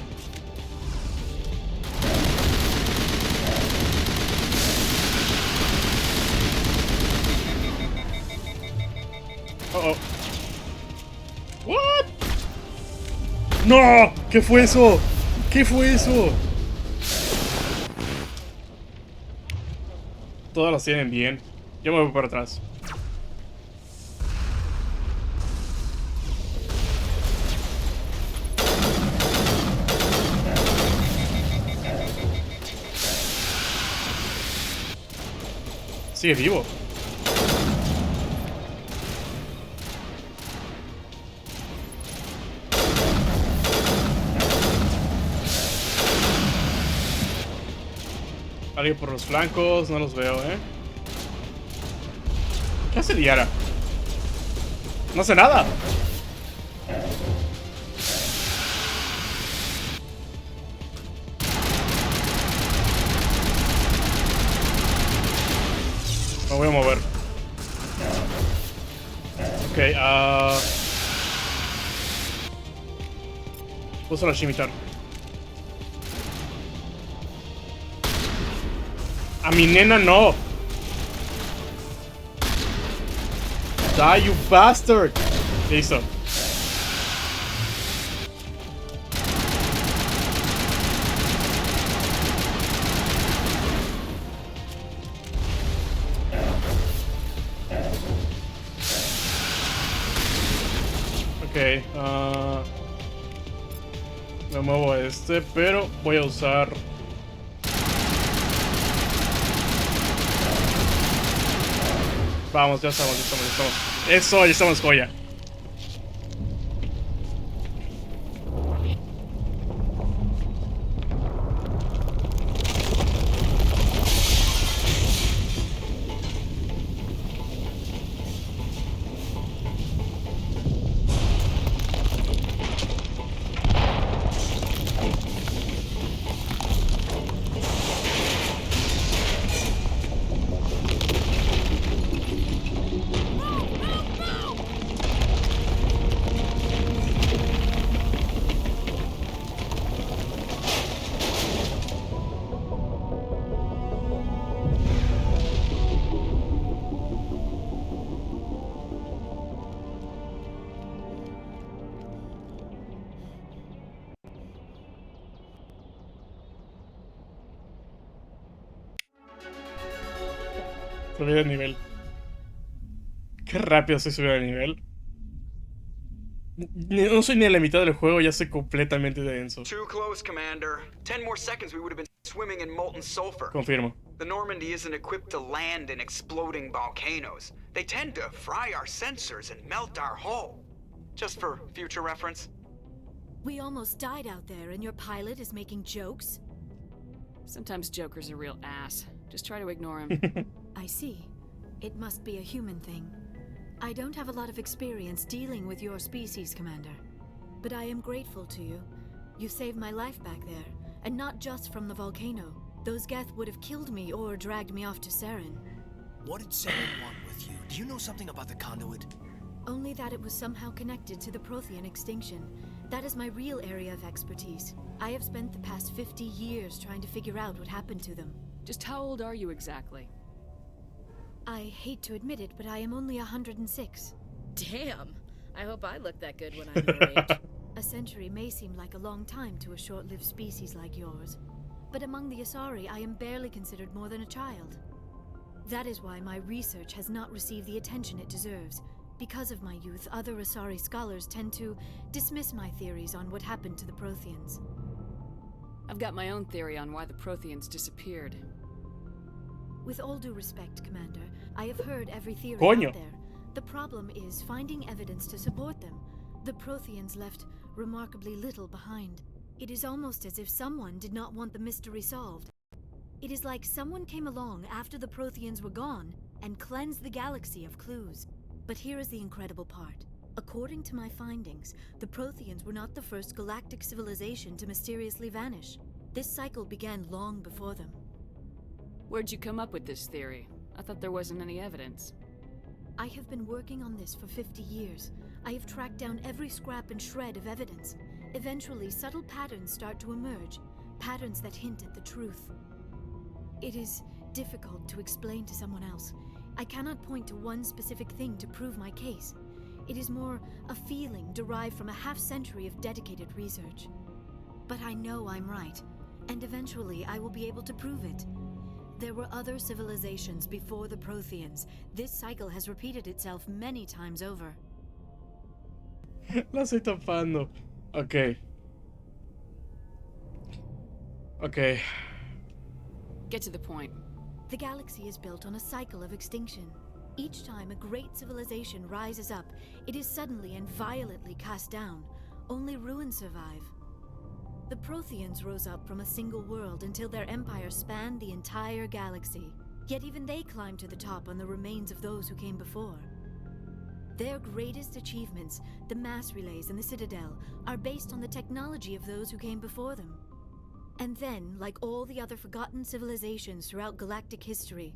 Oh. What? No, ¿qué fue eso? Todas las tienen bien. Yo me voy para atrás. Sigue vivo. Alguien por los flancos, no los veo, ¿Qué hace Liara? No hace nada. Me voy a mover. Ok, uso la chimitar. A mi nena no. Die, you bastard. Listo. Ok, me muevo a pero voy a usar... Vamos, ya estamos. Eso, ya estamos, joya. Subir de nivel. Qué rápido estoy subiendo de nivel. No soy ni a la mitad del juego, ya soy completamente denso. Too close, Commander. 10 more seconds we would have been swimming in molten sulfur. Confirmo. The Normandy isn't equipped to land in exploding volcanoes. They tend to fry our sensors and melt our hull. Just for future reference. We almost died out there and your pilot is making jokes? Sometimes Joker's a real ass. Just try to ignore him. I see. It must be a human thing. I don't have a lot of experience dealing with your species, Commander. But I am grateful to you. You saved my life back there, and not just from the volcano. Those Geth would have killed me or dragged me off to Saren. What did Saren want with you? Do you know something about the conduit? Only that it was somehow connected to the Prothean extinction. That is my real area of expertise. I have spent the past 50 years trying to figure out what happened to them. Just how old are you exactly? I hate to admit it, but I am only 106. Damn! I hope I look that good when I'm your age. A century may seem like a long time to a short-lived species like yours, but among the Asari, I am barely considered more than a child. That is why my research has not received the attention it deserves. Because of my youth, other Asari scholars tend to dismiss my theories on what happened to the Protheans. I've got my own theory on why the Protheans disappeared. With all due respect, Commander, I have heard every theory Coño. out there. The problem is finding evidence to support them. The Protheans left remarkably little behind. It is almost as if someone did not want the mystery solved. It is like someone came along after the Protheans were gone and cleansed the galaxy of clues. But here is the incredible part. According to my findings, the Protheans were not the first galactic civilization to mysteriously vanish. This cycle began long before them. Where'd you come up with this theory? I thought there wasn't any evidence. I have been working on this for 50 years. I have tracked down every scrap and shred of evidence. Eventually, subtle patterns start to emerge, patterns that hint at the truth. It is difficult to explain to someone else. I cannot point to one specific thing to prove my case. It is more a feeling derived from a half-century of dedicated research. But I know I'm right, and eventually I will be able to prove it. There were other civilizations before the Protheans. This cycle has repeated itself many times over. La estoy tapando. Ok. Ok. Get to the point. The galaxy is built on a cycle of extinction. Each time a great civilization rises up, it is suddenly and violently cast down. Only ruins survive. The Protheans rose up from a single world until their empire spanned the entire galaxy. Yet even they climbed to the top on the remains of those who came before. Their greatest achievements, the mass relays and the Citadel, are based on the technology of those who came before them. And then, like all the other forgotten civilizations throughout galactic history,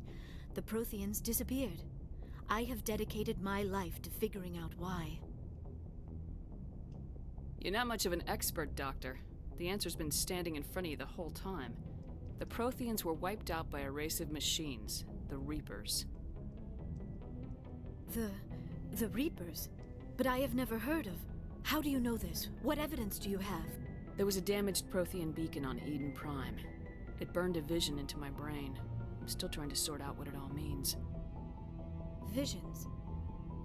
the Protheans disappeared. I have dedicated my life to figuring out why. You're not much of an expert, Doctor. The answer's been standing in front of you the whole time. The Protheans were wiped out by a race of machines, the Reapers. The Reapers? But I have never heard of. How do you know this? What evidence do you have? There was a damaged Prothean beacon on Eden Prime. It burned a vision into my brain. I'm still trying to sort out what it all means. Visions?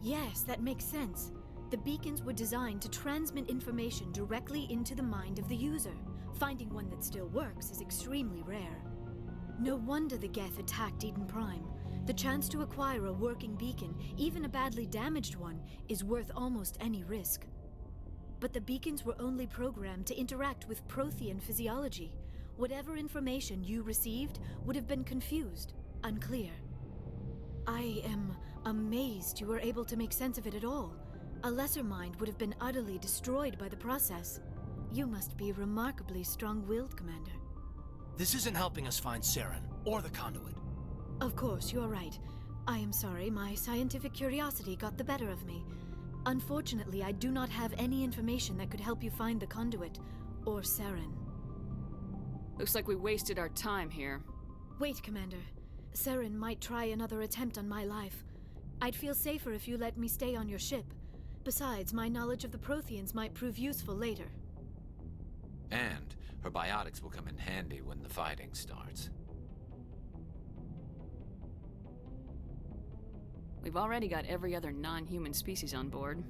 Yes, that makes sense. The beacons were designed to transmit information directly into the mind of the user. Finding one that still works is extremely rare. No wonder the Geth attacked Eden Prime. The chance to acquire a working beacon, even a badly damaged one, is worth almost any risk. But the beacons were only programmed to interact with Prothean physiology. Whatever information you received would have been confused, unclear. I am amazed you were able to make sense of it at all. A lesser mind would have been utterly destroyed by the process. You must be remarkably strong-willed, Commander. This isn't helping us find Saren, or the conduit. Of course, you're right. I am sorry, my scientific curiosity got the better of me. Unfortunately, I do not have any information that could help you find the conduit, or Saren. Looks like we wasted our time here. Wait, Commander. Saren might try another attempt on my life. I'd feel safer if you let me stay on your ship. Besides, my knowledge of the Protheans might prove useful later. And her biotics will come in handy when the fighting starts. We've already got every other non-human species on board.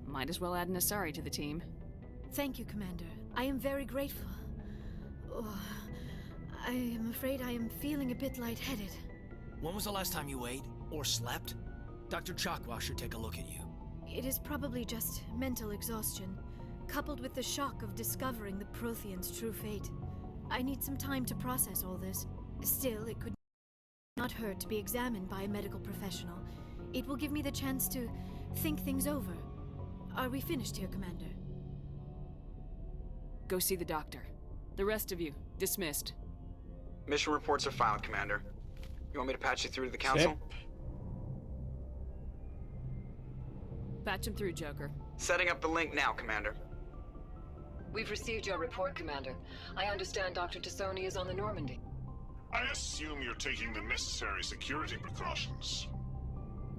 Might as well add an Asari to the team. Thank you, Commander. I am very grateful. Oh, I am afraid I am feeling a bit lightheaded. When was the last time you ate, or slept? Dr. Chakwa should take a look at you. It is probably just mental exhaustion, coupled with the shock of discovering the Protheans' true fate. I need some time to process all this. Still, it could not hurt to be examined by a medical professional. It will give me the chance to think things over. Are we finished here, Commander? Go see the doctor. The rest of you, dismissed. Mission reports are filed, Commander. You want me to patch you through to the Council? Yep. Patch him through, Joker. Setting up the link now, Commander. We've received your report, Commander. I understand Dr. Tassoni is on the Normandy. I assume you're taking the necessary security precautions.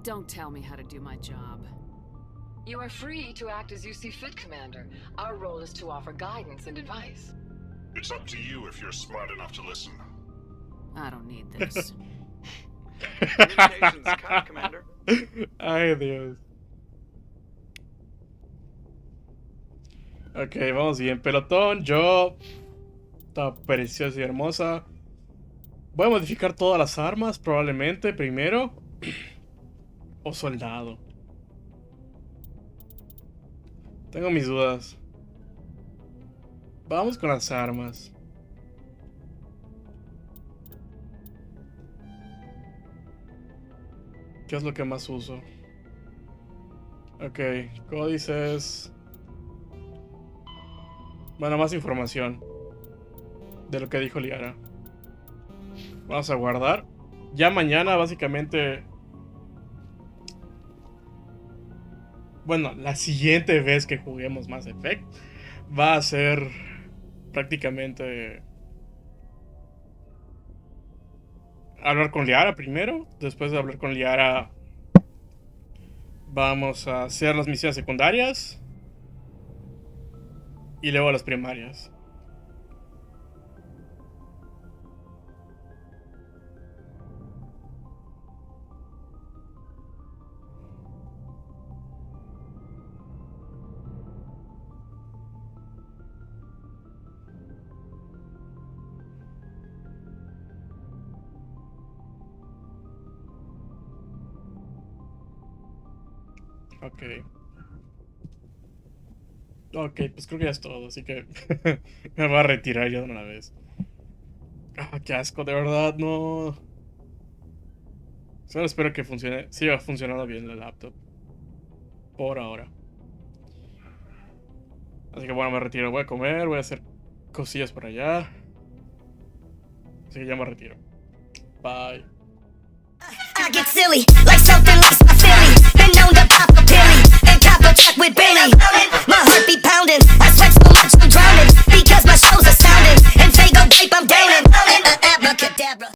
Don't tell me how to do my job. You are free to act as you see fit, Commander. Our role is to offer guidance and advice. It's up to you if you're smart enough to listen. I don't need this. Communications cut, Commander. Ay, Dios. Ok, vamos bien, pelotón. Yo... Está preciosa y hermosa. Voy a modificar todas las armas, probablemente, primero. O soldado. Tengo mis dudas. Vamos con las armas. ¿Qué es lo que más uso? Ok, códices. Bueno, más información de lo que dijo Liara. Vamos a guardar. Ya mañana, básicamente. Bueno, la siguiente vez que juguemos Mass Effect va a ser prácticamente hablar con Liara primero. Después de hablar con Liara vamos a hacer las misiones secundarias y luego las primarias. Ok. Ok, pues creo que ya es todo, así que me voy a retirar ya de una vez. Ah, qué asco, de verdad, no. Solo espero que funcione, siga funcionando bien la laptop. Por ahora. Así que bueno, me retiro, voy a comer, voy a hacer cosillas por allá. Así que ya me retiro. Bye. I get silly, like something like Philly. Been known to pop a pilly and cop a check with